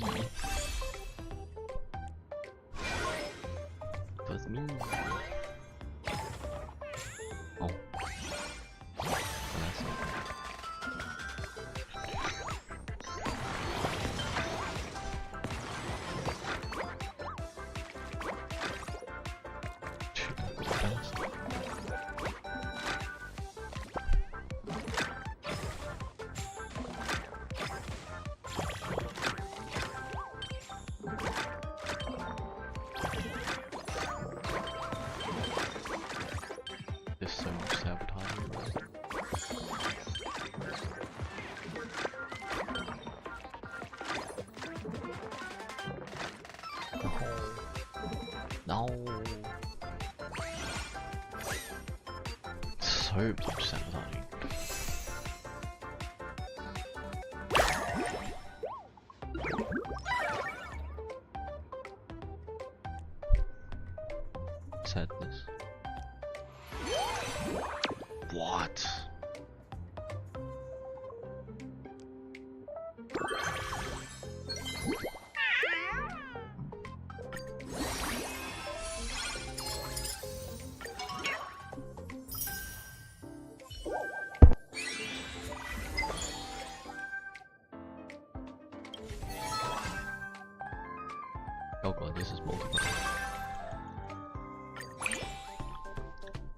It was me. Oh. That's There's so much sabotage. No. So much sabotaging. Oh god, this is multiplayer.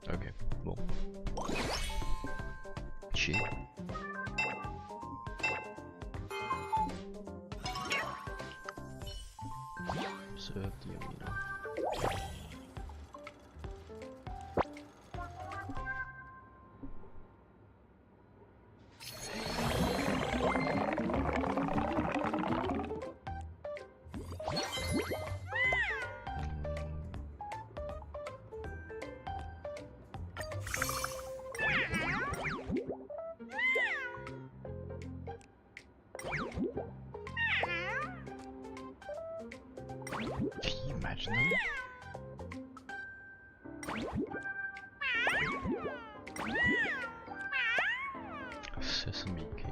Okay, well. Shit. Serve the arena. Can you imagine that? Sesame cake.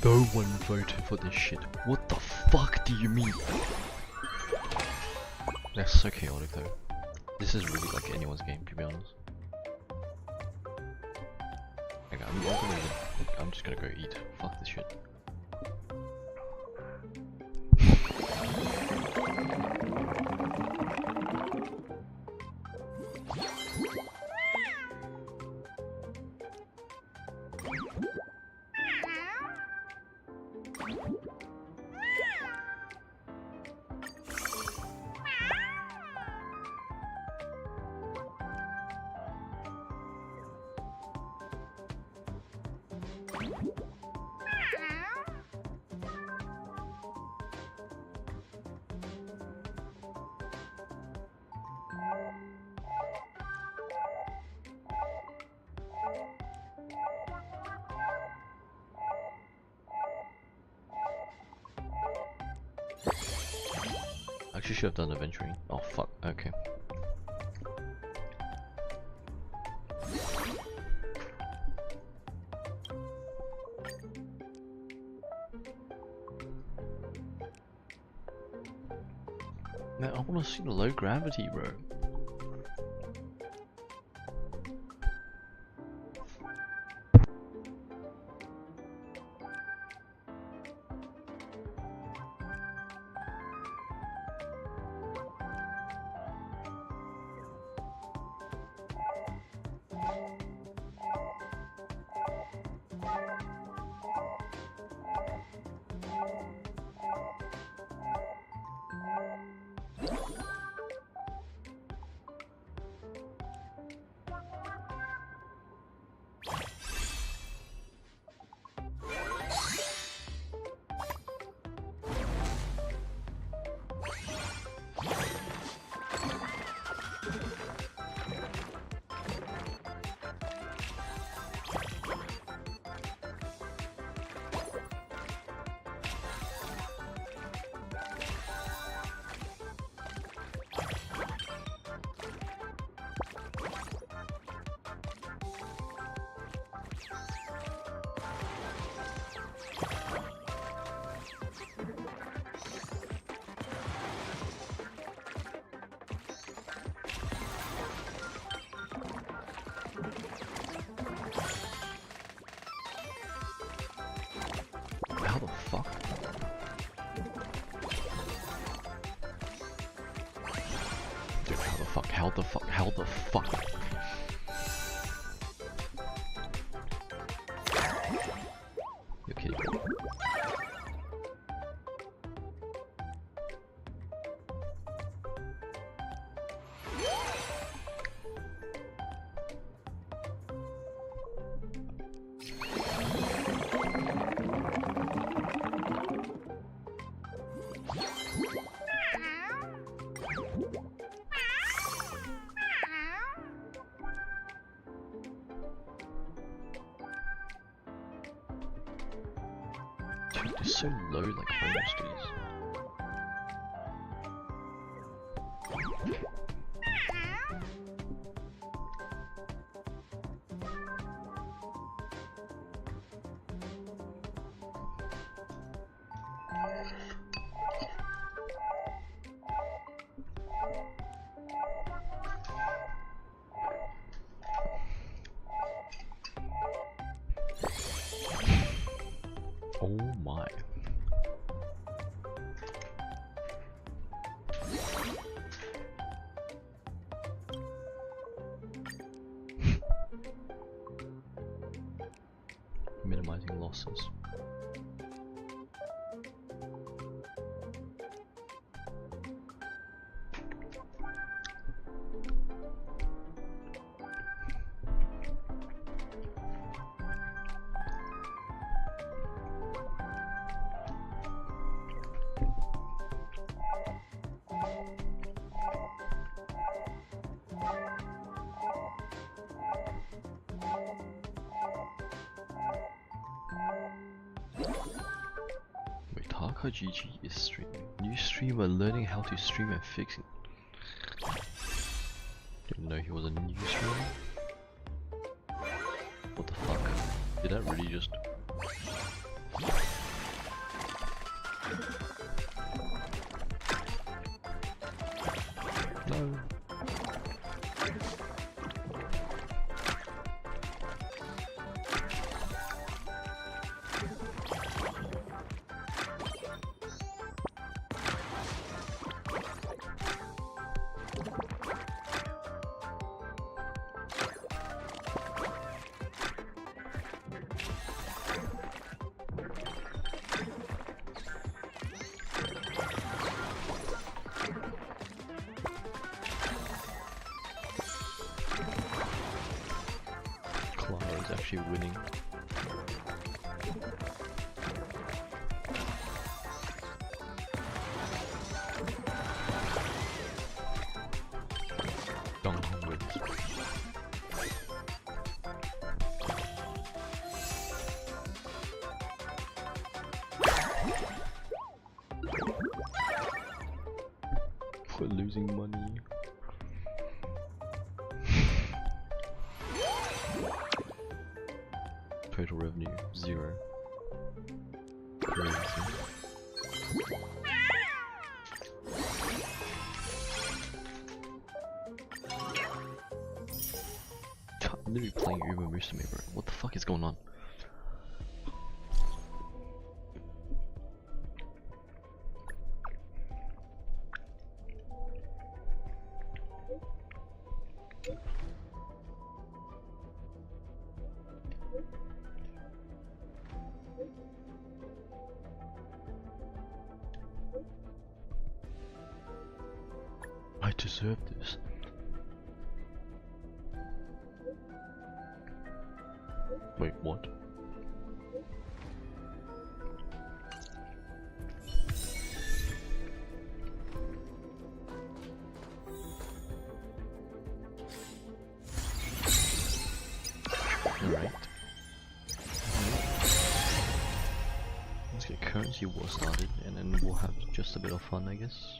No one voted for this shit. What the fuck do you mean? That's so chaotic though. This is really like anyone's game, to be honest. Okay, I'm just gonna go eat. Fuck this shit. Actually should have done eventually. Oh fuck, okay. Man, I wanna see the low gravity, bro. How the fuck? You're kidding me. Dude, they're so low, like bonus trees. Oh my. Minimizing losses. Wait, Taka GG is streaming. New streamer learning how to stream and fixing. Didn't know he was a new streamer. What the fuck? Did that really just... No. Clara is actually winning. Donghong wins. We're losing money. Total revenue 0. Crazy. I'm literally playing Uma Musume, bro. What the fuck is going on? I deserve this. Wait, what? Alright. Let's get currency war started and then we'll have just a bit of fun, I guess.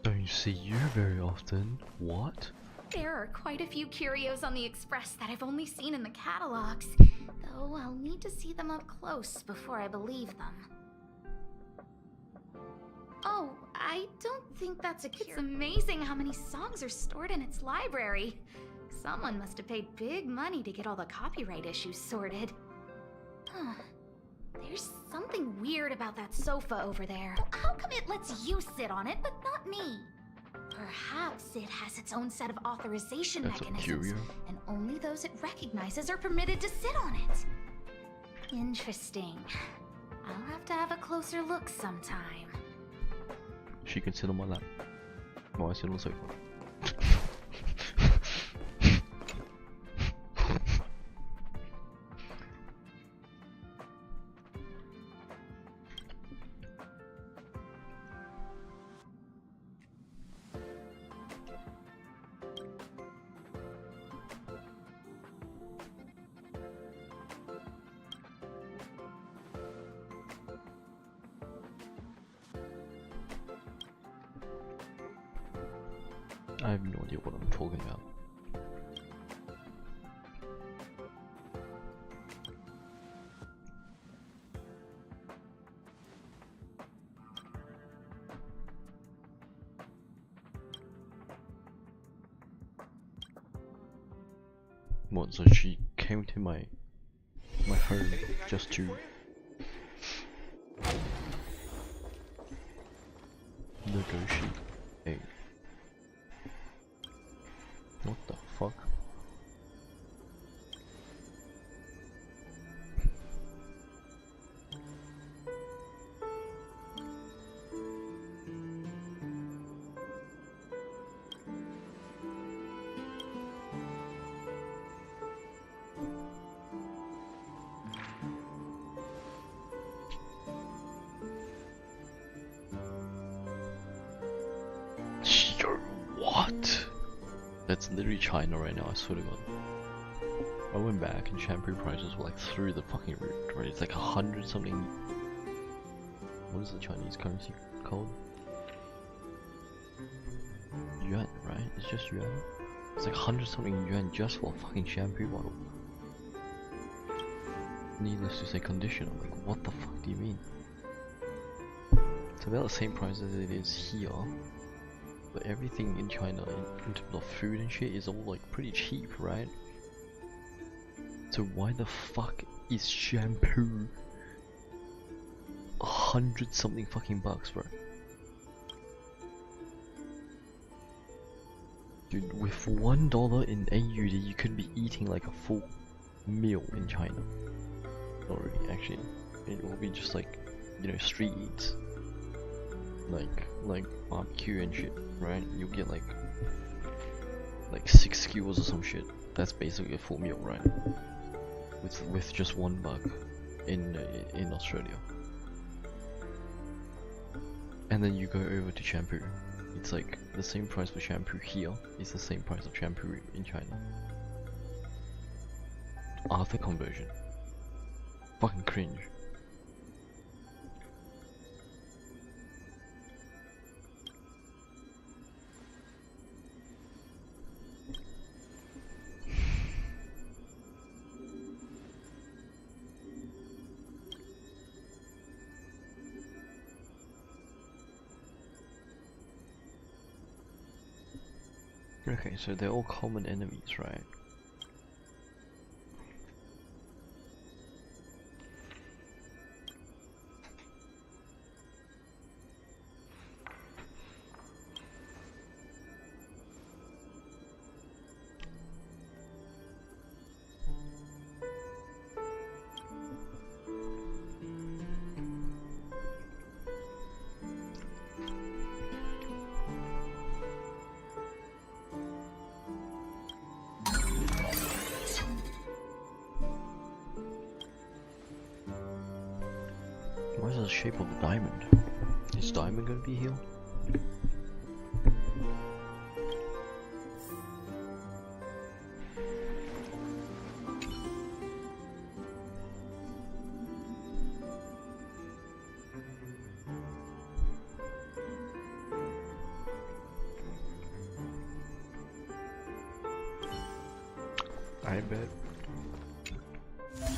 Don't see you very often. What? There are quite a few curios on the Express that I've only seen in the catalogs, though I'll need to see them up close before I believe them. Oh, I don't think that's a curio. It's amazing how many songs are stored in its library. Someone must have paid big money to get all the copyright issues sorted. Huh. There's something weird about that sofa over there. How come it lets you sit on it, but not me? Perhaps it has its own set of authorization That's a mechanisms, curio. and only those it recognizes are permitted to sit on it. Interesting. I'll have to have a closer look sometime. She can sit on my lap while I sit on the sofa. I have no idea what I'm talking about. What, so she came to my home just to negotiate? What the fuck? Yo, what? That's literally China right now, I swear to god. I went back and shampoo prices were like through the fucking roof, right? It's like 100 something. What is the Chinese currency called? Yuan, right? It's just yuan. It's like 100 something yuan just for a fucking shampoo bottle. Needless to say, conditioner. Like, what the fuck do you mean? It's about the same price as it is here. But everything in China, in terms of food and shit, is all like pretty cheap, right? So why the fuck is shampoo 100 something fucking bucks, bro? Dude, with $1 in AUD, you could be eating like a full meal in China. Not really, actually. It will be just like, you know, street eats. Like barbecue and shit, right? You'll get like 6 skewers or some shit. That's basically a full meal, right? With just $1 in Australia. And then you go over to shampoo. It's like the same price for shampoo here is the same price of shampoo in China. After conversion. Fucking cringe. Okay, so they're all common enemies, right? Why is it the shape of a diamond? Is diamond gonna be here? I bet. It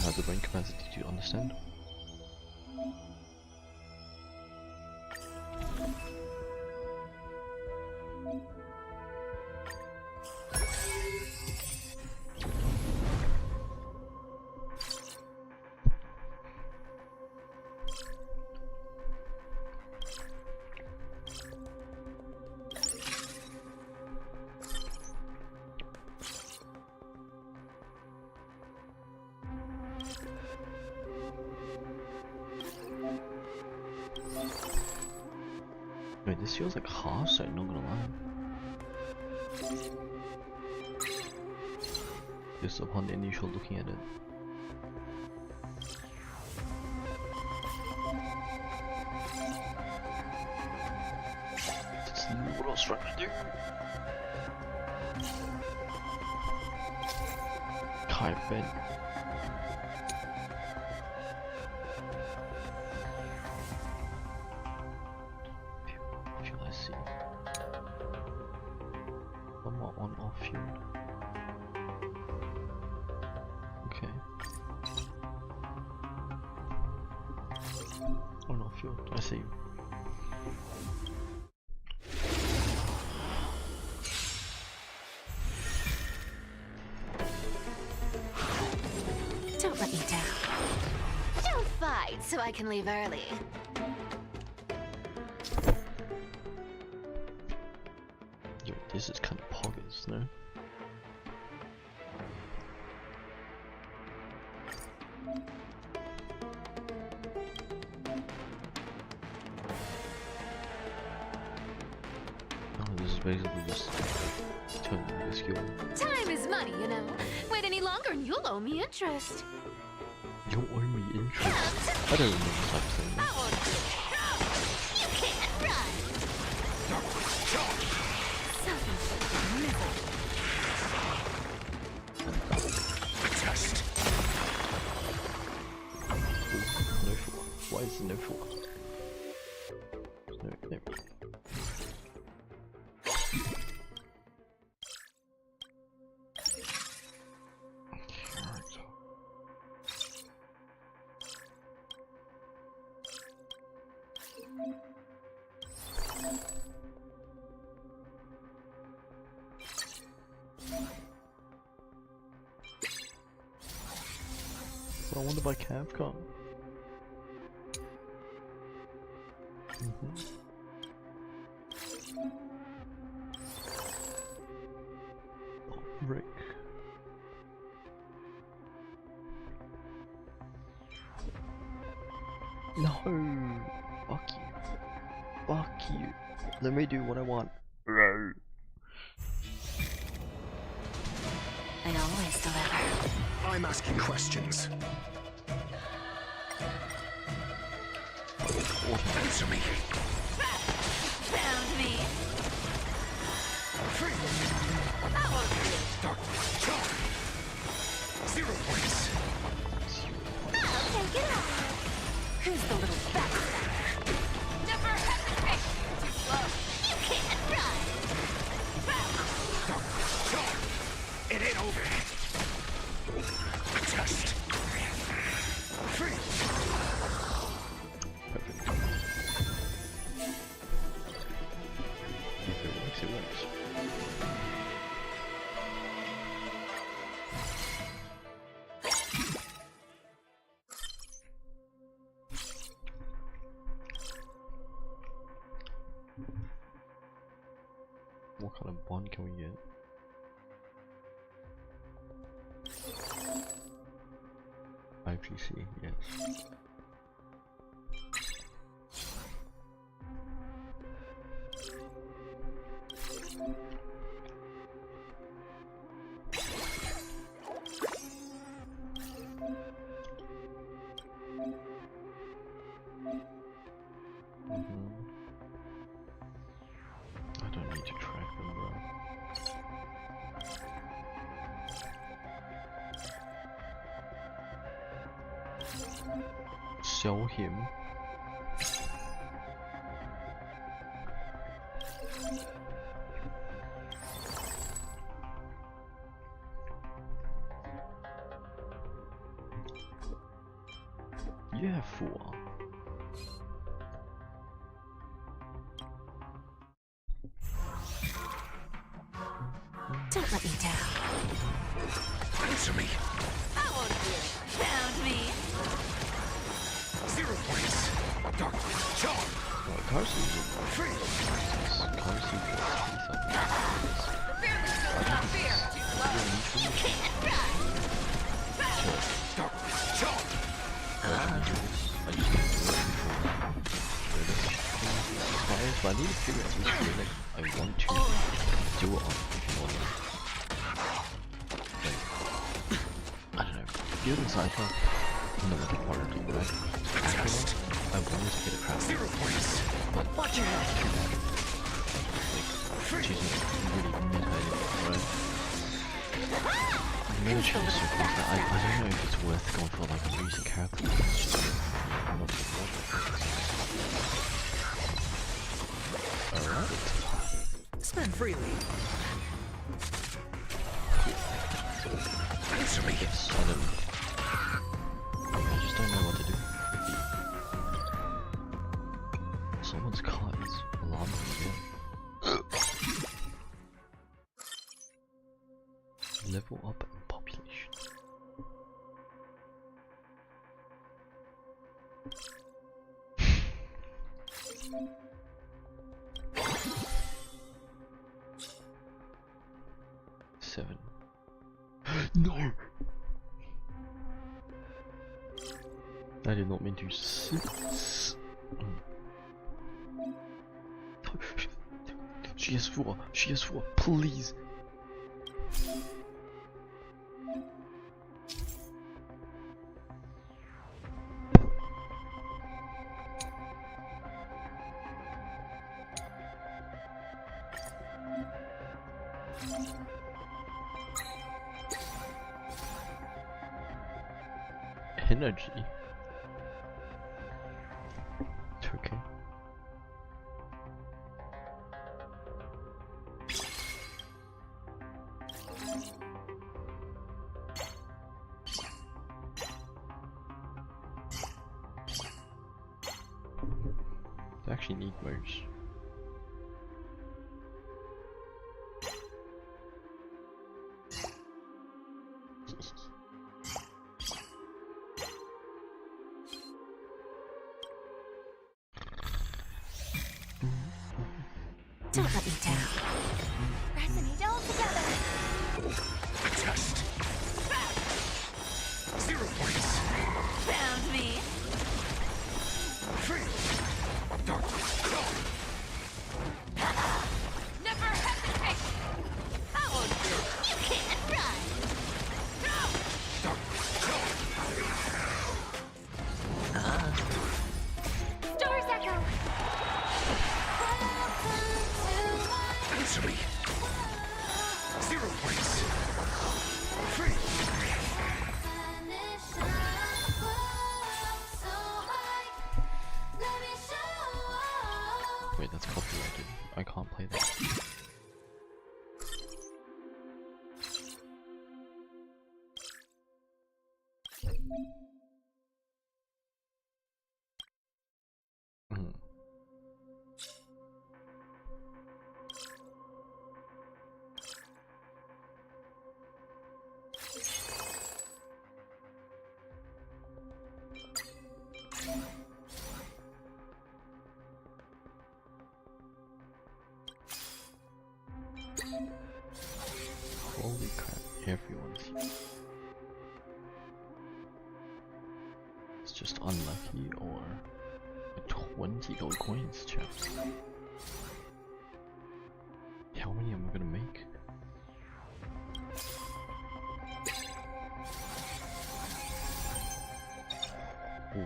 has the brain capacity to understand. Wait, this feels like Hearthstone, not gonna lie. Just upon initial looking at it. That's not what I was trying to do. Kite bed. Shall I see? One more on off fuel. Okay. On off fuel. I see. Don't let me down. Don't fight so I can leave early. Yo, this is kind of poggers, no? Oh, this is basically just turning the skill. Time is money, you know. Wait any longer and you'll owe me interest. You owe me interest. I don't remember this type of thing. I won't do it. You can't run. Self-inflicted misery. Test. No four. Why is there no four? No, no. I wonder by Capcom. Oh, Rick. No! Fuck you. Fuck you. Let me do what I want. I always deliver. I'm asking questions. Answer me. Found me. Free. I won't do it. Dark. Charge. 0 points. I'll take it out. Who's the little backstabber? Never hesitate. Too slow. You can't run. Dark. Charge. It ain't over. Test. Free. Perfect. If it works, it works. What kind of bond can we get? IPC, yes. I don't need to track them, bro. Sell him. Yeah, fool. Don't let me down. Answer me. I won't do it. Found me. 0 points. Dark. Charge. Well, Carson is Free. Carson Prepare the skills without fear. Too slow. You can't run. Dark. Charge. I just need to do it before. It's fine, need to figure out which like I want to do it on, if you know what I mean. Like, I don't know. Building Cypher, no matter what I do, right? I wanted to get a crowd. 0 points. But Watch your head. like, she's not really meta anymore, right? I'm gonna choose so far, but I don't know if it's worth going for like a recent character. It's just not so Alright. Spend freely. Answer me. Yes, I just don't know what to do. Someone's car is alarming again. Level up in population. Seven. No! I did not mean to 6. She has 4. She has 4. Please. Energy. It's okay. I actually need merge. Don't let me down. Resonate all together. Test. 0 points. Found me. Free. Dark. Never hesitate. I won't do. You can't run. Dark. Stars echo. Answer me. 0 points. Free. Wait, that's copyrighted. I can't play that. Hmm. Holy crap, everyone's here. It's just unlucky or a 20 gold coins, chat. How many am I gonna make?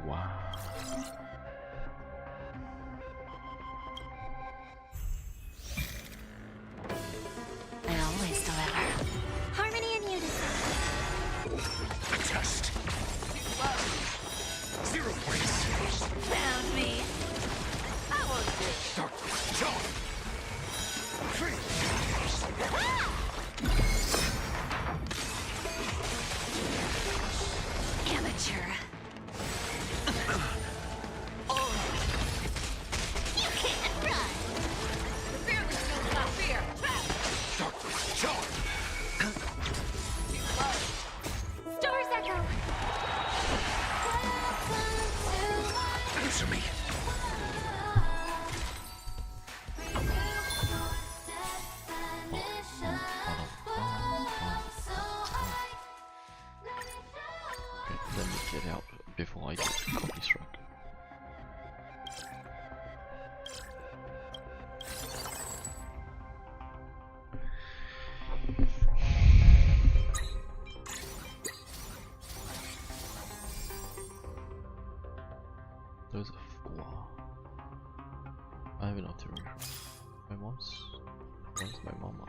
Wow. I always deliver. Harmony and unison. Test. 0 points. Found me. I won't do. Dark. John. Free. Amateur. You can't run. The fear consumes my fear. Dark. John. Stars echo. Answer me. Where's my mama?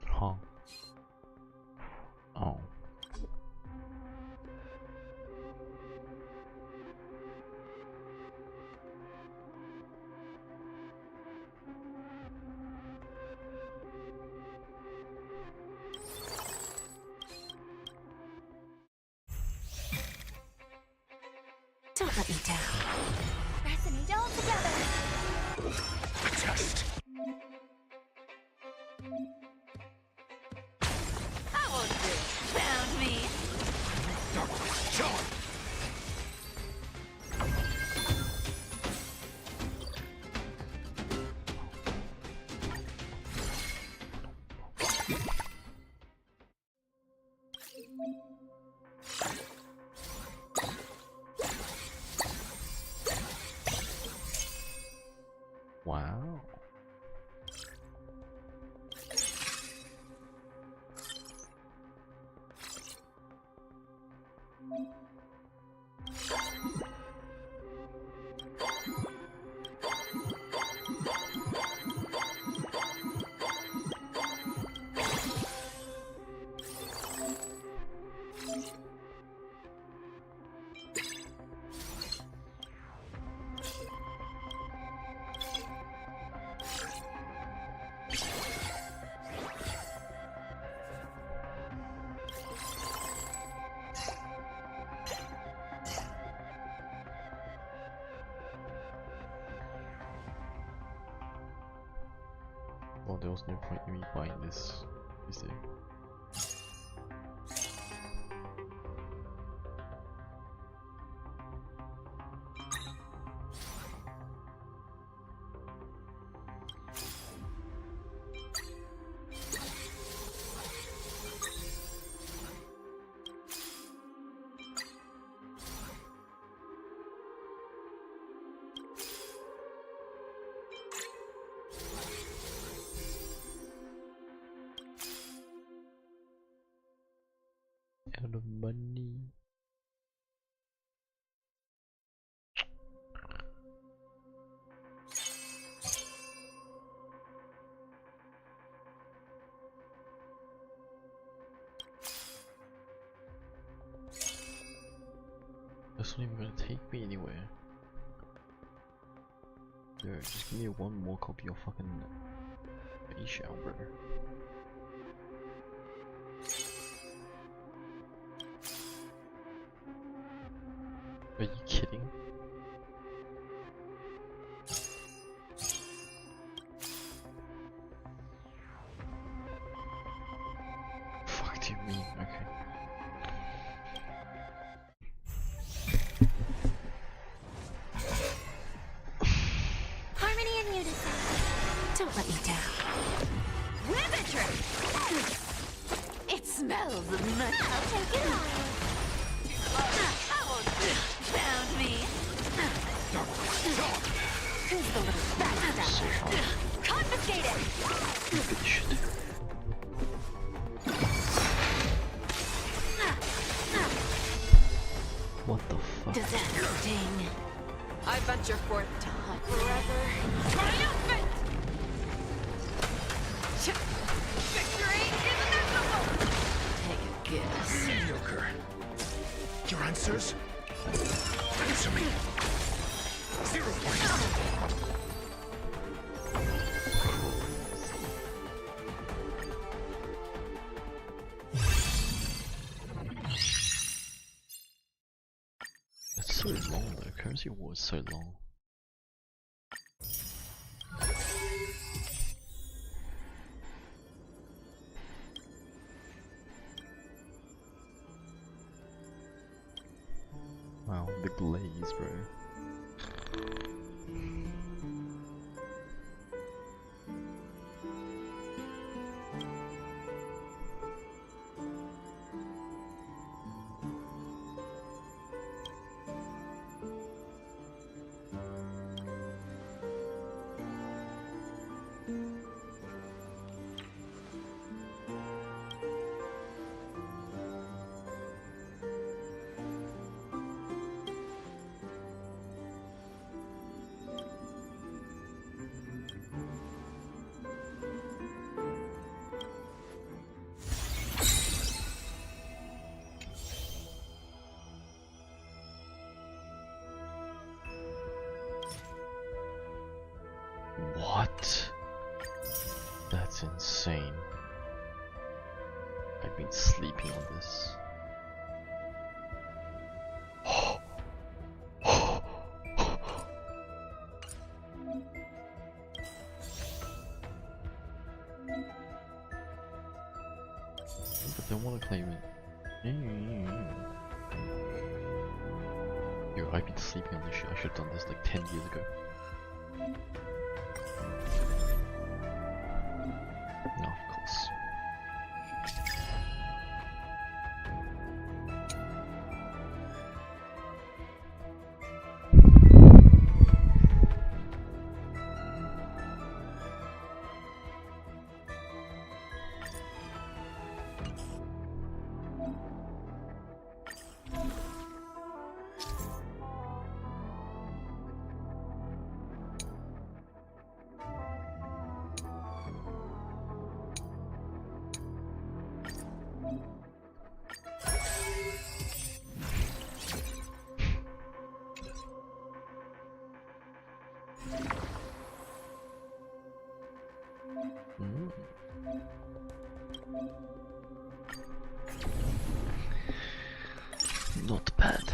Huh. Oh. Don't let me down. Resonate all together. Test. I won't do it. Found me. Darkness, John. Wow. Well, there was no point in me buying this, is there? Out of money. That's not even gonna take me anywhere. Dude, just give me one more copy of fucking Face Shell, bro. Are you kidding? Fuck do you mean? Okay. Harmony and unison. Don't let me down. Rivetry! It smells of money. I'll take it on. I won't do it. Found me. Who's the little So backstabber? hard. Confiscate it! Look at this shit. What the fuck? Does that sting? I venture forth to hunt forever. Triumphant! Victory is inevitable! Take a guess. Mediocre. Your answers? Answer me. 0 points. It's so long though, Currency War is so long. Wow, the glaze, bro. What? That's insane. I've been sleeping on this. But they want to claim it. Yo, I've been sleeping on this shit. I should have done this like 10 years ago. No, of course. Not bad.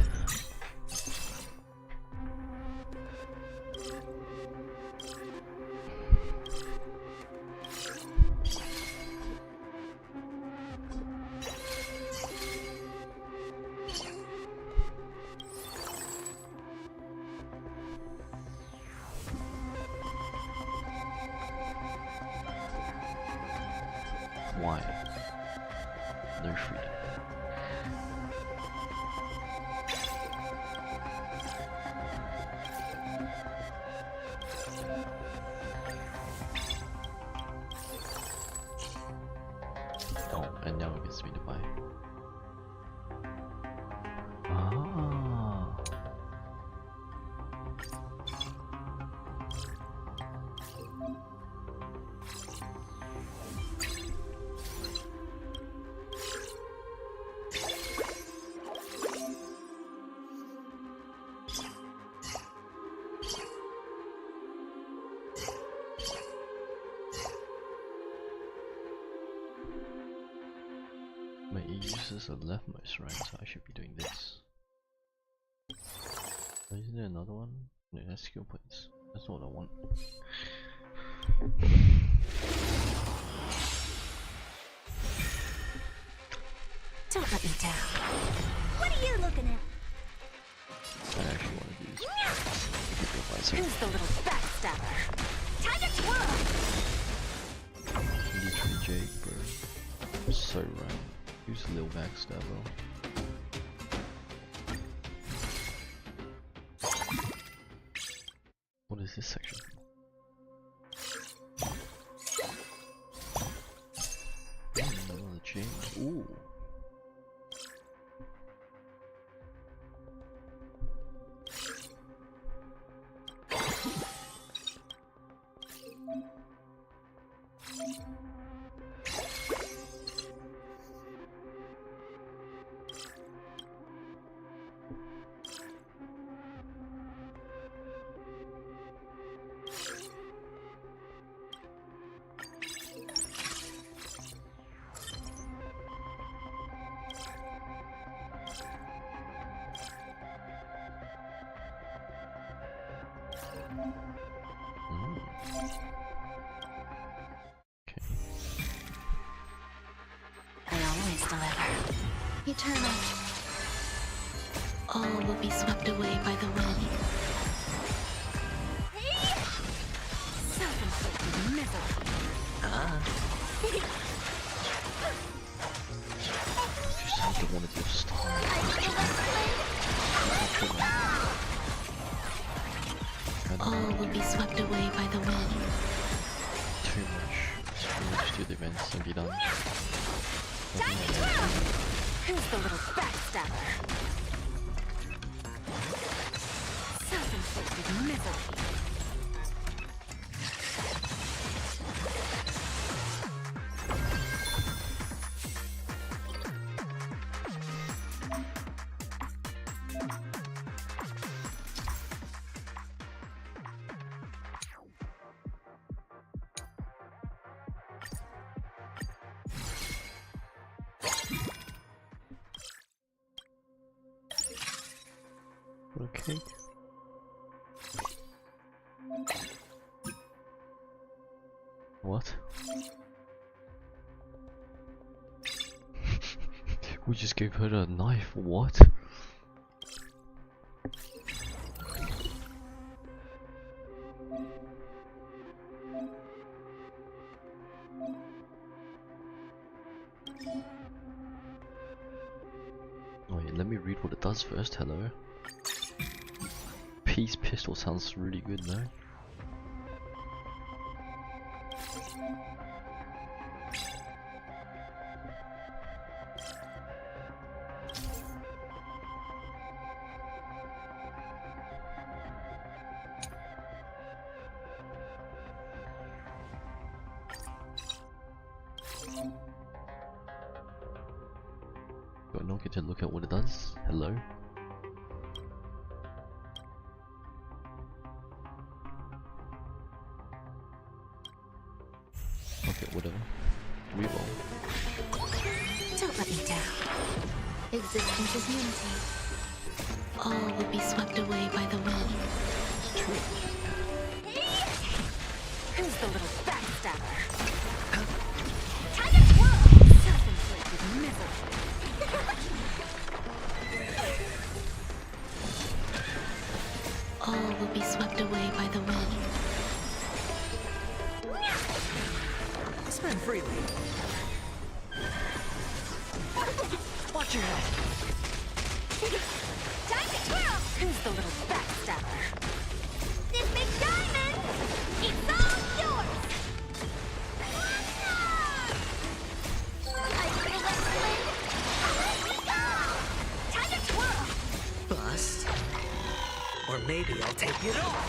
Why? No freedom. Oh, and now it gets me to buy. Ah. My E uses a left mouse, right? So I should be doing this. Oh, isn't there another one? No, that's skill points. That's not what I want. Don't let me down. What are you looking at? I actually want to do this. Who's the little backstabber? Time to twirl! Literally Jake, bro. So right. Who's the little backstabber? What is this section? Another chain. Ooh. Okay. I always deliver. Eternal. All will be swept away by the wind. Self-inflicted misery. Just have to want to do stuff. All will be swept away by the wind. Too much. Just do the events and be done. Who's the little backstabber? Self-inflicted misery. Okay. What? We just gave her a knife, what? Wait, let me read what it does first, hello. Peace pistol sounds really good, no? Do I not get to look at what it does? Hello? Okay, whatever. Reroll. Don't let me down. Existence is unity. All will be swept away by the wind. Who's the little backstabber? Time to twirl! Self-inflicted misery. All will be swept away by the wind. Spend freely. Watch your head. Time to twirl! Who's the little backstabber? This big diamond! It's all yours! Time to twirl! Bust. Or maybe I'll take it all.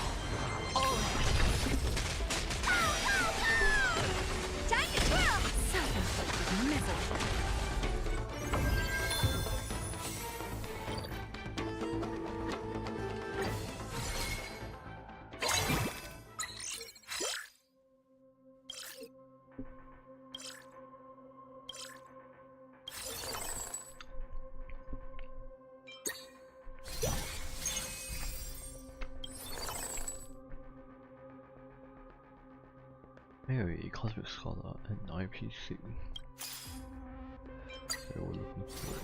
Time to twirl! Self-inflicted misery. Mary, Cosmic Scholar, and IPC. So we're looking for.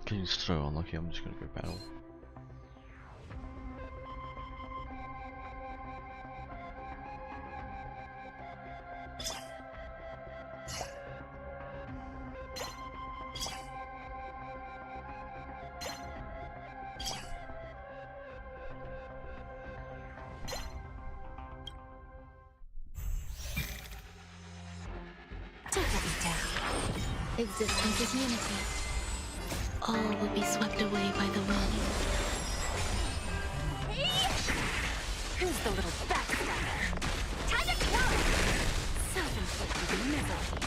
Getting so unlucky, I'm just gonna go battle. Don't let me down. Existence is unity. All will be swept away by the wind. Who's the little backstabber? Time to twirl! Self-inflicted misery.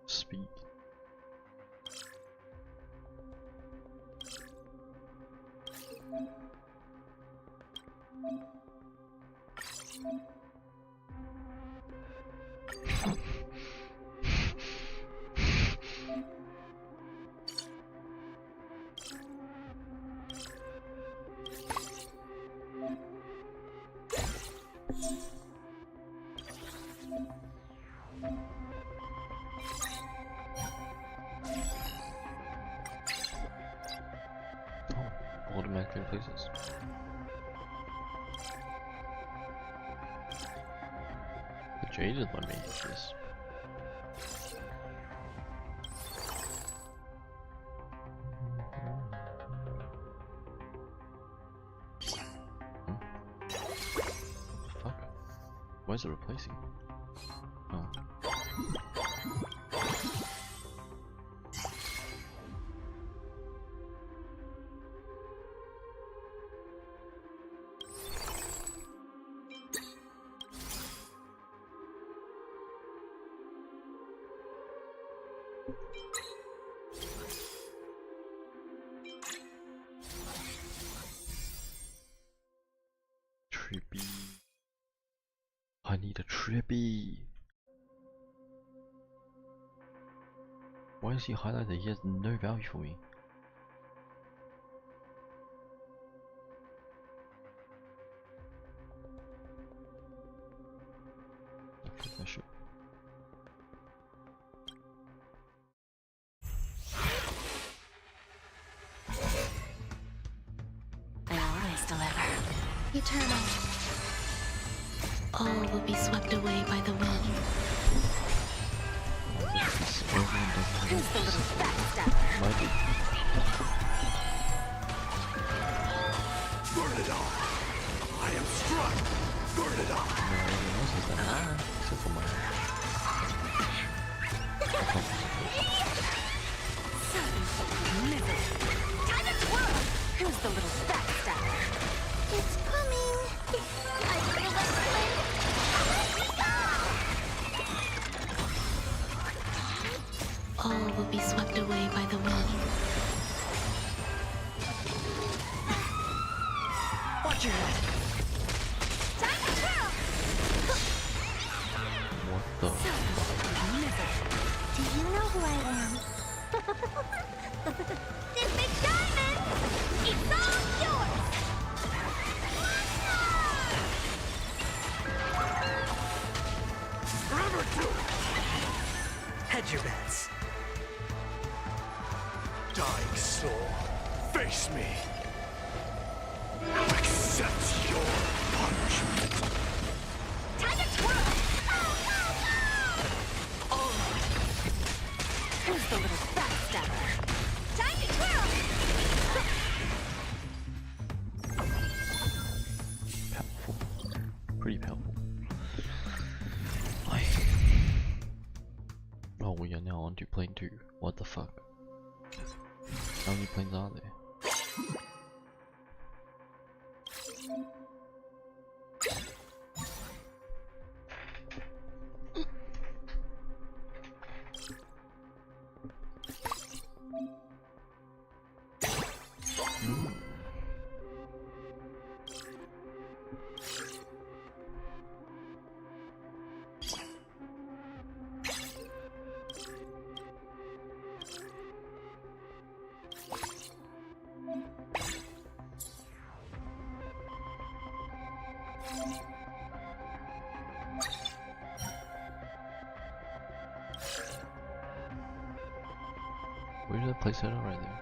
Speed. Oh, automatically replaces. The jaded one made this. What the fuck? Why is it replacing? Oh. Trippy. I need a trippy. Why is he highlighted? He has no value for me. I think I should. I always deliver. Eternal. All will be swept away by the wind. Who's the little backstabber? Might be. Burn it all! I am struck! Burn it all! No, everyone else has that. Except for my. Time to twirl! Who's the little backstabber? It's coming. I feel the All will be swept away by the wind. Watch your head! Time to twirl! What the? Do you know who I am? This big diamond! It's all yours! Forever do! Hedge your bets. Dying soul, face me! Accept your punishment! Time to twirl! Who's the little backstabber? Time to twirl! Powerful. Pretty powerful. Oh, we are now on to plane 2. What the fuck? How many planes are there? Where did I place that right there?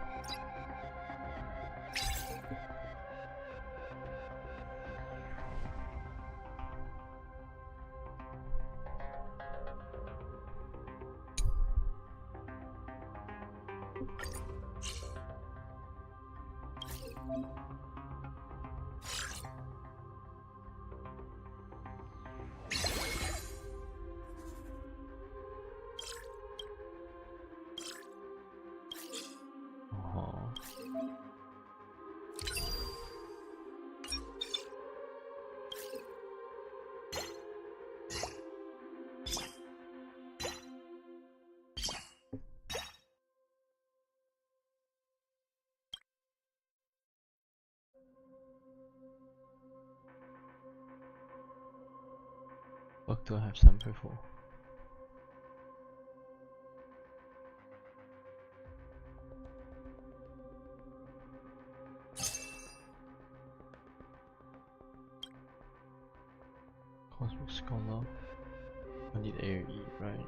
Fuck do I have Sampo for? Cosmic Scholar. I need AoE, right?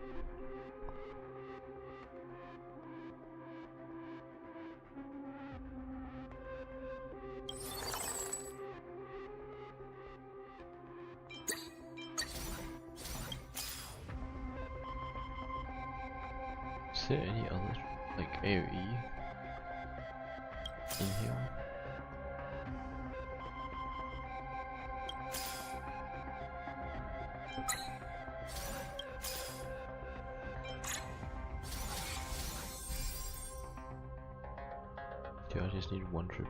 Is there any other like AoE in here? Do I just need one tribute?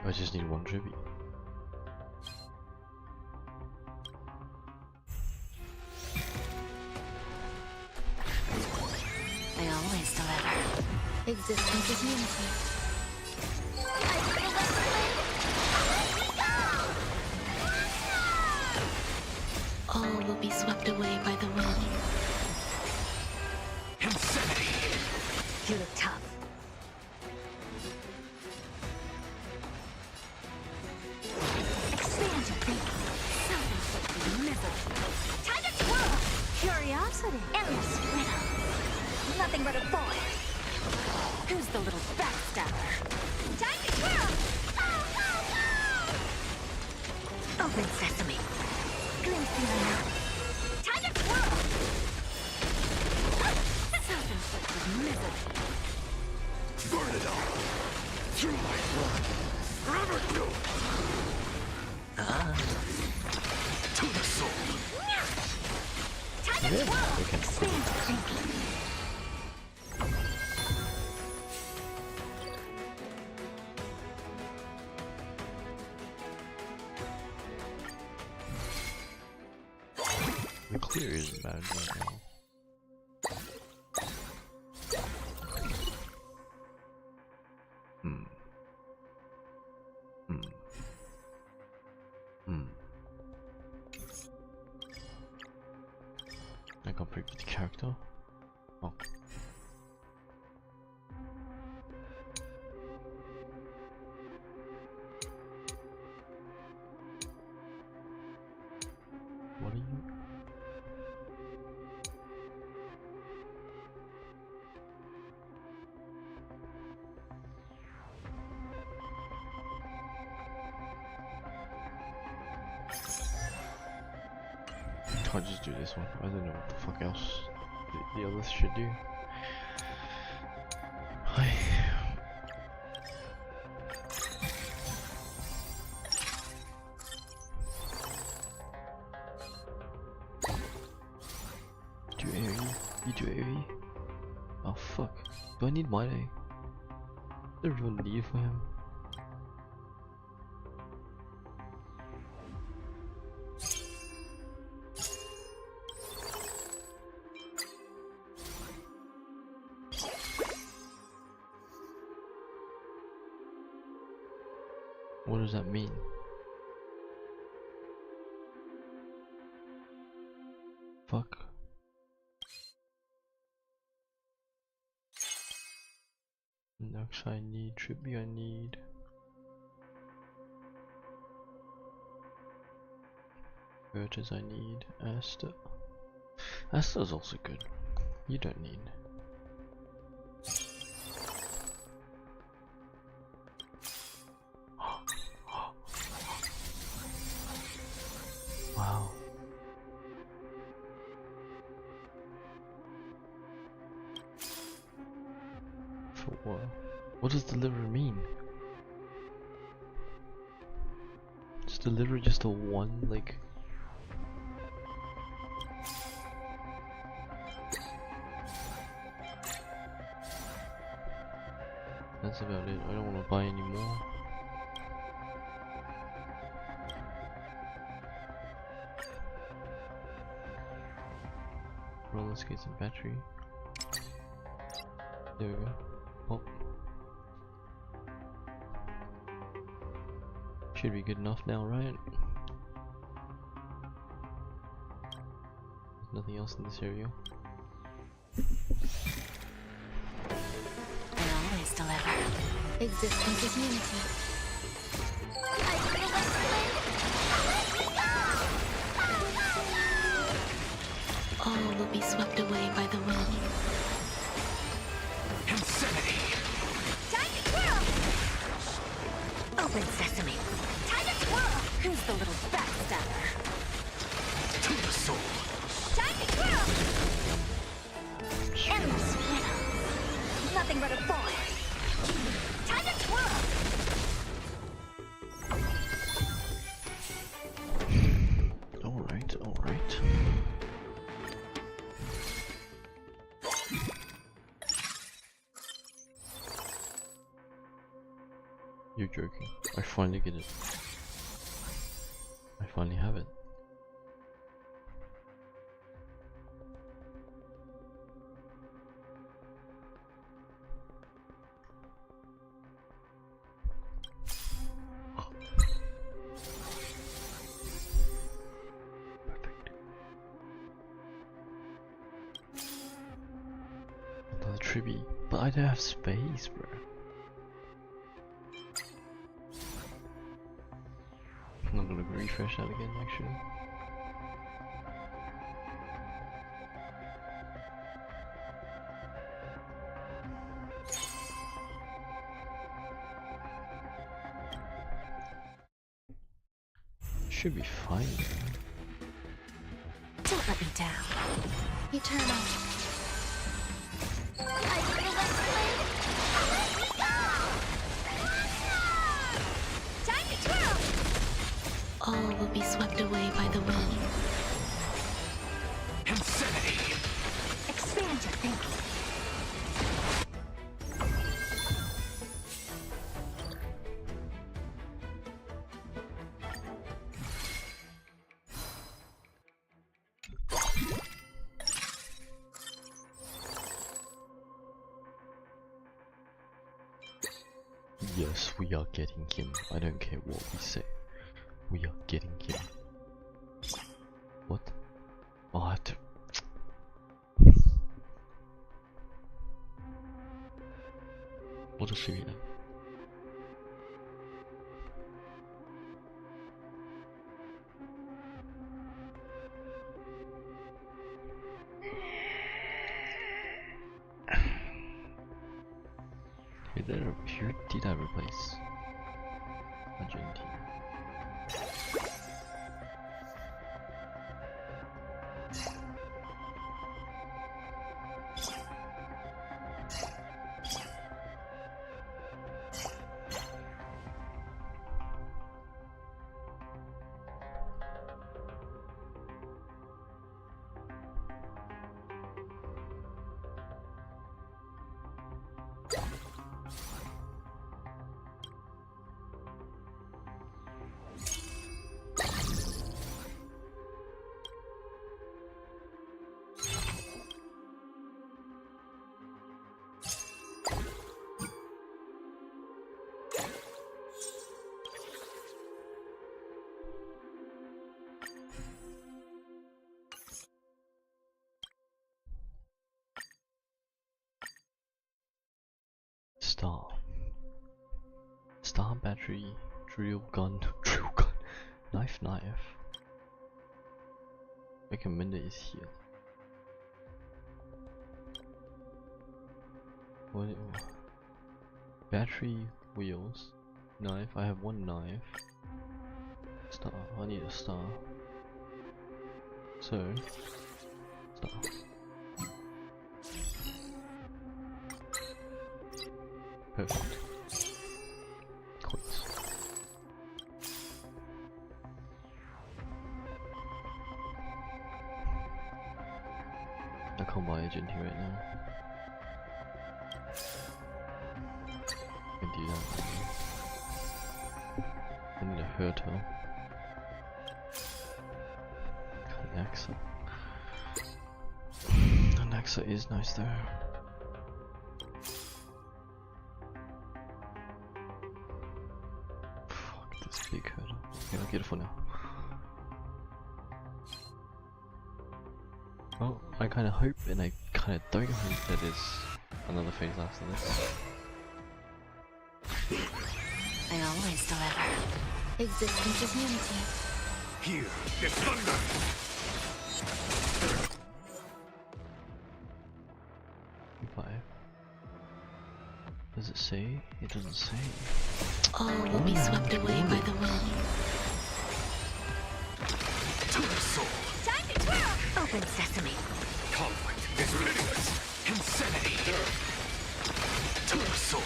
I just need one tribute. They always deliver. Existence is unity. All will be swept away by the wind. Insanity! You look tough. Expand your thinking. Self-inflicted misery. Time to twirl! Curiosity. Endless riddle. Nothing but a boy. Who's the little backstabber? Time to twirl! Go, go, go! Open sesame. Glimpse in the mouth. Time to twirl! Self-inflicted misery. Burn it up! Through my blood! Forever through! To the soul! Time to twirl! Expand your thinking. The clear isn't bad right now. I can't pick the character. Oh. What are you? Can't just do this one. I don't know what the fuck else the others should do. Hi. Do AoE? You do AoE? Oh fuck. Do I need my day? Is there even need for him? What does that mean? Fuck. Nux I need, Tribute I need. Virtus I need, Asta. Asta's also good. You don't need. Wow. For what? What does deliver mean? Is deliver just a one, like? That's about it. I don't want to buy any more. Roller skates and battery. There we go. Oh. Should be good enough now, right? Nothing else in this area. I always deliver. Existence is unity. All will be swept away by the wind. Insanity! Time to twirl! Open sesame. Time to twirl! Who's the little backstabber? To the soul! Time to twirl! Endless riddle. Nothing but a boy. Time to twirl! Alright, alright. You're joking. I finally get it. I finally have it. Perfect. Another tribute, but I don't have space, bro. I'm not gonna refresh that again, actually. Should be fine. Don't let me down. Eternal. Time to twirl! All will be swept away by the wind. Insanity! Expand your thinking. Yes, we are getting him. I don't care what we say. We are getting him. What? Oh, I have to. What a figure. Who did I replace? Argentina. Star battery, drill gun, knife. Recommended is here. What? Battery, wheels, knife. I have one knife. Star. I need a star. So, star. Perfect. Coins. I can't buy agent here right now. I can do that. I need a Hertel. Anaxa. Anaxa is nice though. Big hurdle. Okay, I'll get it for now. Well, I kinda hope and I kinda don't hope that there's another phase after this. I always deliver. Existence is unity. Here, the thunder! Goodbye. Does it say? It doesn't say. All will be swept away by the wind. To the soul! Time to twirl! Open sesame. Conflict is pitiless! Insanity! To the soul!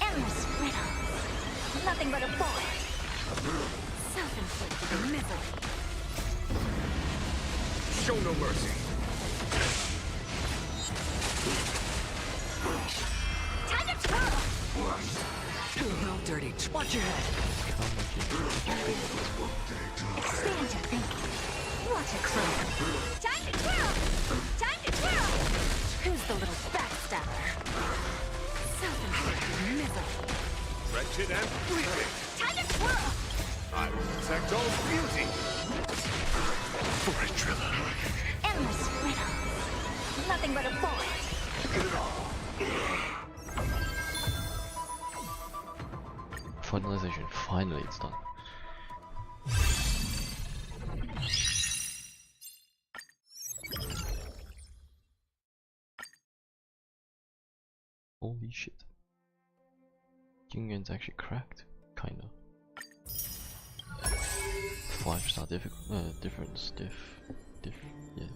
Endless riddles. Nothing but a void. Self-inflicted misery. Show no mercy! Time to twirl! No dirty. Watch your head! Expand your thinking. What a crow. Time to twirl! Time to twirl! Who's the little backstabber? Self-inflicted misery. Wretched and fleeting! Time to twirl! I will protect all beauty! For a driller. Endless riddles. Nothing but a void. Finalization. Finally, it's done. Holy shit. Jungen's actually cracked. Kinda. 5-star difference. Diff. Yeah.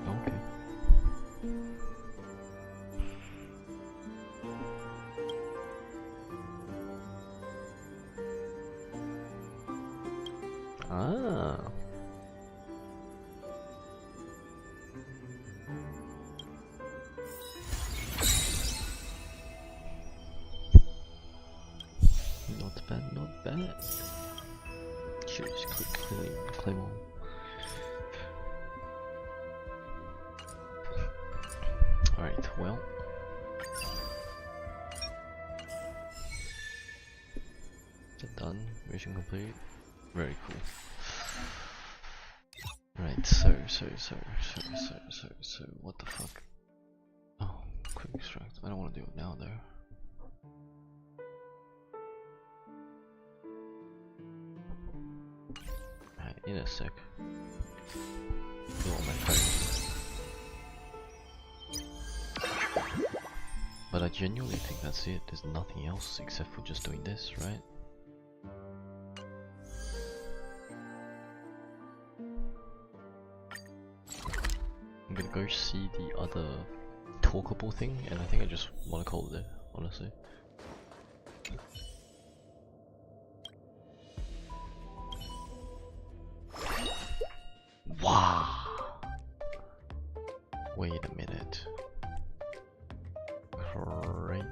Okay. Ah. Not bad, not bad. Should just click claim all. Alright, well. Is it done? Mission complete. Very cool. Right, so, what the fuck? Oh, quick extract. I don't want to do it now, though. Right, in a sec. Do all my code. But I genuinely think that's it. There's nothing else except for just doing this, right? I'm gonna go see the other talkable thing, and I think I just want to call it there, honestly. Wow! Wait a minute. Crazy.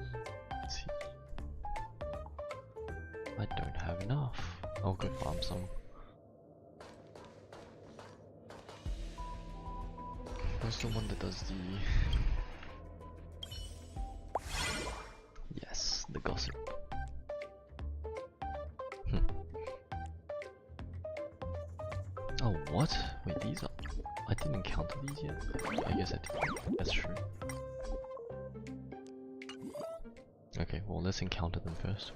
I don't have enough. I'll go farm some. Who's the one that does the... Yes, the gossip. Oh, what? Wait, these are... I didn't encounter these yet. I guess I did. That's true. Okay, well, let's encounter them first.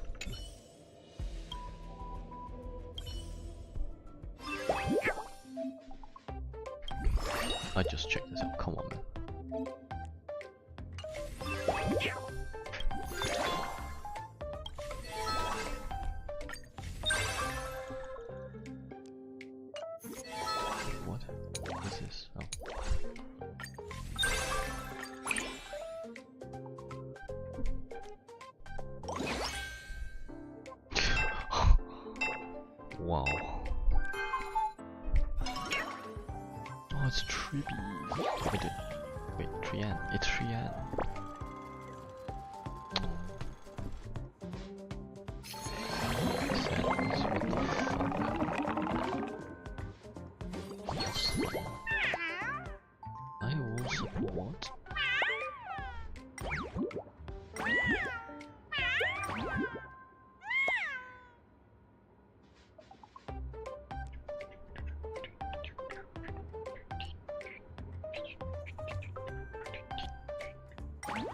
I just checked this out, come on, man. What? What is this? Oh. Wow. Oh, it's Trippy. Wait, Trian. It's Trian. Sadness, what the fuck?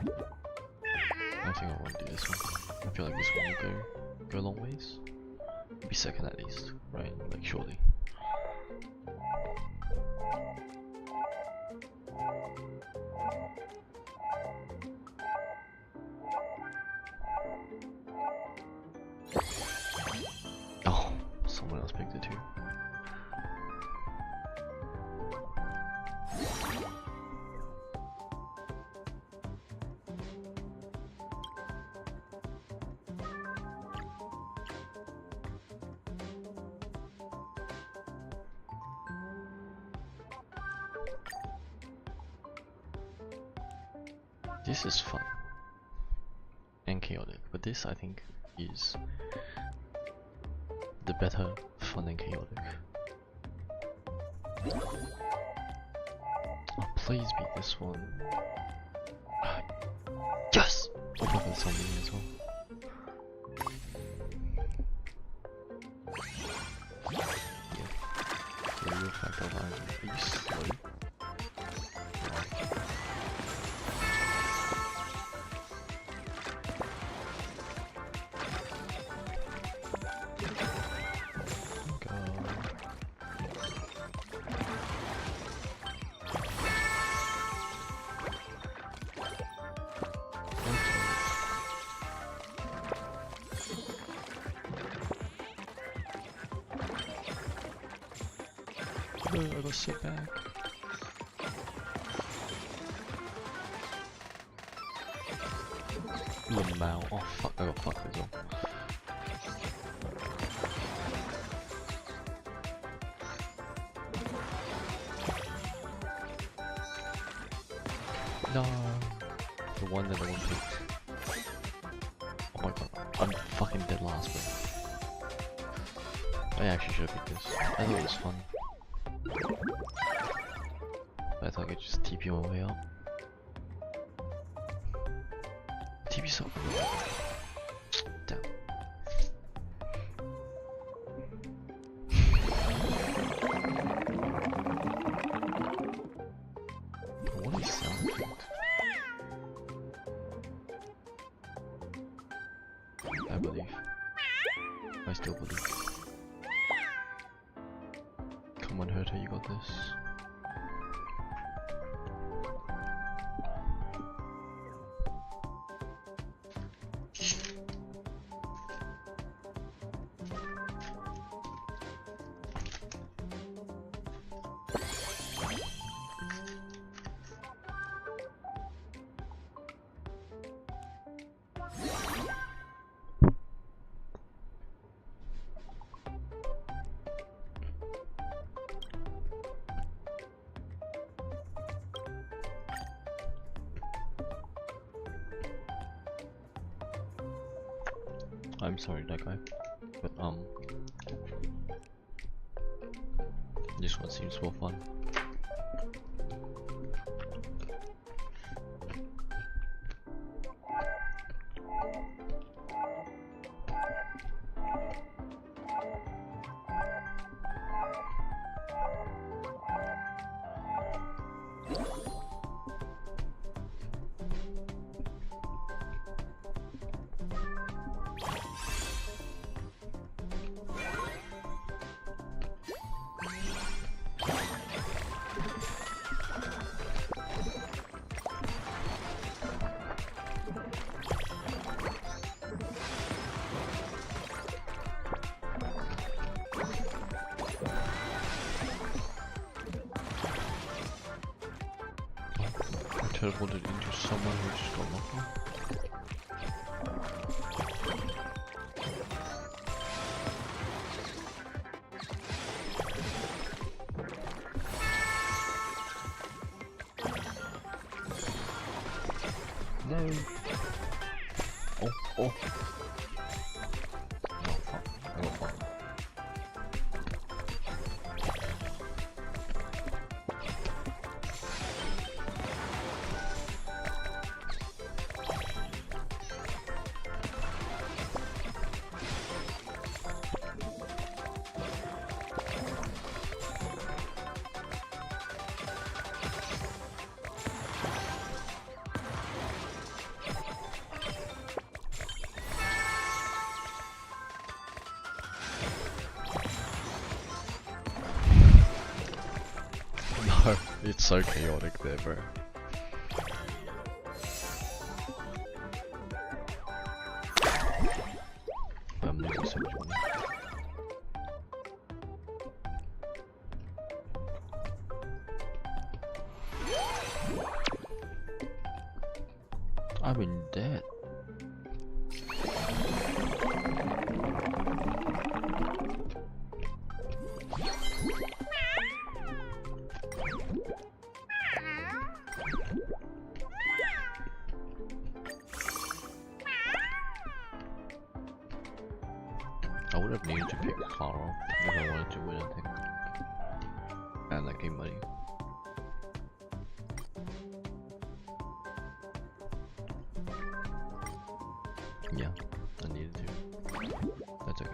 I think I want to do this one. I feel like this one will go a long ways. Be second at least, right? Like surely. Oh, someone else picked it too. This is fun and chaotic, but this I think is the better fun and chaotic. Oh, please beat this one. Yes! Oh, but there's something as well. Yeah. The real fact of are you slow? I got sit back. Lamau. Oh fuck, I got fucked as well. No, the one that I won't pick. Oh my god, I'm fucking dead last, but I actually should have picked this. I thought it was fun. I thought I could just TP my way up. TP so damn. What is sound effect? I believe. I still believe. Come on, Herta, you got this. I'm sorry, that guy, but this one seems more fun. Teleported into someone who just got lucky. No. Oh, oh. Oh fuck. I got fucked. It's so chaotic there, bro. I'm losing so much money. I'm in debt. I would have needed to pick Carl if I wanted to win, I think. And that game money. Yeah, I needed to. That's okay.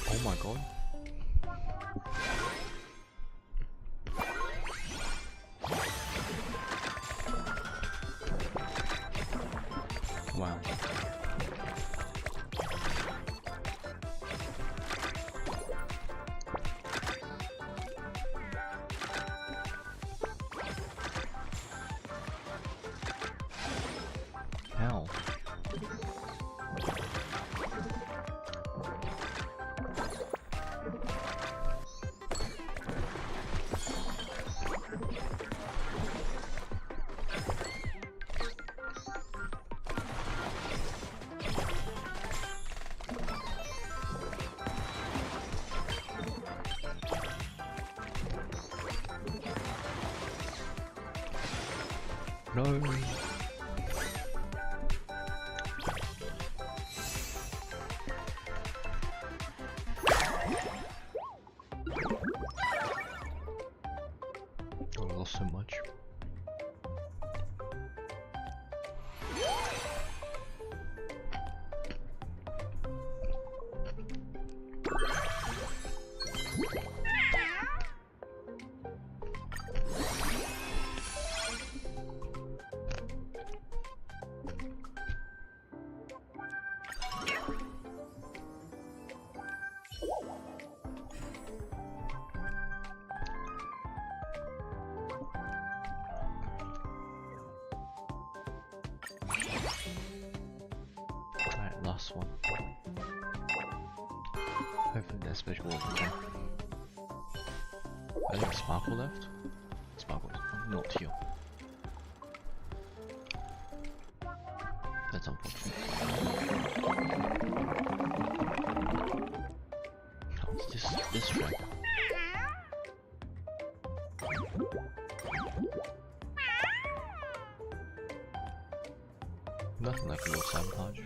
Oh my god. Wow. How? No. I lost so much. Alright, last one. Hopefully that special will be there. I think Sparkle left. Sparkle, not here. That's unfortunate. Oh, it's this track. Nothing like a little sabotage.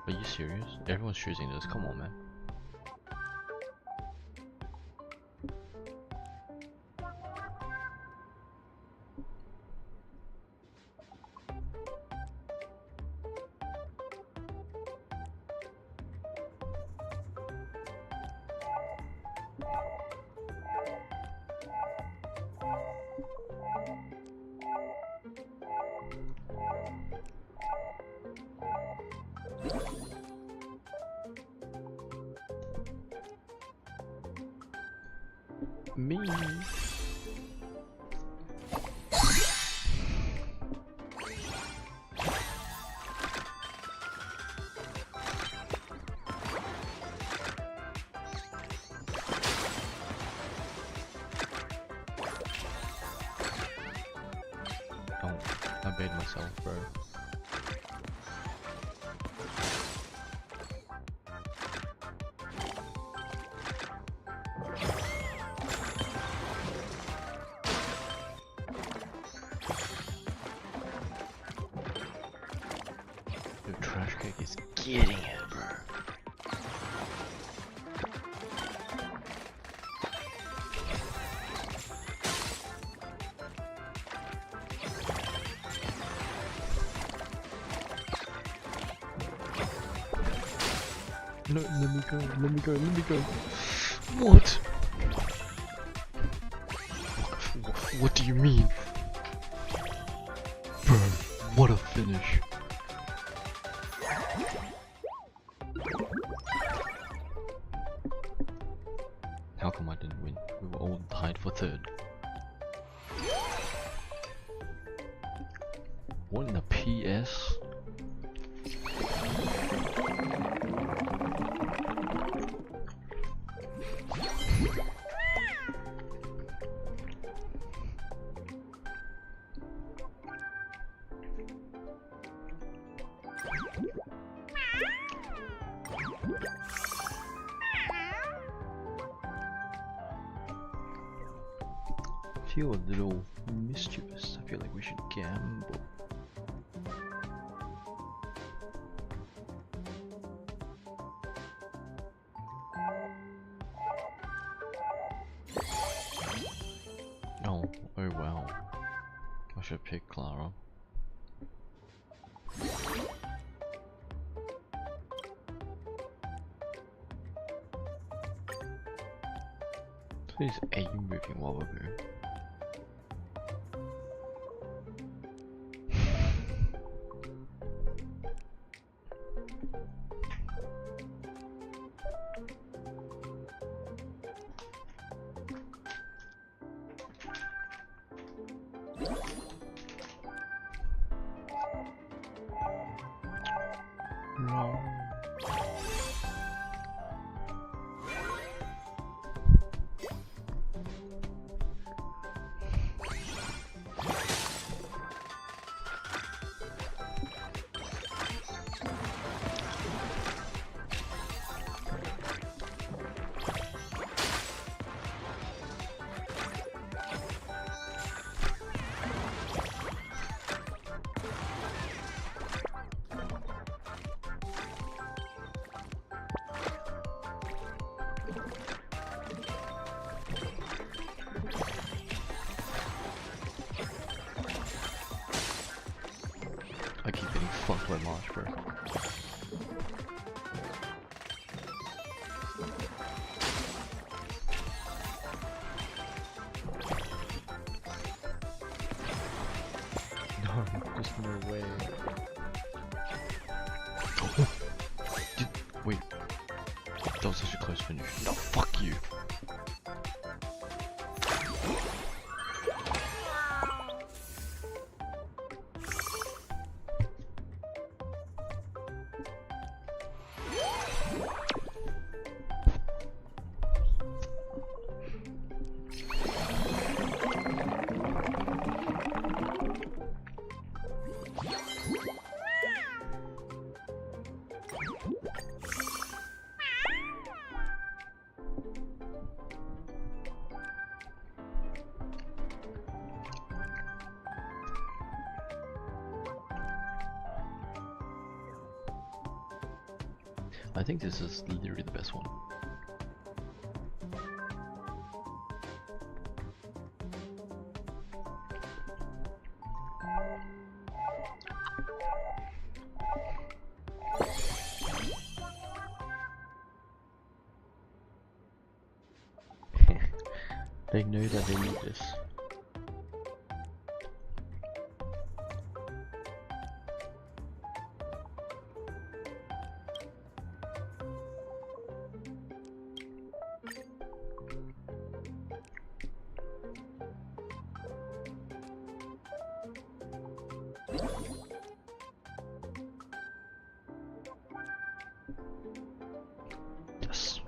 Are you serious? Everyone's choosing this, come on man. me. Oh, I bait myself, bro. The trash cake is getting it, bro. No, let me go, let me go, let me go. What? What do you mean? Bro, what a finish. How come I didn't win? We were all tied for third. What in the PS? I feel a little mischievous. I feel like we should gamble. Oh, oh wow. I should pick Clara. Please aim moving while we're moving. No. I keep getting fucked by Marsh, bro. No, there's no way. Wait. That was such a close finish. No, fuck you. I think this is literally the best one. They know that they need this. Yes.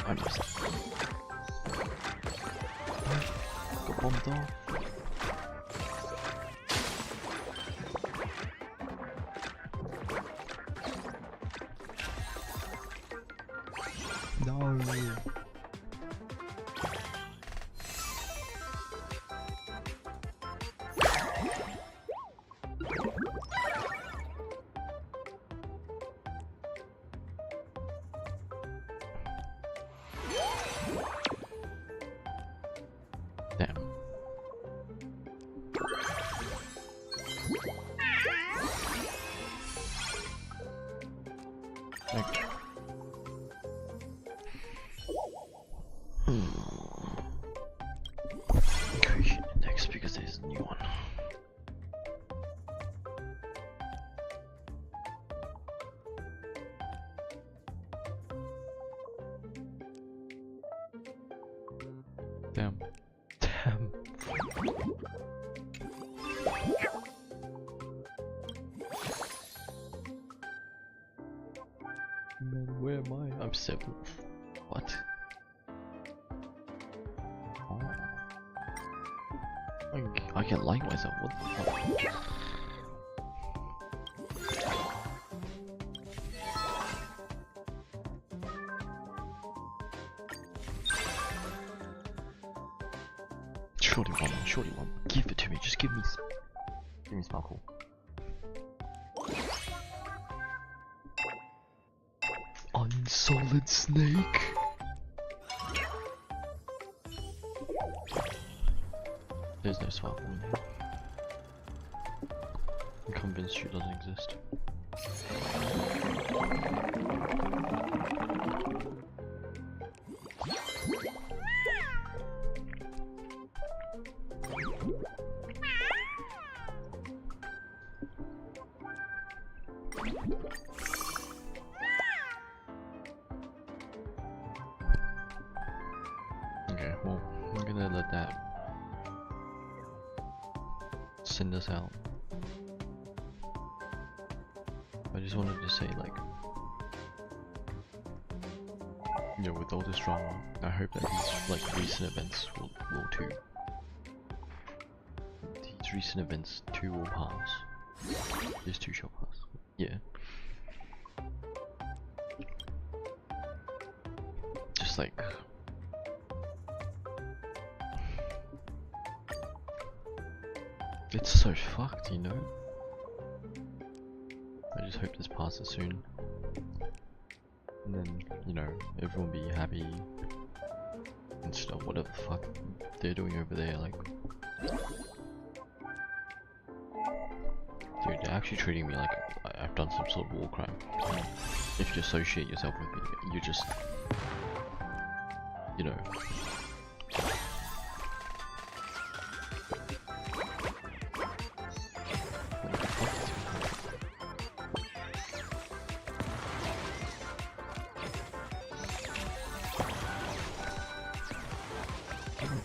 I missed. Got bombed off. No. Damn. Okay. Creation index because there's a new one. Damn. Damn. Man, where am I? I'm 7th. What? Oh. I can like myself. What the fuck? Shorty one. Give it to me. Just give me sparkle. Unsolid snake. There's no sparkle in here. I'm convinced she doesn't exist. Okay, well, I'm gonna let that send us out. I just wanted to say, like, you know, with all this drama, I hope that these, like, recent events will too. These recent events too will pass. This too shall pass. Yeah. Just like, it's so fucked, you know? I just hope this passes soon. And then, you know, everyone be happy and stuff, whatever the fuck they're doing over there, like. Dude, they're actually treating me like I've done some sort of war crime. If you associate yourself with me, you're just, you know.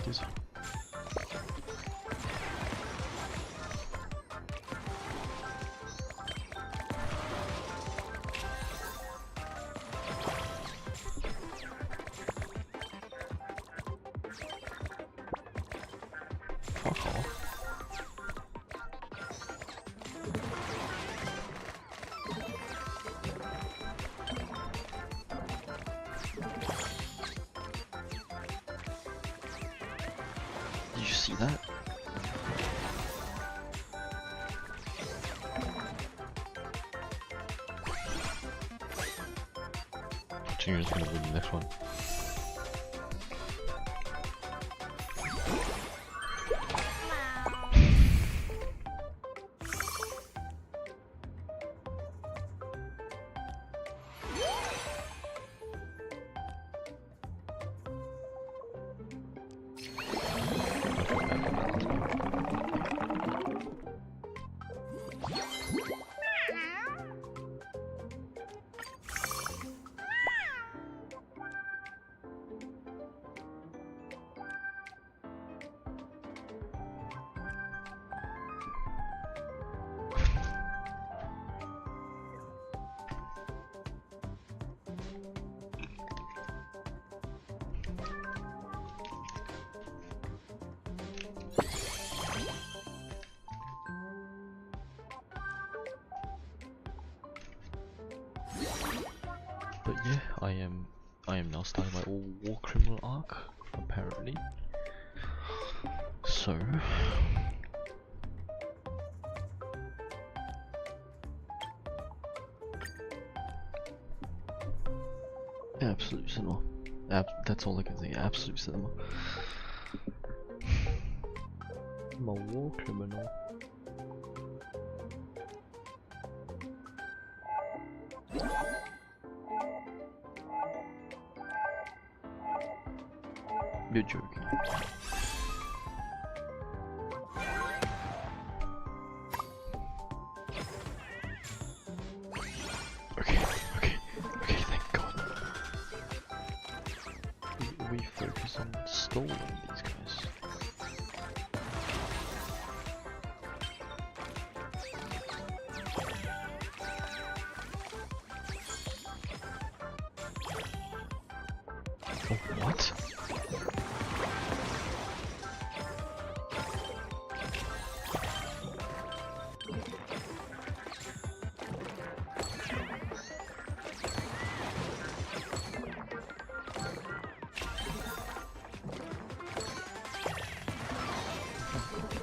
This. Fuck off. Did you see that? Junior's gonna win the next one. I am now starting my all war criminal arc, apparently. So absolute cinema. That's all I can say. Absolute cinema. I'm a war criminal. You're joking. Okay, thank God. We focus on stalling these guys. Oh, what?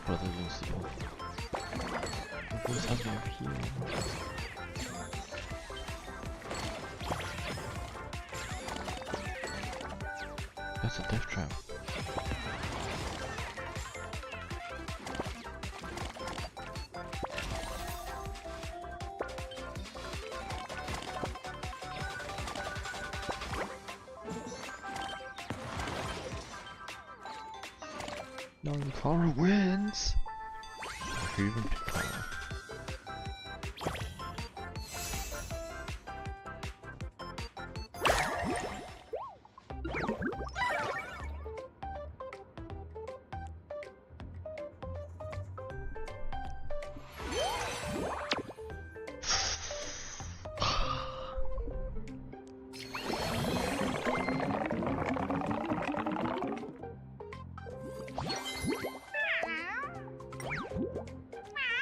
Brothers and sisters. What's happening up here? That's a death trap. No, Clara wins! Who even picked Clara?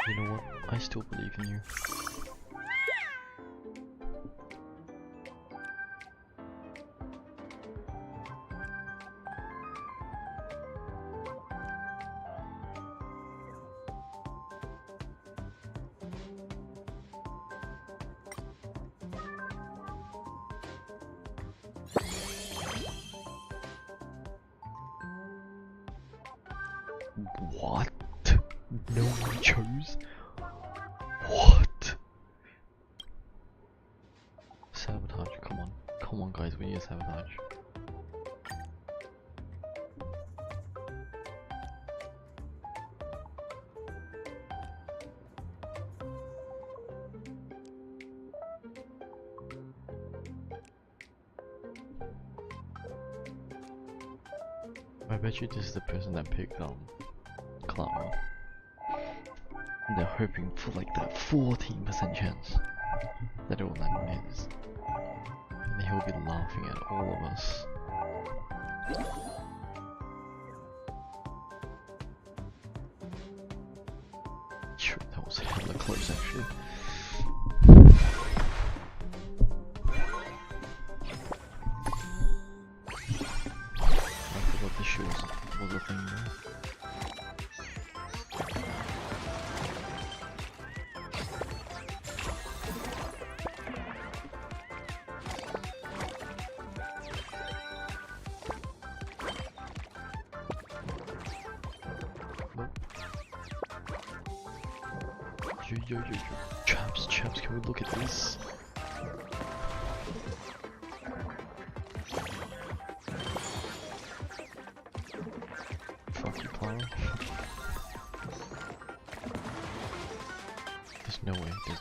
You know what? I still believe in you. What? No one chose? What? Sabotage, come on. Come on guys, we need a sabotage. I bet you this is the person that picked Clara. And they're hoping for like that 14% chance that it will land on his. And he'll be laughing at all of us. Sure, that was hella close actually. I forgot the shoe was a thing there. Yo, chaps, can we look at this? Fuck you, Clara. There's no way, there's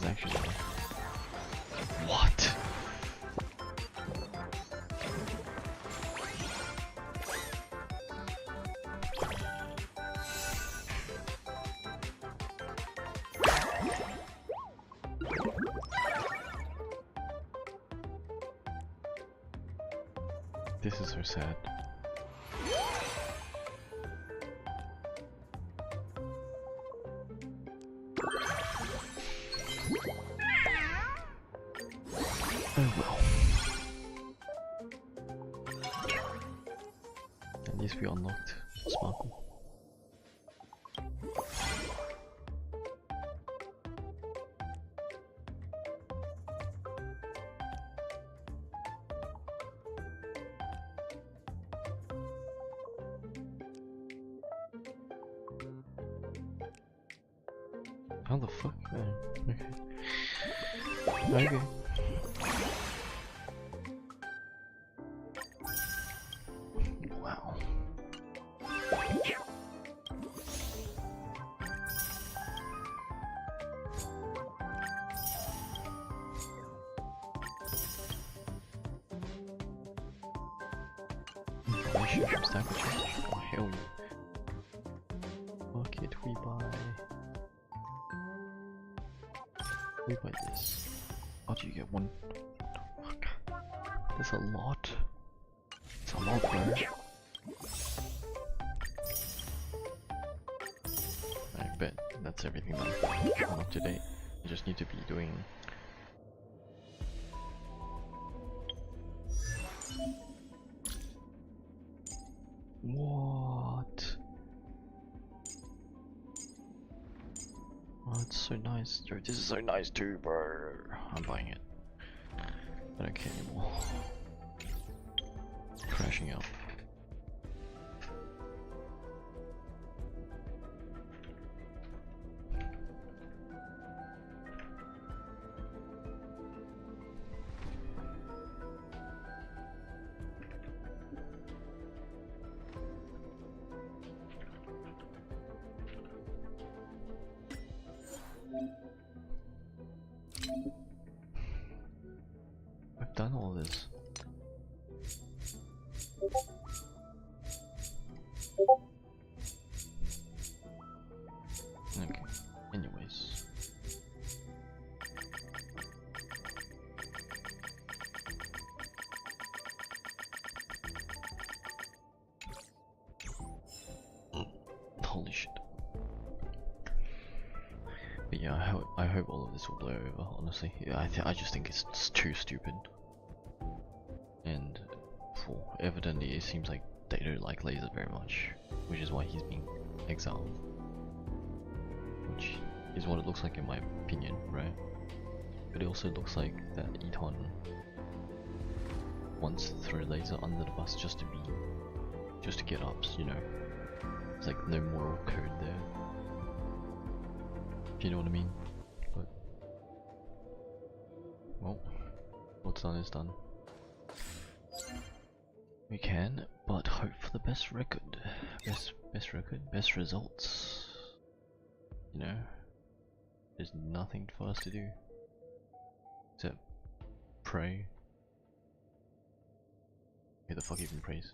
actually no way. What? This is so sad. Oh well. At least we unlocked Sparkle. How the fuck? Oh, okay. Okay. Wow. I should have stacked the chest. Oh hell yeah. Fuck it, we buy. We buy this. How do you get one? Fuck. That's a lot. It's a lot, bro. I bet that's everything done. I'm up to date. I just need to be doing. What? Oh, it's so nice. Dude, this is so nice too, bro. I'm buying it. I don't care anymore. Crashing out. I've done all this. Okay, anyways. Holy shit. But yeah, I hope all of this will blow over, honestly. Yeah, I just think it's too stupid. And for evidently it seems like they don't like Laser very much, which is why he's being exiled. Which is what it looks like in my opinion, right? But it also looks like that Eton wants to throw Laser under the bus just to get ups, you know? It's like no moral code there. If you know what I mean? But well, what's done is done. We can, but hope for the best record. Best record, best results. You know, there's nothing for us to do except pray. Who the fuck even prays?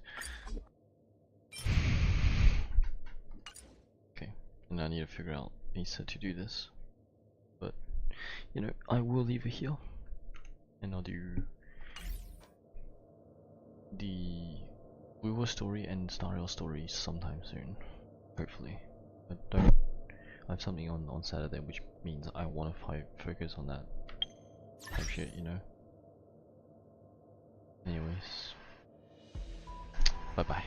Okay, and I need to figure out Nisa to do this. But you know, I will leave it here, and I'll do the Weaver story and Stariel story sometime soon, hopefully. But don't. I have something on Saturday, which means I want to focus on that type shit, you know. Anyways, bye bye.